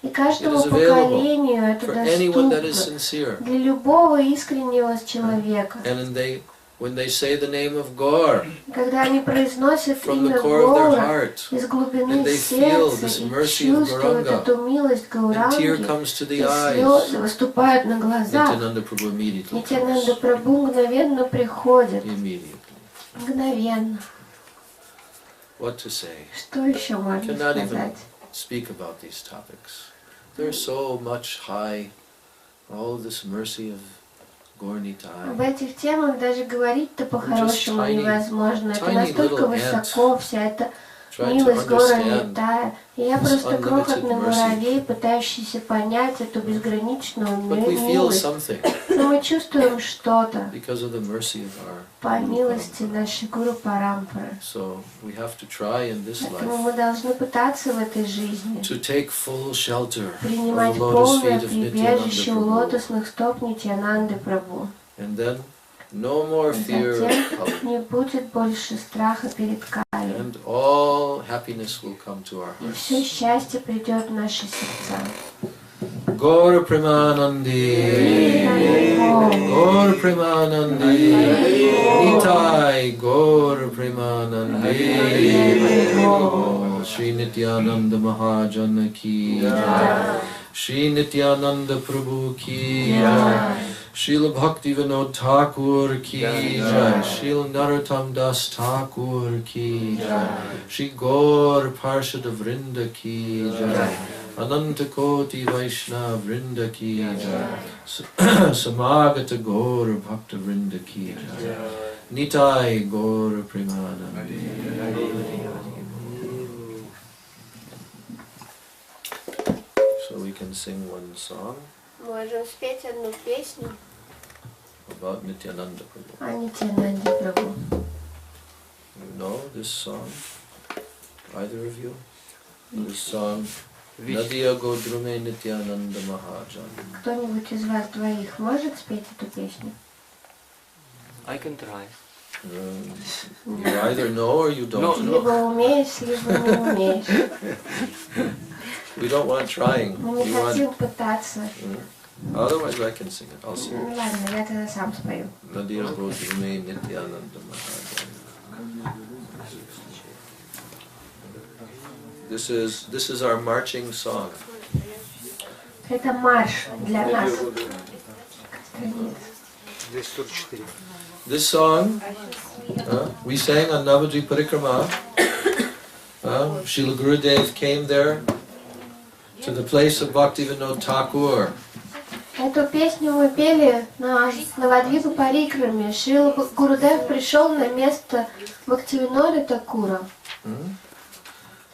И каждому
it is available
поколению это
For anyone that is
доступно.
sincere.
Для любого искреннего человека.
And when they say the name of Gaur
Когда они произносят
from the
имя
core of their
Бора
heart,
из
and
глубины
they feel
сердца
this
и
mercy of
чувствуют
Gauranga,
эту милость
and tear
Гауранги,
comes to
и
the eyes,
слезы выступают на глазах,
Nityananda Prabhu immediately
Нитянанда
comes.
Прабху мгновенно приходит.
Immediately.
Мгновенно.
What to say?
Что еще можно
Cannot even
сказать?
speak about these topics. There's so much high, all this mercy of Gaur
Об
Nitai.
этих темах даже говорить-то по-хорошему
tiny-
невозможно. Это
tiny
настолько
little ant.
высоко, вся эта
Try to
милость Гора
understand
Нитая. И я
this
просто
unlimited
крохотный
mercy.
муравей, пытающийся понять эту безграничную
But we feel
милость.
something
Но мы чувствуем что-то
because of the mercy of our
по
Guru
милости
Parampara.
нашей Гуру Парампары.
So we have to try in this
Поэтому
life
мы должны пытаться в этой жизни
to take full shelter of
принимать
the lotus
полное
feet of
прибежище у
Nityananda Prabhu.
лотосных стоп Нитянанды Прабху.
And then no more fear of
Затем
Kali.
не будет больше страха перед Кали.
And all happiness will come to our
И
hearts.
все счастье придет в наши сердца.
Gaur Premanandi, Gaur Premanandi, Nitai Gaur Premanandi, Shri Nityananda Mahajana ki jai, Shri Nityananda Prabhu ki jai, Srila Bhakti Vinod Thakur ki jai, Srila Narottam Das Thakur ki jai, Shri Gaur Parshada Vrinda ki jai, Ananta Koti Vaishnava Vrinda ki jai, Samagata Gaur Bhakta Vrinda ki jai, Nitai Gaur Premanandi. So we can sing one song
Можем спеть одну песню
about Nityananda Prabhu.
о Нитянанде Прабху.
You know this song? Either of you? This song, Nadiya Godrume Nityananda Mahajan.
Кто-нибудь из вас двоих может спеть эту песню?
I can try.
You either know or you don't
No,
know.
Либо умеешь, либо не умеешь.
We don't want trying.
Мы
We
не
want.
хотим пытаться.
Otherwise, I can sing it. I'll sing
Ну
it.
ладно, я тогда сам спою.
Nadiya Godrume Nityananda Mahajan. This is our marching song.
Это марш для нас. Страница.
244.
This song we sang on Navadvip Parikrama. Srila Gurudev came there to the place of Bhaktivinoda Thakur.
Эту песню мы пели на Навадвипа Парикраме. Шрила Гурудев пришел на место Бхактивинода Такура.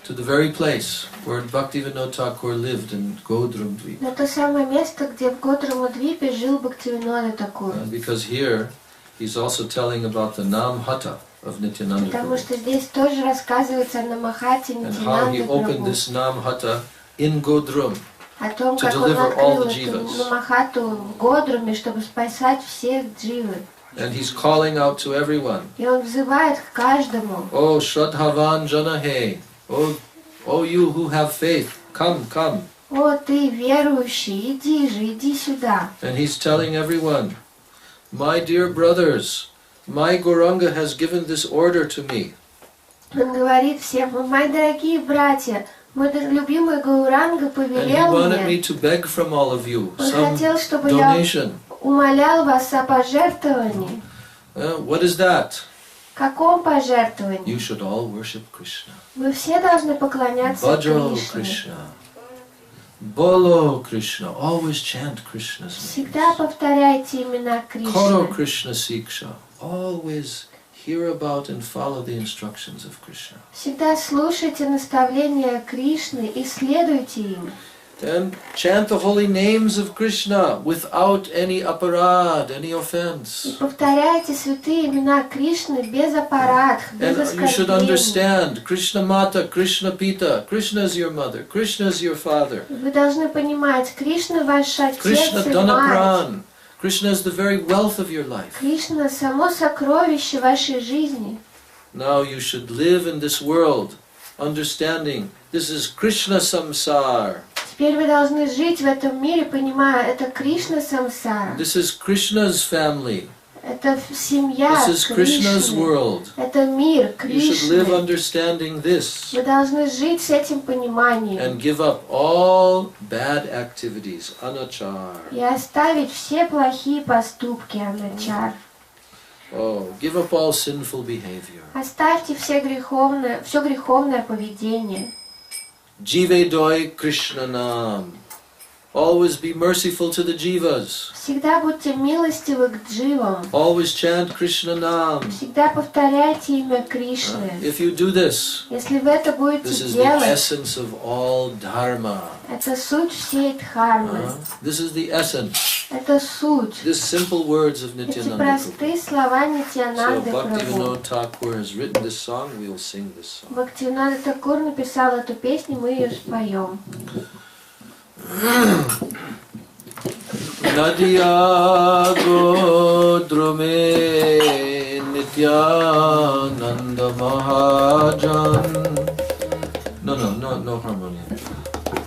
To the very place where Bhaktivinoda Thakur lived in Godrumdvip.
На то самое место, где в Годрамудвипе жил Бхактивинода Такур.
Because here he's also telling about the Nam Hata of Nityananda
Потому
Prabhu.
что здесь тоже рассказывается о Намахате
And how he
Нитянанды
opened
Прабху.
this Nam Hata in Godrum.
О том,
to
как он
deliver all
открыл
the
эту
jivas.
Намахату в Годруме, чтобы спасать всех дживы.
And he's calling out to everyone.
И он взывает к каждому.
Oh Shraddhavan Janahe. Oh you who have faith, come, come.
О, ты верующий, иди же, иди сюда.
And he's telling everyone, my dear brothers, my Gauranga has given this order to me.
Он говорит всем: мои дорогие братья, мой любимый Гауранга
And he
повелел
wanted me
мне.
to beg from all of you
Он
some
хотел, чтобы я
donation.
умолял вас о пожертвовании.
What is that?
каком пожертвовании?
You should all worship Krishna.
Вы все должны поклоняться
Bhajo
Кришне.
Krishna. Bolo Krishna. Always chant Krishna's name.
Всегда повторяйте имена
Koro
Кришны.
Krishna Siksha. Always hear about and follow the instructions of Krishna.
Всегда слушайте наставления Кришны и следуйте им.
Then chant the holy names of Krishna without any aparad, any
И
offense.
повторяйте святые имена Кришны без аппаратх, без
And you should
оскорблений.
understand Krishna Mata, Krishna Pita, Krishna is your mother, Krishna is your father,
Вы должны понимать, Кришна ваш отец
Krishna
и мать.
Dhanapran. Krishna is the very wealth of your life.
Кришна само сокровище вашей жизни.
Now you should live in this world, understanding this is Krishna Samsar.
Теперь вы должны жить в этом мире, понимая, это Кришна Самсара.
This is Krishna's family.
Это семья
This is Krishna's
Кришны.
world.
Это мир
You should live
Кришны.
understanding this
Вы должны жить с этим пониманием.
and give up all bad activities, anachar.
И оставить все плохие поступки, Аначар.
Oh, give up all sinful behavior.
Оставьте все греховное поведение.
Jive doi Krishna nam. Always be merciful to the jivas.
Всегда будьте милостивы к дживам.
Always chant Krishna nam.
Всегда повторяйте имя Кришны.
If you do this,
Если вы это
this
будете
is the
делать,
essence of all dharma.
это суть всей дхармы.
This is the essence.
Это суть.
These simple words of
Эти
Nityananda Prabhu.
простые слова
So
Нитьянанды Прабху.
Bhaktivinoda Thakur has written this song, we will sing this song.
Бхактивинода Такур написал эту песню, мы ее споем.
Nadia Godrume Nityananda Mahajan. No harmonium.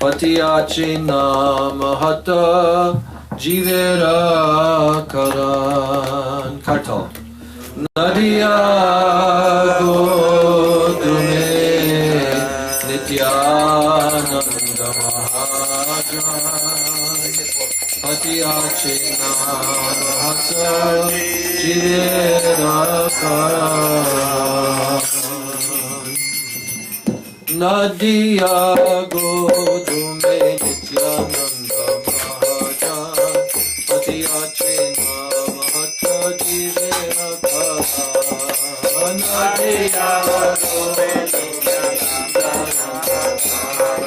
Patiyachina Mahata Jivera Karan. Kartal. Nadia Godrume Nityananda Mahajan. Patiyachina Mahata Jivera Karan. Nadia Godume Nityananda Mahajan. Patiyachina Mahata Jivera Karan. Nadia Godume Nityananda Mahajan.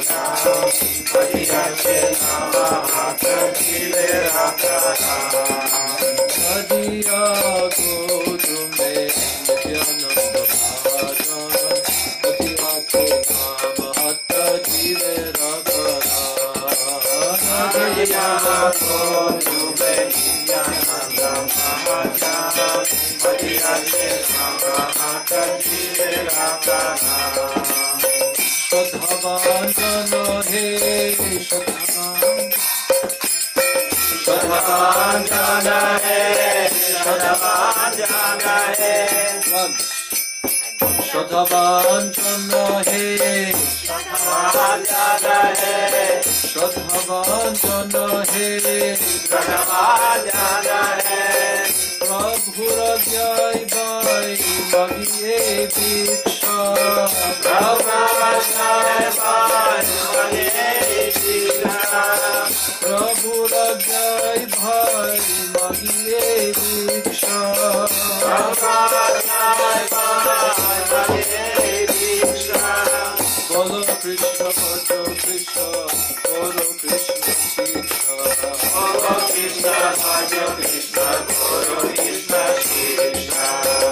Patiyachina Mahata Jivera Karan. Nadia Godume Nityananda Mahajan. Patiyachina Mahata Jivera Karan. Nadia Godume Nityananda Mahajan. Patiyachina Mahata Jivera Karan. Shadhavanjana he Shadhavanjana he Shadhavanjana he Shadhavanjana he Shadhavanjana he Shadhavanjana he Shadhavanjana he Prabhu Ragyai Bai Magiye Diksha Prabhu Ragyai Bai Magiye Diksha Prabhu Ragyai Bai Magiye Diksha Prabhu Ragyai Bai Magiye Diksha Bolo Krishna Bhajo Krishna Bolo Krishna Siksha Bolo Krishna Bhajo Krishna Bolo Krishna Siksha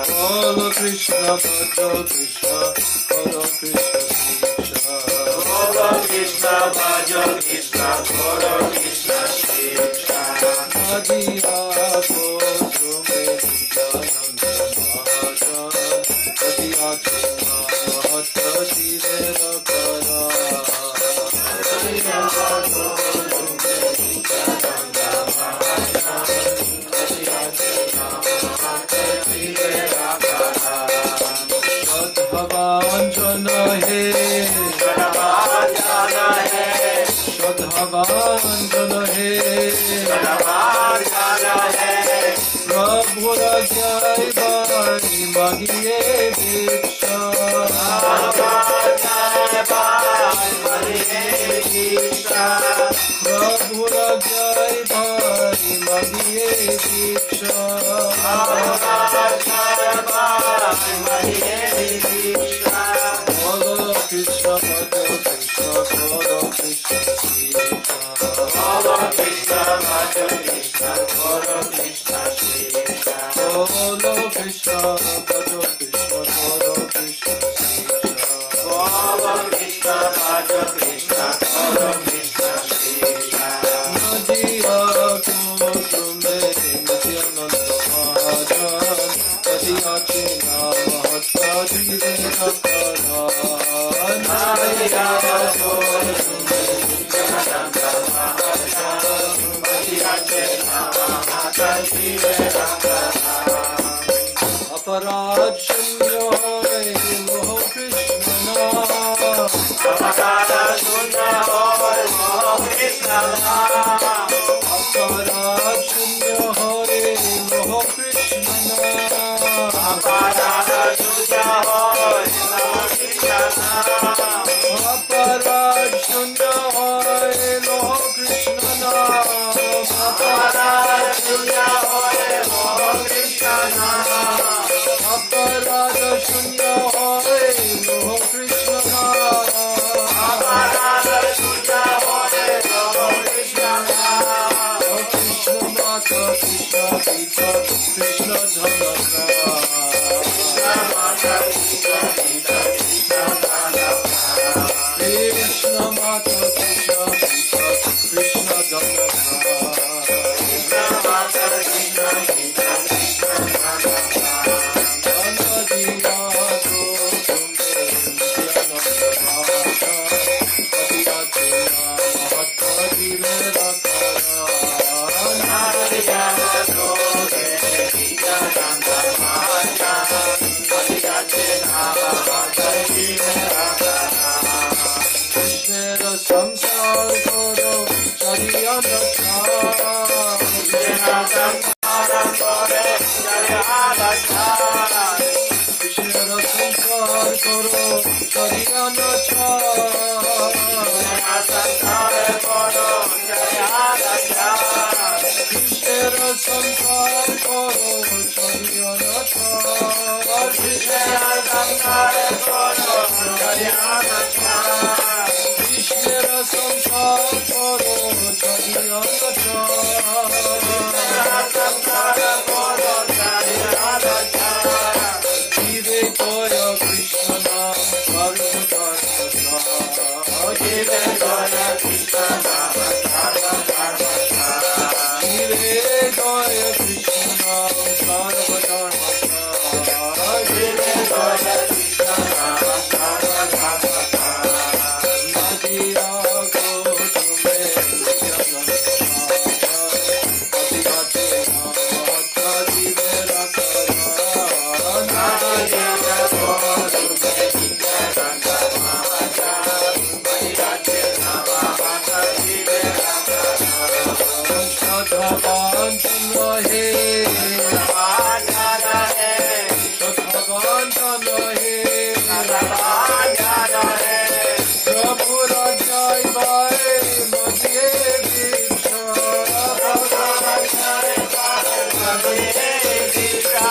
Bolo Krishna Bhajo Krishna Bolo Krishna Siksha Bolo Krishna Bhajo Krishna Bolo Krishna Siksha Nadia Godrume Nityananda Mahajan. Patiyachina Mahata Jivera Karan. Nadia Godrume Nityananda Mahajan. Patiyachina Mahata Jivera Karan. Shadhavanjana he Shadhavanjana he Shadhavanjana he Shadhavanjana he Prabhu Ragyai Bai Magiye Diksha Prabhu Rajai Bhai Magiye Diksha Bolo Krishna Bhaja Krishna Bolo Krishna Sita Bolo Krishna Bhaja Krishna Bolo Krishna Sita Bolo Krishna Bhaja Krishna Bolo Krishna Sita Bolo Krishna Bhaja Krishna Bolo Krishna Sita Najiya Kutume Nityananda Mahajan Padiyachina Mahatma Jivenakara Najiya Kutume Nityananda Mahajan Padiyachina Mahatma Jivenakara Aparad Shunyo Hai Moho Krishna Aparad Shunyo Hai Moho Krishna Aparad Shunyo Hai Moho Krishna Aparad Shunyo Hai Moho Krishna Aparad Shunyo Hai Moho Krishna Aparad Shunyo Hai Moho Krishna Aparad Shunyo Hai Moho Krishna Aparad Shunyo Hai Moho Krishna Krishna Mata Krishna Pita Krishna Dhanaka Krishna Mata Krishna Pita Krishna Dhanaka Krishna Mata Krishna Pita Krishna Dhanaka Krishna Mata Krishna Pita Krishna Dhanaka Samsar Guru Chariyana Krishna Samsar Guru Chariyana Krishna Samsar Guru Chariyana Krishna Samsar Guru Chariyana Krishna Samsar Guru Chariyana Jive Goya Krishna Nam Karma Karma Jive Goya Krishna Nam Karma Karma Jive Goya Krishna Nam Karma Karma Jive Goya Krishna Nam Karma Karma Najiya Gotume Nityananda Padiyachina Mahatma Jivenakara Najiya Gotume Nityananda Padiyachina Mahatma Jivenakara Shadhavan Chandra He Shadhavan Chandra He Shadhavan Chandra He Prabhu Rajai Bhai Magiye Diksha Prabhu Rajai Bhai Magiye Diksha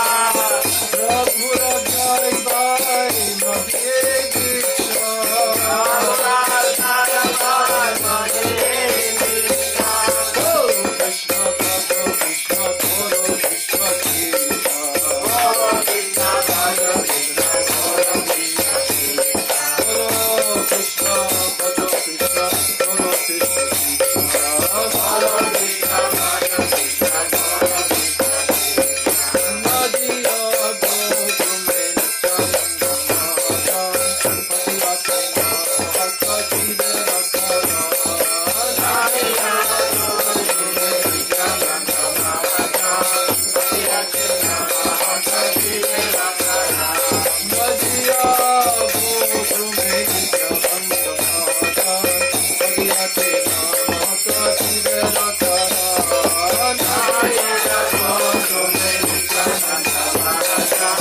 Prabhu Rajai Bhai Magiye Diksha Prabhu Rajai Bhai Magiye Diksha Guru Krishna Bhaja Krishna Guru Krishna Sita Guru Krishna Bhaja Krishna Guru Krishna Sita Guru Krishna Bhaja Krishna Guru Krishna Sita Guru Krishna Bhaja Krishna Guru Krishna Sita Najiya Gotume Nityananda Mahajan Padiyachina Mahatma Jivenakara Najiya Gotume Nityananda Mahajan Padiyachina Mahatma Jivenakara Najiya Gotume Nityananda Mahajan Padiyachina Mahatma Jivenakara Najiya Gotume Nityananda Mahajan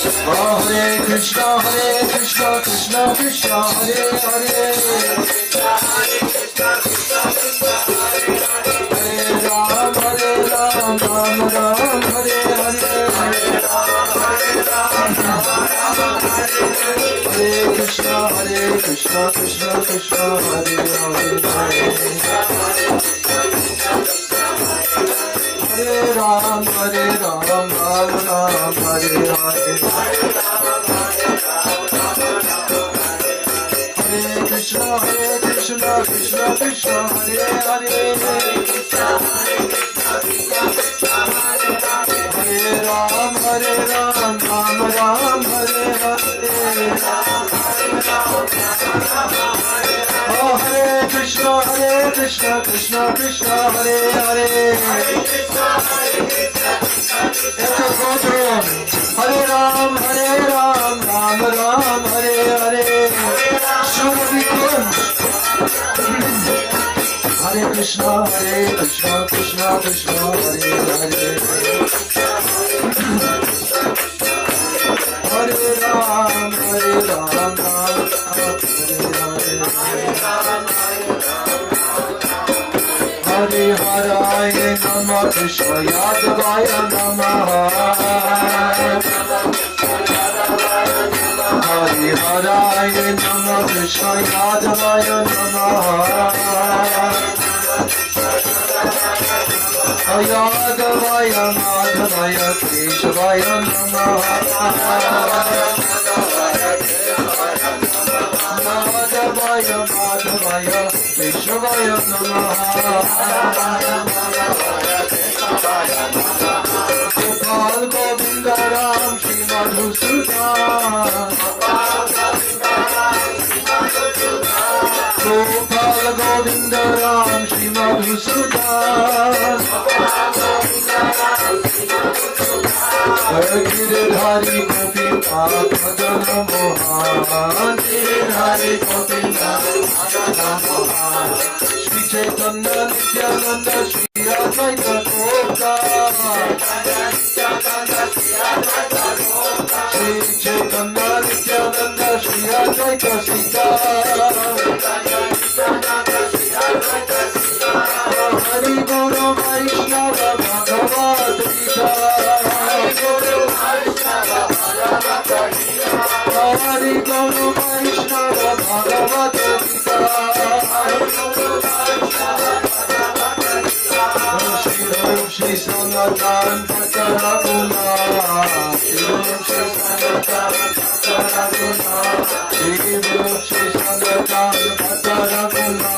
Hare Krishna, Krishna Krishna, Hare Hare. Hare Ram, Ram Ram, Hare Hare. Hare Krishna, Krishna Krishna, Hare Hare. Hare Ram, Ram Ram, Hare Hare. Hare Krishna, Krishna Krishna, Hare Hare. Hare Ram, Ram Ram, Hare Hare. Oh, Hare Krishna, Krishna Krishna, Hare Hare. It's a program. Hare Ram, Ram Ram, Hare Hare. Shubh Hare Krishna, Krishna Krishna, Hare Hare. Hare Ram, Ram Ram, Hare Haraya Namah, Krishna Yadavaya Namah. Hare Haraya Namah, Krishna Yadavaya Namah. Yadavaya Madhavaya Keshavaya Namah. Madhavaya Madhavaya Keshavaya Namah. Gopal Govinda Ram Shri Madhusudan. Gopal Govinda Ram Shri Madhusudan. Giridhari Gopinka Madana Mohan. Giridhari Gopinka Madana Mohan. Shri Chaitanya Nityananda Shri Advaita Gopta. Shri Chaitanya Nityananda Shri Advaita Sita. Hari Guru Vaishnava Bhagavad Gita. Hari Guru Vaishnava Bhagavad Gita. Hari Guru Vaishnava Bhagavad Gita. Shri Sanatan Pataraguna. Shri Sanatan Pataraguna. Shri Sanatan Pataraguna.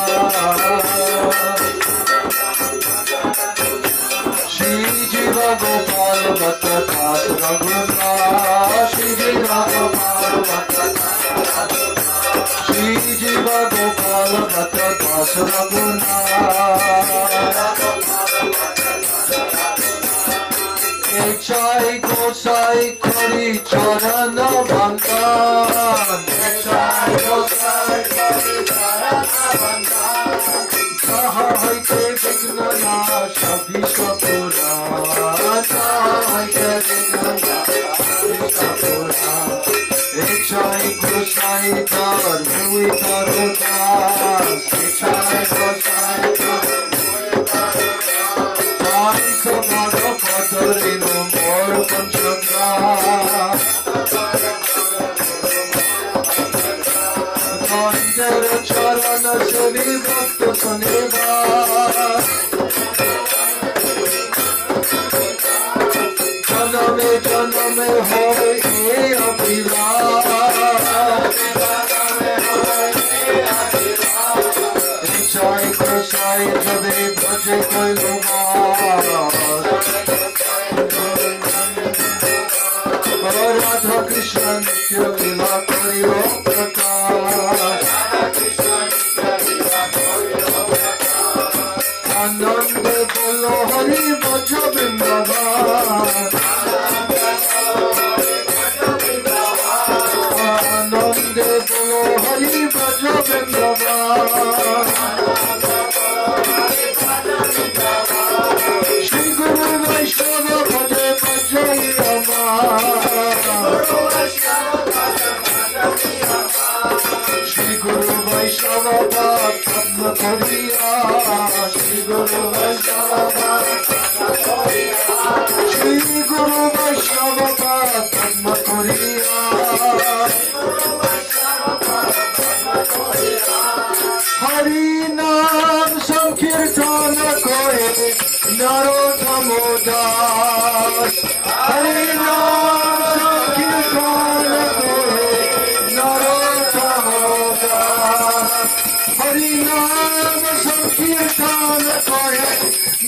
Shri Jiva Gopal Bhatta Das Raguna. Shri Jiva Gopal Bhatta Das Raguna. Shri Jiva Gopal Bhatta Das Raguna. Echai Gosai Kori Charana Bandan. Echai Gosai Kori Charana Bandan. Sahaite Vigna Nasha Vishwapura. Sahaite Vigna Nasha Vishwapura. Echai Gosai Kar Hui Karotas. Echai Gosai Kar Hui Karotas. Tansa Bhara Padarino Mor Panchagra. Tandera Charana Sevi Bhakta Saneva. Janame Janame Hoy E Abhira. Echai Gosai Jabe Bhaje Koi Luma. Radha Krishna Nitya Lila Kari Om Prakash. Anande Bolo Hari Bhaja Vrindavan. Anande Bolo Hari Bhaja Vrindavan. Shri Guru Vaishnava Bhaje Bhaja Rama. Shri Guru Vaishnava Padma Koriya. Hari Naam Sankirtana Kore Narottamo Das. Hari Naam Sankirtana Kore Narottamo Das. Hari Naam Sankirtana Kore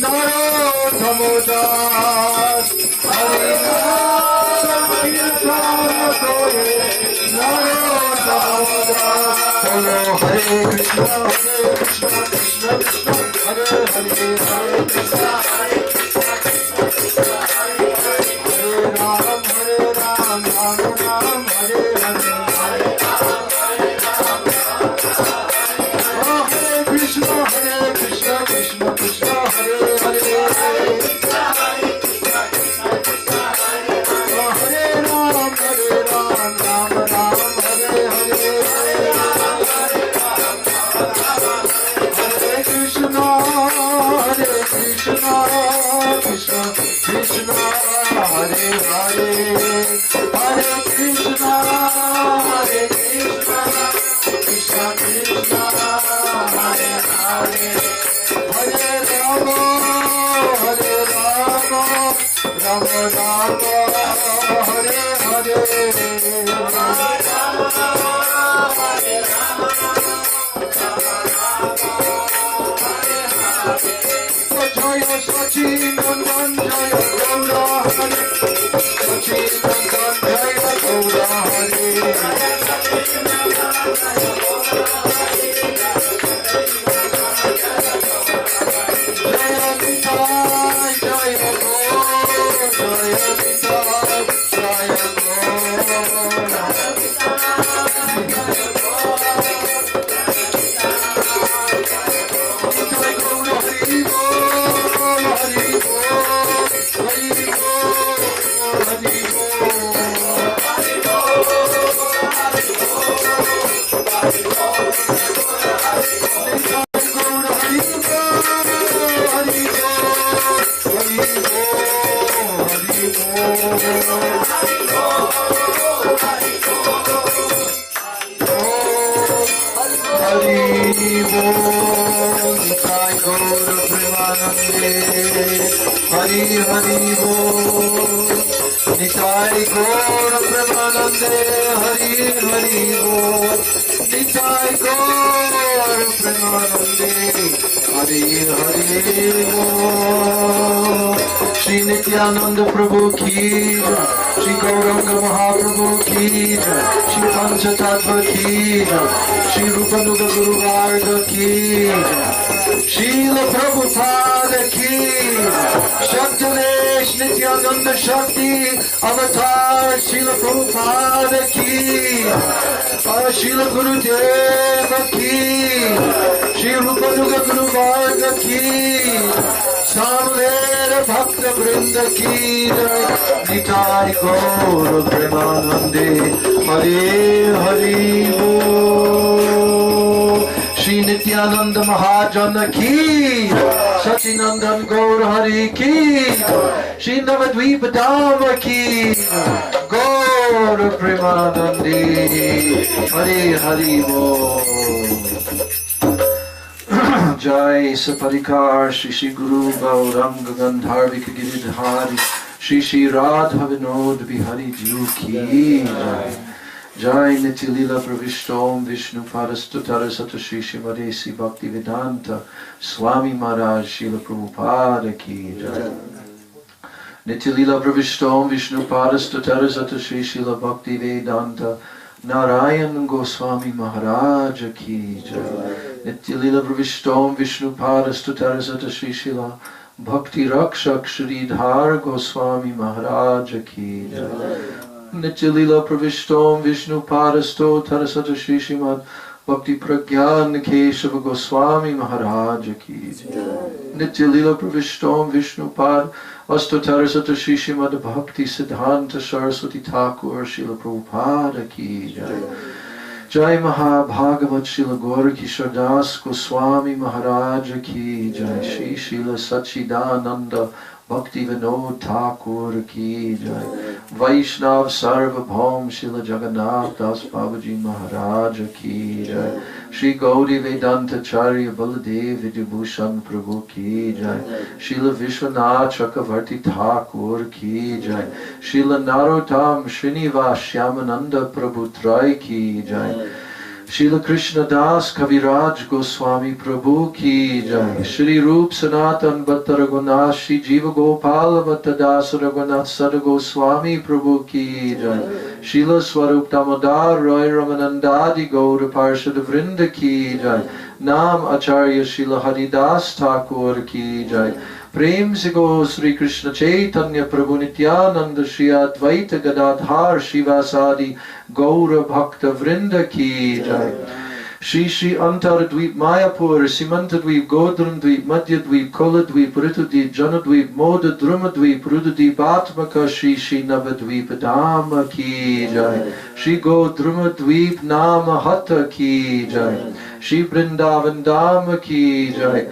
Narottamo Das. Hari Naam Sankirtana Kore Narottamo Das. Bolo Hare Krishna, Krishna Krishna, Hare Hare, Hare Krishna, Hare Krishna, Krishna Krishna, Hare Hare, Hare Ram, Ram Ram, Hare Hare, Hare Ram, Ram Ram. Oh Hare Krishna, Krishna Krishna, Hare Hare, Hare Krishna, Krishna Krishna, Hare Hare. Oh Hare Ram, Ram Ram, Hare Hare, Hare Krishna, Krishna Krishna, Hare Hare, Hare Krishna, Krishna Krishna, Hare Hare, Hare Rama, Rama Rama, Hare Hare, Jaya Sachinandan Jaya Gaura Hare, Sachinandan Jaya Gaura Hare, Jaya Nitai Jaya Gaura, Jaya Nitai Jaya Hari Hari Bol, Nitai Gaur Premanande, Hari Hari Bol, Nitai Gaur Premanande, Hari Hari Bol. Shri Nityananda Prabhu ki jai, Shri Gauranga Mahaprabhu ki jai, Shri Pancha Tattva ki jai, Shri Rupanuga Guru Varga ki jai, Srila Prabhupada ki, Shaktilesh Nityananda Shakti Avatar Srila Prabhupada ki, Srila Gurudeva ki, Shri Rupanuga Guru Varga ki, Samvera Bhakta Vrinda ki jai, Nitai Gaur Premanande, Hare Hare Bol. Shri Nityananda Mahajana ki, Sachinandan Gaur Hari ki, Shri Navadvipa Dhamma ki, Gaur Premanande, Hare Hare Bol. Jai Saparikar Shri Shri Guru Gauranga Gandharvika Giridhari Shri Shri Radha Vinod Bihari Ju ki Jai. Jai Nitilila Pravishtom Vishnu Parastutara Sata Shri Shimadesi Bhakti Vedanta Swami Maharaj Srila Prabhupada ki Jai. Nitilila Pravishtom Vishnu Parastutara Sata Shri Srila Bhakti Vedanta Narayan Goswami Maharaj ki Jai. Nitilila Pravishtom Vishnu Parastutara Sata Shri Srila Bhakti Rakshak Shridhar Goswami Maharaj ki Jai. Nityalila Pravishtom Vishnu Padasto Tarasata Shri Srimad Bhakti Pragyan Keshava Goswami Maharaj ki Jai. Nityalila Pravishtom Vishnu Pad Asto Tarasata Shri Srimad Bhakti Siddhanta Saraswati Thakur Srila Prabhupada ki Jai. Jai Mahabhagavat Srila Gaura Kishore Das Goswami Maharaj Ki Jai. Shri Srila Sachidananda Bhakti Vinod Thakur Ki Jai. Vaishnav Sarvabhaum Srila Jagannath Das Babaji Maharaj Ki Jai. Shri Gauri Vedanta Charya Baladev Vidyabhushan Prabhu Ki Jai. Srila Vishwanath Chakravarti Thakur Ki Jai. Srila Narottam Srinivas Shyamananda Prabhu Trai Ki Jai. Srila Krishna Das Kaviraj Goswami Prabhu Ki Jai. Shri Rup Sanatan Bhatta Raghunath Shri Jiva Gopala Bhatta Das Raghunath Sada Goswami Prabhu Ki Jai. Srila Swarup Damodar Roy Ramanandadi Gaura Parshada Vrinda Ki Jai. Nam Acharya Srila Haridas Thakur Ki Jai. Prem se go Sri Krishna Chaitanya Prabhu Nityananda Shri Advaita Gadadhar Shivasadi Gaura Bhakta Vrinda Ki Jai. Shri Shri Antar Dweep Mayapur Simanta Dweep Godram Dweep Madhya Dweep Kola Dweep Ritu Dweep Jana Dweep Moda Druma Dweep Rudu Dweep Atmaka Shri Shri Nava Dweep Dhamma Ki Jai. Shri Godruma Dweep Nama Hatta Ki Jai. Shri Vrindavan Dhamma Ki Jai.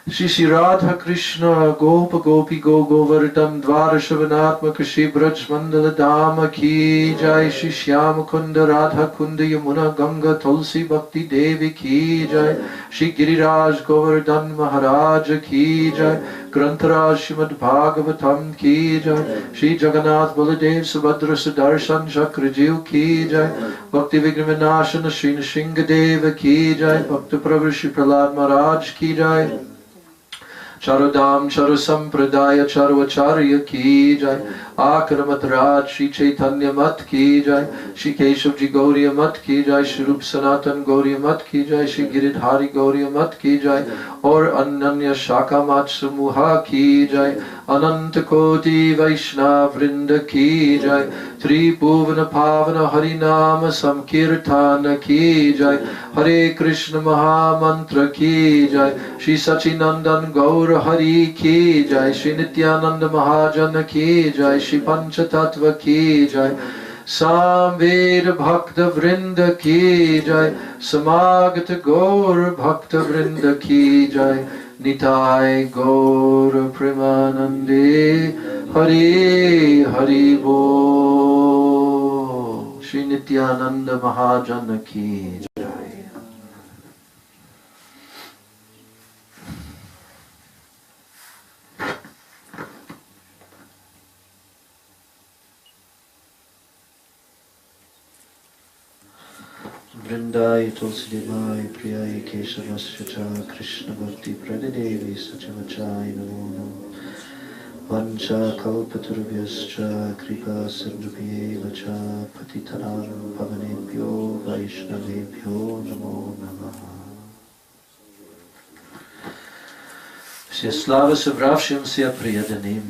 Shri Shri Radha Krishna Gopa Gopi Go Govardhan Dvara Shavanatmaka Shri Braj Mandala Dhamma Ki Jai. Shri Shyama Kunda Radha Kunda Yamuna Ganga Tulsi Bhakti Devi Ki Jai. Shri Giriraj Govardhan Maharaj Ki Jai. Grantaraj Srimad Bhagavatam Ki Jai. Shri Jagannath Baladev Subhadra Sudarshan Chakrajiv Ki Jai. Bhakti Vignavinashana Shri Nishingadeva Ki Jai. Bhakta Prabhu Shri Prahlad Maharaj Ki Jai. Charodam Charu Sampradaya Charu Acharya Ki Jai. Akramat Raj Shri Chaitanya Mat Ki Jai. Shri Keshav Ji Gauriya Mat Ki Jai. Shri Rup Sanatan Gauriya Mat Ki Jai. Shri Giridhari Gauriya Mat Ki Jai. Or Ananya Shaka Mat Sumuha Ki Jai. Ananta Koti Vaishnav Vrinda Ki Jai. Tribhuvana Pavana Harinama Samkirtana Ki Jai. Hare Krishna Maha Mantra Ki Jai. Shri Sachinandan Gaura Hari Ki Jai. Shri Nityananda Mahajana Ki Jai. Shri Panchatattva Ki Jai. Samved Bhakta Vrinda Ki Jai. Samagata Gaura Bhakta Vrinda Ki Jai. Nitai Gaura Premanande Hari Hari Bo. Shri Nityananda Mahajana Ki Jai. Vrindai Tulsi Devai Priyai Keshavasya Cha Krishna Bhakti Pradadevi Sachavachai Namo Namo Vancha Kalpaturubhyascha Kripa Sindhubhyeva Cha Patitanam Pavanebhyo Vaishnavebhyo Namo Namaha. Все слава собравшимся преданным.